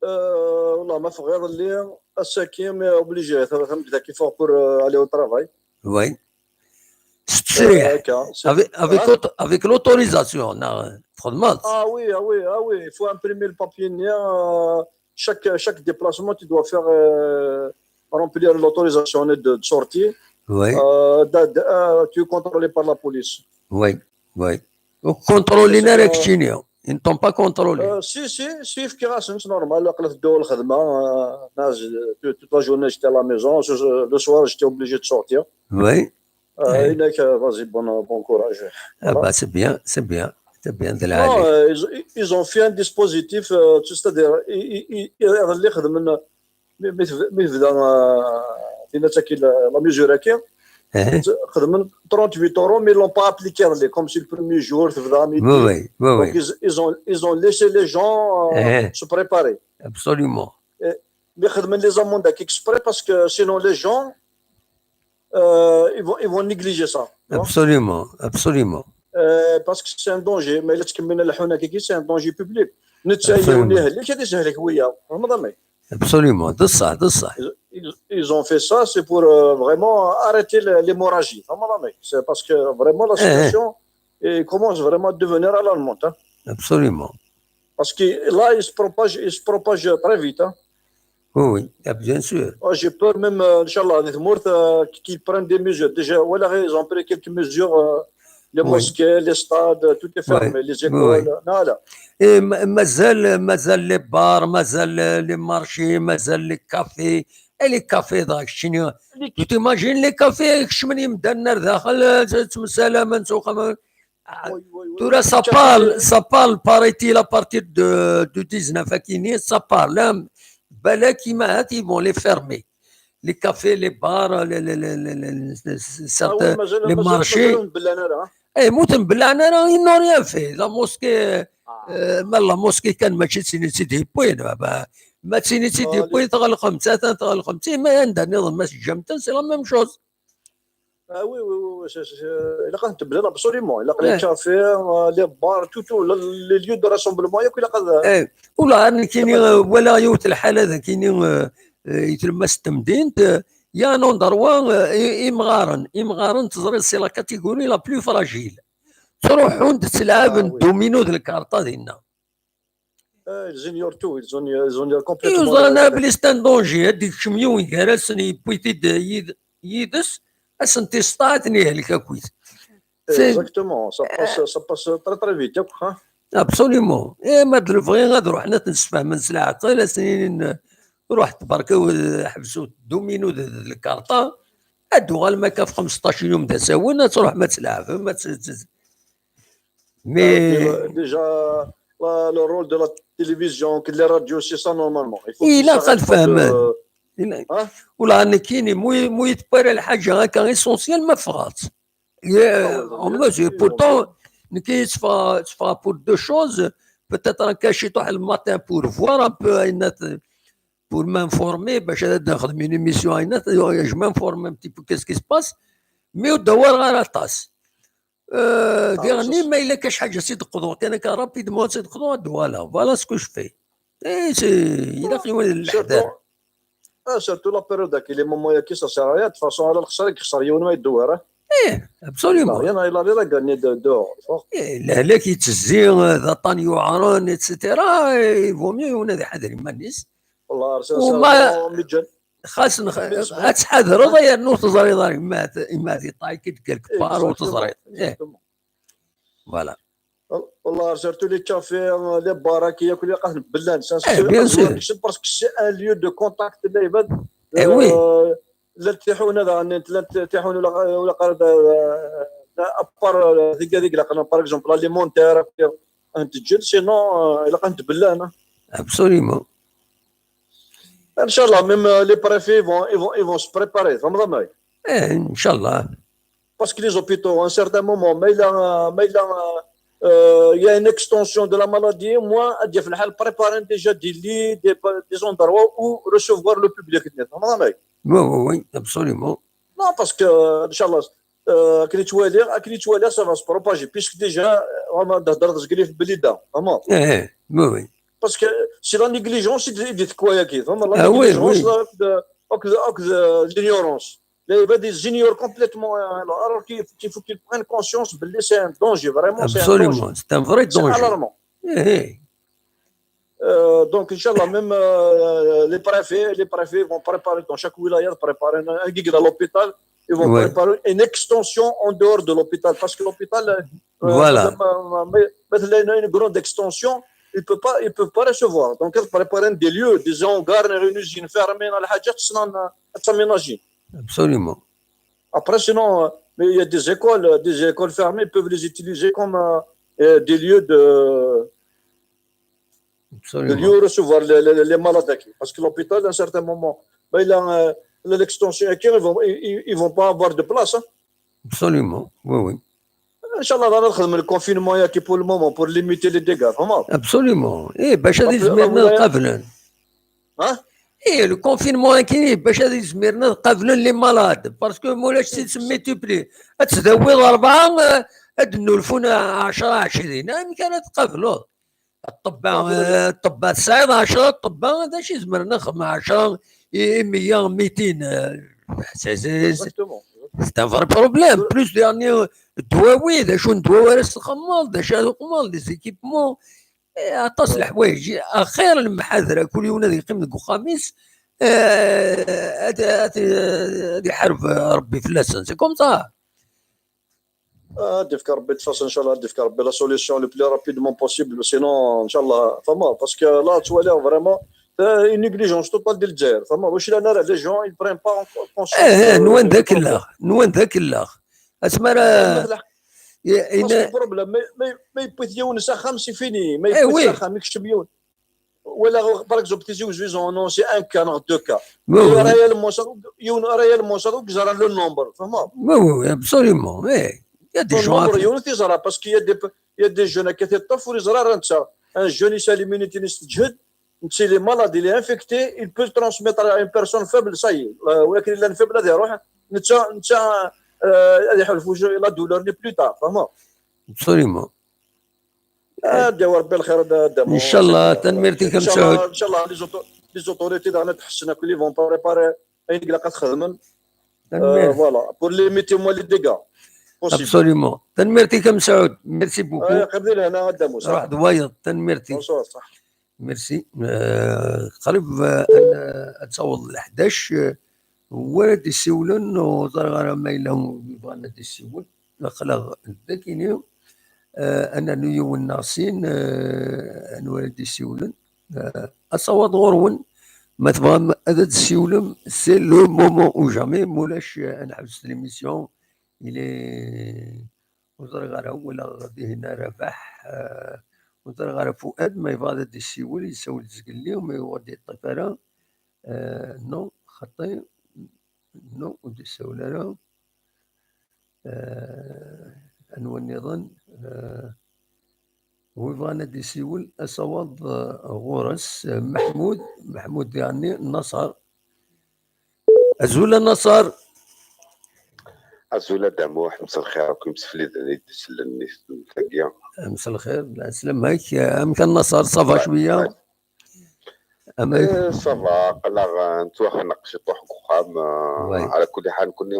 والله ما في غير اللي الساكين اوبليجي فهمت كيفاش بور الي او ترافاي وي avec l'autorisation oui, il faut imprimer le papier. Chaque déplacement, tu dois faire remplir l'autorisation de sortie. Oui. Tu es contrôlé par la police. Oui. Contrôler ils ne t'ont pas contrôlé. Si, c'est normal. Toute la journée, j'étais à la maison. Le soir, j'étais obligé de sortir. Oui. Vas-y, bon courage. Bah, c'est bien de la ils ont fait un dispositif, c'est-à-dire, la mesure à 38 euros, mais ils ne l'ont pas appliqué comme si le premier jour, oui. Donc, ils ont laissé les gens se préparer. Absolument. Mais les amendes exprès parce que sinon les gens ils vont négliger ça. Absolument. Parce que c'est un danger. Mais c'est un danger public. Absolument. Ils ont fait ça, c'est pour vraiment arrêter l'hémorragie. C'est parce que vraiment la situation commence vraiment à devenir alarmante. Absolument. Parce que là, il se propage très vite. Oui, bien sûr. J'ai peur même, Inch'Allah, qu'ils prennent des mesures. Déjà, ils ont pris quelques mesures, les mosquées, les stades, tout est fermé, les écoles, nada. Et mazal les bars, mazal les marchés, mazal les cafés. Et les cafés, tu t'imagines les cafés, ça parle, paraît-il, à partir de 19 à Kini, ça parle. الزباله كيما هاتي بون لي فيرمي لي كافي لي بار لي مارشي اي موت نبلع انا راه نو ريان في لا موسكي لا موسكي كان ماشي تسيني سيدي بوين ما تسيني سيدي بوين تغلق خمسة تغلق خمسة ما عندها نظام ماشي جامتن سي لا ميم شوز وي وي وي الا قد تبدا ابسوليمون الا قد كافي لي بار تو لي ليو دو راسومبلمون ياك الا قد ولا كاين ولا يوت الحال هذا كاين يتلمس التمدين يا نون دروا إمغارن تزري سي لا كاتيغوري لا بلو فراجيل تروحون تلعب دومينو د الكارطه ديالنا الجونيور تو الجونيور كومبليتومون يوزانا بليستان دونجي هذيك شميو يكرسني بويتي يدس اسنتي سطاتني هلك كويس اكزاكتومون سا باس تري تري فيت ياك ابسوليومون ما درفغي غادي حنا تنسفهم من سلعه قليله سنين رحت بركو حبسوا دومينو د الكارطه ادو غير ما كان في 15 يوم دا ساونا تروح ما تلعب ما مي ديجا لو رول دو لا تيليفزيون كي لي راديو سي سا نورمالمون الا قد فهمان ولا انا كاين مو يتبارى الحاجه هكا اسونسيال ما فغات بورتون كي تفا بور دو شوز بوتيتر كاشيت واحد الماتان بور فوار ان بو pour m'informer باش ناخذ من ايميسيون je m'informe un petit peu qu'est-ce qui se passe مي ودور على طاس ديرني ما الا كاش حاجه صدقوا انا كرابيدمون صدقوا فوالا سكو جو في اي سي الى قيمه الاحداث سيرتو لا بيريود كي لي مومون كي سا سير دو فاسون على الخسر يخسر يوم ما يدور ابسوليومون انا الا لا غاني دو لا كيتزي ذا طانيو عران اتسيتيرا يفو ميو يونادي حذري ما الناس والله وما خاصنا تحذروا ضير نو تزريض ما طاي كي كبار وتزريض فوالا والله سيرتو لي كافي لي باراكي ياكل يقهن بلان بيان سور باسكو سي ان ليو دو كونتاكت العباد وي لا تيحون هذا لا تيحون ولا قرد ابار هذيك لقنا باغ اكزومبل لي مونتير انت تجد سينو الا قنت بلان ابسوليومون ان شاء الله ميم لي بريفي ils vont se préparer فهمت ان شاء الله باسكو لي زوبيتو ان سيرتان مومون ما الا il y a une extension de la maladie moi ادي في الحال préparer déjà des endroits où recevoir le public فهمت وي ابسوليومون non parce que ان شاء الله كي توالي ça va se propager puisque déjà ما هضرت قليل في البليده فهمت وي parce que c'est la négligence ديال كوايا كي فهمت la négligence او l'ignorance les ils ignorent complètement alors qu'il faut qu'ils prennent conscience باللي c'est un danger vraiment c'est un vrai danger c'est alarmant donc inchallah même les préfets vont préparer dans chaque wilaya préparer un guide à l'hôpital ils vont préparer une extension en dehors de l'hôpital parce que l'hôpital voilà une grande extension ils peuvent pas recevoir donc ils préparent des lieux des hangars une usine fermée على حاجات صنع تسميناجي absolument après sinon mais il y a des écoles fermées ils peuvent les utiliser comme des lieux de lieux où recevoir les malades parce que l'hôpital à un certain moment l'extension ils vont pas avoir de place absolument oui Inch'Allah, on va faire le confinement pour le moment, pour limiter les dégâts. Absolument. Et باش هذه زميرنا قبلا. Et le confinement كاين باش هذه زميرنا قبلا لي مالاد باسكو مولاش سميتو بلي تداوي 4 نولفونا 10 20 كانت قبلوا الطباء 19 الطباء هذا شي زمرنا 15 100 200 C'est un vrai problème. Plus dernier, الدواوي شو ندواو راس الخمال دا شادو قمال دي زيكيبمون عطاس الحوايج اخيرا المحاضره كل يوم هذا يقيم لك خميس هذه حرب ربي فلاسن سي كوم سا ديفك ربي تفاصل ان شاء الله ديفك ربي لا سوليسيون لو بلي رابيدمون بوسيبل سينون ان شاء الله فما باسكو لا توالي فريمون une négligence totale ديال الجزائر فما واش لا نرى لي جون ils prennent pas en conscience نوان ذاك الاخ اسمع راه البروبليم ما يبغي يونس خمسي فيني ما يبغي يكشف يون ولا باغ اكزومبل تيجي وجوج انونسي ان كان 2 كا راهي الموصل جرى لو نومبر فهمت وي ابسوليومون وي يا دي جون النومبر يونس تيجرى باسكو يا دي جون كثير طفل يجرى راه انت ان جون يسالي مينيتي تجهد انت لي مالادي لي انفيكتي il peut transmettre à une personne faible ça y est ولكن الا فيبل هذا يروح انت هذا يحلفوا لا دولور لي بلو تار فهمت ابسوليومون دير ربي الخير ان شاء الله تنميرتي سعود ان شاء الله لي زوتوريتي رانا تحسنا كلي فون بريباري اين قلقات خدمن فوالا بور ليميتي موا لي ديغا ابسوليومون تنميرتي سعود ميرسي بوكو قبل هنا داموس روح دوايض تنميرتي صح ميرسي قريب انا اتصور ل 11 ولد يسولن وطرغ ما لهم بغانا تسول الاخلاق الذكيين انا نيو الناصين الولد يسولن اصوات غرون ما تبغى هذا تسولم سي لو مومون او جامي مولاش نحبس ليميسيون الي وطرغ ولا غادي هنا رباح وطرغ فؤاد ما يبغى هذا يسول يسول تزقلي وما يودي الطفره نو خطي نو ودي السولة أنو النظام ويبغانا دي سيول أصوات غورس محمود يعني النصر أزول النصر أزول دموح مساء الخير راكم مسفلي داني تسلني تلاقيا مساء الخير لا سلامك أمك النصر صافا شوية صافا قلا نتوخ نقشط واحد الخام على كل حال كنا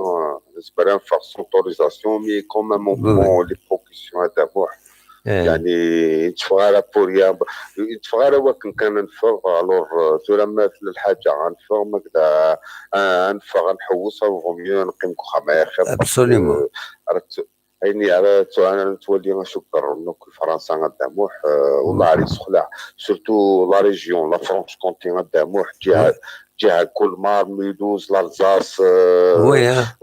نسبران فاغ سونطوريزاسيون مي كومام اون لي بروكسيون هذا يعني نتفغى بوريا نتفغى وكن كان نفغ الور تولما الحاجه غنفغ مكدا نفغ نحوسها وغميو نقيم خما خير ابسوليومون يعني على انا نتولي نشكر نوك فرنسا غداموح والله علي سخلع سورتو لا ريجيون لا فرونش كونتي غداموح جهه كل مار ميدوز لالزاس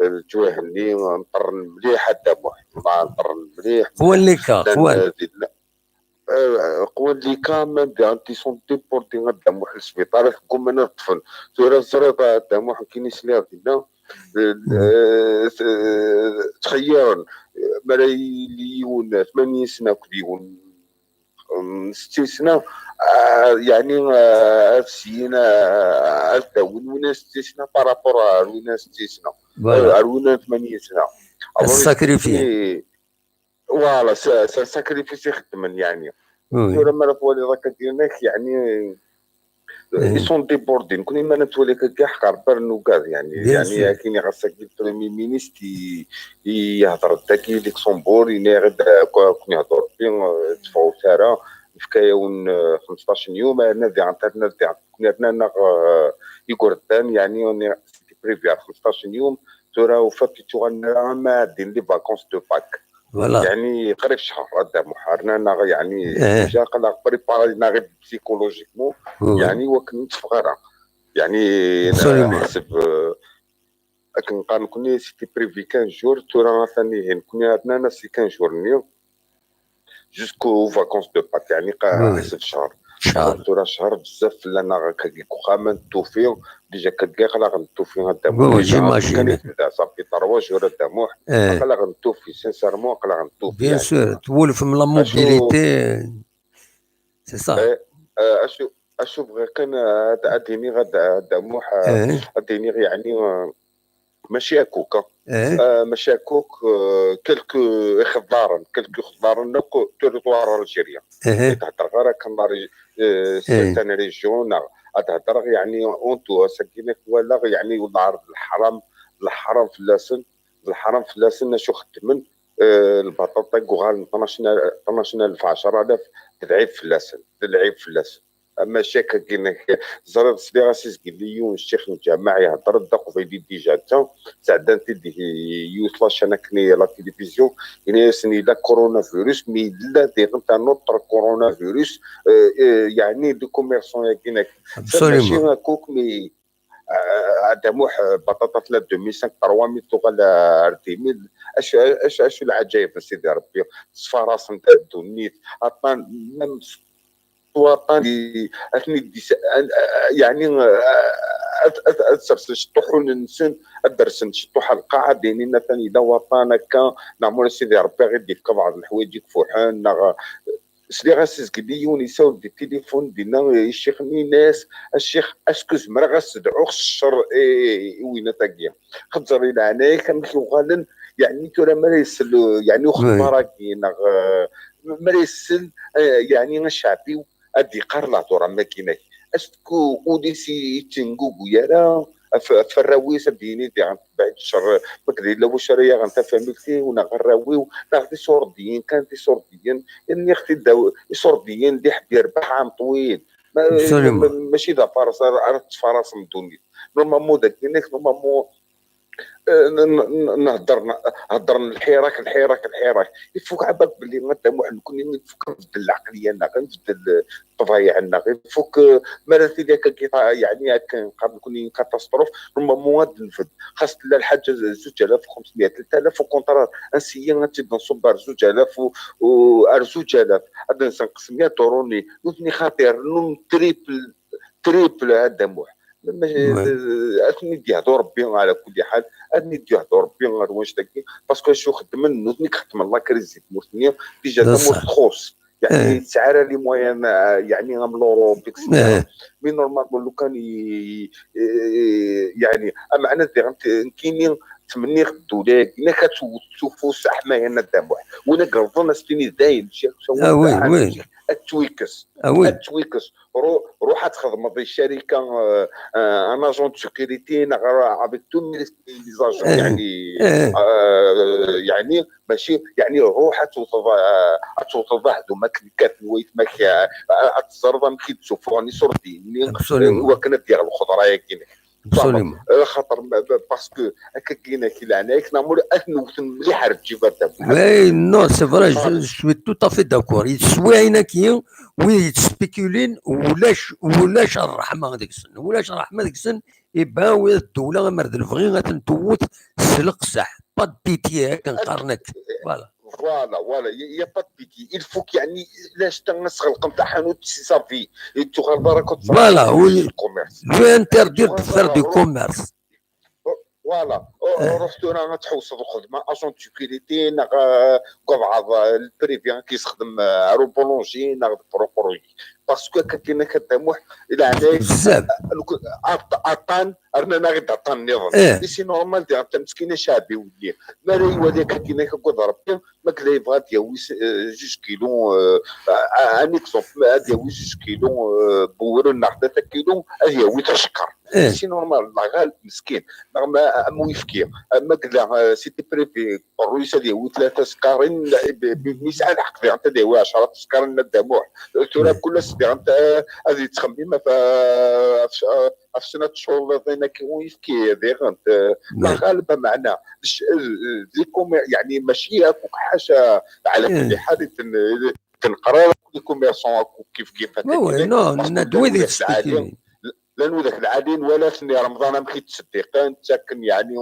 الجوهني نطر مليح الداموح نطر مليح هو اللي كا قوى اللي كامل انتي سون ديبورتي غداموح للسبيطار كون من الطفل سورة الزريطه الداموح كاين سلاح ديالنا تخيرن ملايين 80 سنه كليون 60 سنه يعني سينا وين 60 سنه بارابور وين 60 سنه وين 80 سنه الساكريفي فوالا ساكريفي يخدم يعني لما نقول هكا ديالك يعني يسون ديبوردين كون ما نتولي كاع حقر برنوكاز يعني كاين خاصك البريمي مينيستر يهضر داكي ليكسمبور يناغد كون يهضر فين تفاو ساره فكايون 15 يوم نادي عطاتنا كنا عندنا يقردان يعني بريفيار 15 يوم ترى وفاتيتو غنا ما دين لي فاكونس دو باك يعني قريب شهر هذا محارنا يعني جا قلق بريبارينا غير بسيكولوجيكمون يعني وكنت صغيره يعني حسب كنا سيتي بريفي 15 جور ترى ثاني كنا عندنا سي 15 جور نيو جوسكو فاكونس دو باك يعني حسب شهر ترى شهر بزاف لنا كيكو خامن توفيو ديجا كتلقى قلق نتوفي هذا جيماجين صافي 3 جور الدموح قلق نتوفي سانسيرمون قلق نتوفي بيان سور تولف من لا موبيليتي سي صا اشوف غير كان اديني غدا دموح اديني يعني ماشي هكوكا ماشي هكوك كلكو خضار نوك تيريتوار الجيريا تهضر غير كناري سيتان ريجيون تهضر يعني اونتو سكينك ولا يعني والعرض الحرام في لاسن شو خدمن البطاطا كوغال 12000 10000 تلعب في لاسن اما شاكا كاينك زرد صديقه سيزكليون الشيخ الجامع يهضر الدق في ديجا تا سعدا تدي يوصلاش انا كني لا تلفزيون يعني سني لا كورونا فيروس مي لا دي نتا نوتر كورونا فيروس يعني دو كوميرسون كاينك ماشي كوك مي دموح بطاطا 2500 3000 تغال 4000 اش العجائب سيدي ربي صفا راس نتا الدنيت عطان الوطن اثني يعني أتسرسل شطوحون النسن الدرسن شطوح القاعة دينينا ثاني دا وطنك نعمل سيدي ربي غير ديك بعض الحوايج يكفوحان سلي غاسس كديون يساو دي تليفون دينا الشيخ ناس الشيخ اسكوز مرا غاسدعو الشر وين تاكيا خضر الى عناي كان غالن يعني ترى ما يسل يعني وخبراكي ما يسل يعني الشعبي ادي قرلا ترى ما كايناش اسكو اوديسي تنقوقو يرا فالراويس ديني دي عن بعد الشر بكري لو شريه غنتفهم فيه ونغراوي ناخذ سورديين كان دي سورديين اني اختي سورديين اللي حب يربح عام طويل ماشي ذا فارس راه تفارس من الدنيا نورمالمون داك كاينك نورمالمون نهضر الحراك يفوك عباك باللي غنتمو نكون نفك نبدل العقليه غنبدل الطبايع يفوك مالتي ديك يعني كنقدر نكون كاتاستروف نورمالمون غادي نفد خاص لا الحاجه 2500 3000 وكونترار انسيا غادي نصبر 2000 و 2000 غادي نقسم 100 دوروني نوتني خاطر نون تريبل هذا موح اثني يهضر ربي على كل حال اثني يهضر ربي غير واش داكي باسكو شو خدم نوتني خدم الله كريزيت موثني ديجا تموت خص يعني تسعر لي موين يعني غام لورو بيكسيا مي نورمالمون لو كان يعني معنى كاينين تمني الدوله الا كتشوفوا حمايه الدم واحد ولا قرضنا ستيني داين شي وي التويكس روح تخدم في الشركه ان اجون دو سيكوريتي افيك تو لي زاجون يعني ماشي يعني روح توظف هذوما كليكات الويت ما تصرف ما كيتشوفوا راني صورتي وكنا ديال الخضره كاين خاطر باسكو هكا كاينه كي لعناك نعمل اثنوث مليح رجي بردا وي نو سي فري جو سوي تو افي داكور يتسوي عينك ويتسبيكولين ولاش الرحمه هذيك السن ولاش الرحمه هذيك السن يبان الدوله مرد الفغي غتنتوت السلق صح با بيتي كنقارنك فوالا يا با بيتي الفوك يعني لاش تنسخ القمطه حانوت سافي تغال بركه فوالا الكوميرس انتردير دفر دو كوميرس فوالا رحت انا تحوص الخدمه اجون سيكوريتي بعض البريفيان كيستخدم روبولونجي ناخذ بروبروي باسكو كاين كدموح الى عندك بزاف عطان رنا ناخذ عطان نظام سي نورمال ديال مسكينه شعبي ولي مالي ولي كاين كنقول ربي ما كلا يبغى ديال 2 كيلو ان اكزومبل ديال 2 كيلو بورو ناخذ 3 كيلو هي 8 شكر سي نورمال لا غالب مسكين رغم مويفكي ما كلا سيتي بريفي الرويسه ديال 3 سكارين بميزان حق انت ديال 10 سكارين الدموع ترى كل سبيع انت هذه تخمم في سنه شهور ضينا كيويفكي دير انت لا غالب معنا ليكم يعني ماشي حاجه على كل حال تنقرا لي كوميرسون كيف وي نو ندوي ديك السكين لانه ذاك العادين ولا في رمضان ما كيتصدقان تاكن يعني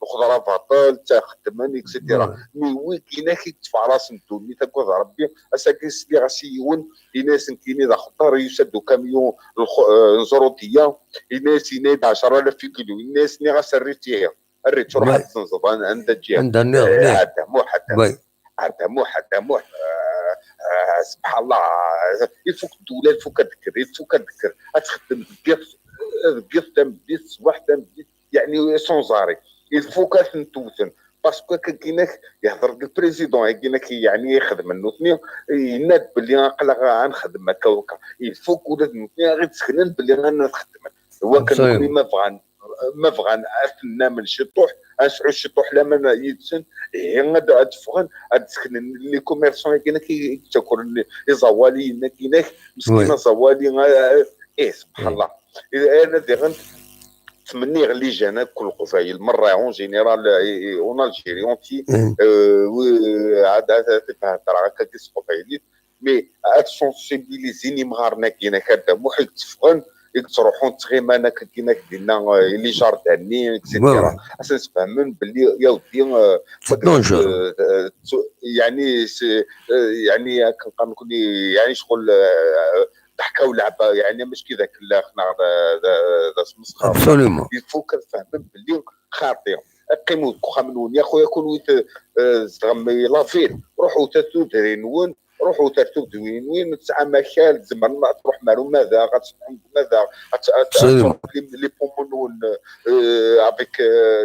الخضره باطل تخدمن اكسيتيرا مي وي كاينه كيتفعرس ندوني تاكل ربي اساكي سلي غاسيون الناس كاينين ذا خطر يسدوا كاميون نزروتيه الناس يناد 10000 كيلو الناس اللي غاسريتيها الريت روح تنزب عند الجهه عندها مو سبحان الله يفوك الدوله يفوك تذكر تخدم بيض تنبيض صباح تنبيض يعني سونزاري يفوك تنتوثن باسكو كاينك يهضر البريزيدون كاينك يعني يخدم النوتني يناد باللي غنقلق غنخدم هكا وهكا يفوك ولاد النوتني غير تسخنن باللي غنخدم هو كان ما بغى نعرفنا من الشطوح اسعو الشطوح لما يتسن غادا تفغن تسكن لي كوميرسون كاين كيتاكل لي زوالي كاين مسكينه زوالي سبحان الله انا ديغن تمني غلي جانا كل قفايل مره اون جينيرال اون الجيريونتي عاد تهضر هكا كيس قفايلي مي اتسونسيبيليزيني مغارنا كاين هذا محيط تفغن تروحون تغيمانا كاينه ديالنا لي جارداني اكسيتيرا اصلا تفهمون باللي يا ودي يعني كنبقى نكون يعني شغل ضحكه ولعبه يعني مش كي ذاك لا خنا ذا مسخره ابسوليومون يفو كنفهم باللي خاطئ قيموا خامنون يا خويا كون زغمي لافيل روحوا تاتو درينون روحوا ترتو دوين تسعى مكال زمن ما تروح مالو ماذا غتسمعوا ماذا لي بومونون افيك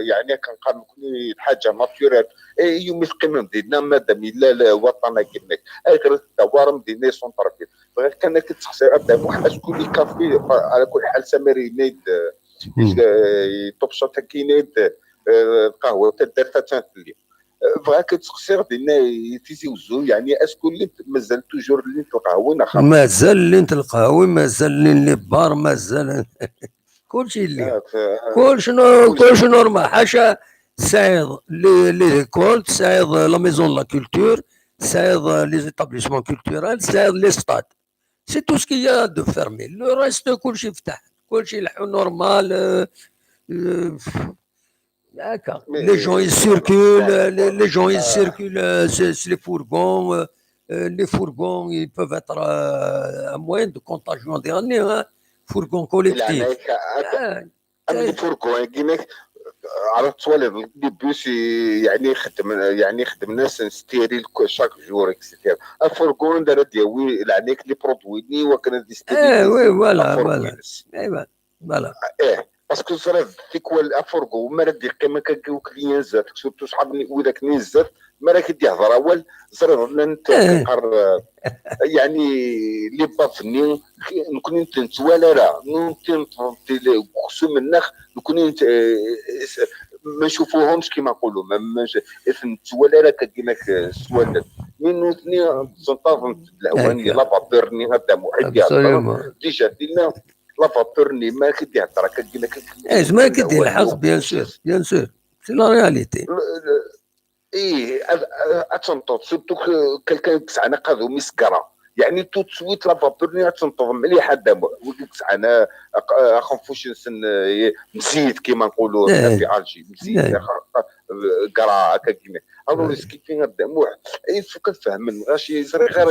يعني كنقارن كل حاجه ناتورال يوم القمم ديالنا مادام الا وطننا كيما غير الدوار ديالنا سونترفيل غير كان كتخسر ابدا واحد شكون اللي كافي على كل حال سماري نيد توب شوت كينيد القهوه تدار تاتلي بغاك تخسر ديالنا تيزيوزو يعني اسكو اللي مازال توجور اللي القهوه مازال اللي القهوه مازال اللي بار مازال كلشي اللي كلشي نورمال حاشا تساعد لي كول تساعد لا ميزون لا كولتور تساعد لي زيتابليسمون كولتورال تساعد لي ستاد سي تو سكي دو فيرمي لو ريست كلشي فتح كلشي الحو نورمال هكا لي جون يسيركول لي جون يسيركول سي لي فورغون les fourgons ils peuvent être un moyen de contagion dernier fourgon collectif لي فورغون كيما عرفت تواليت لي بوس يعني يخدم ناس ستيريل شاك جور اكسيتيرا الفورغون دار ديالي عليك لي برودوي وكان دي ستيريل وي فوالا ايوا فوالا باسكو صرف فيك الفورغو ما ردي قيمه كاكيو كليان زاد سورتو صحابني وذاك نيزات ما راك دي هضره اول صرف انت يعني لي بافني نكون انت نتوالا راه نمكن خصو منخ نكون ما نشوفوهمش كيما نقولوا ما نتوالا راه كديماك السوالات من اثنين تنتظم الاواني لا بابيرني هذا محيط ديجا دينا لا فابورني ما كدي هضره كدير لك ما كدي الحق بيان سور سي لا رياليتي اتنطط سورتو كالكان كسعنا قادو مسكره يعني تو تسويت لا فابورني تنتظم مليحه دابا وديك كسعنا خنفوش مزيد كيما نقولوا في الجي مزيد قرا هكا كيما الو كيفين الدموع يفو كنفهم راشي صري غير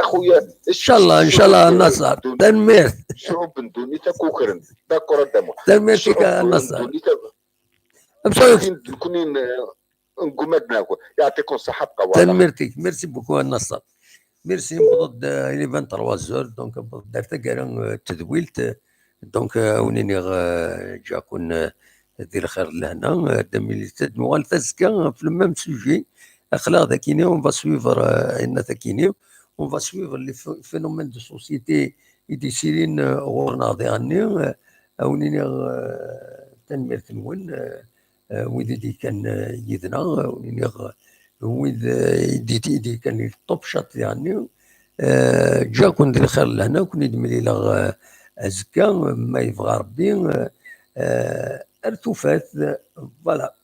اخويا ان شاء الله النصر تنمير شعوب بندوني تاكوكرن داكور الدموع تنمير فيك النصر كونين نقوم يعطيكم الصحه بقى تنميرتك ميرسي بوكو النصر ميرسي نبض لي 23 زور دونك درت كاع تدويلت دونك ونيني جاكون دير خير لهنا دميلت نوال تزكا في الميم سوجي اخلاق ذاكيني اون فا سويفر ان ذاكيني اون فا سويفر لي فينومين دو سوسيتي يديسيرين غورنا ديالني ونيني تنميرت نون ويدي كان يدنا ونيني ويد يدي كان الطوب شات يعني جا كون دير خير لهنا كون يدملي لا زكا ما يبغى ربي ارتفات فوالا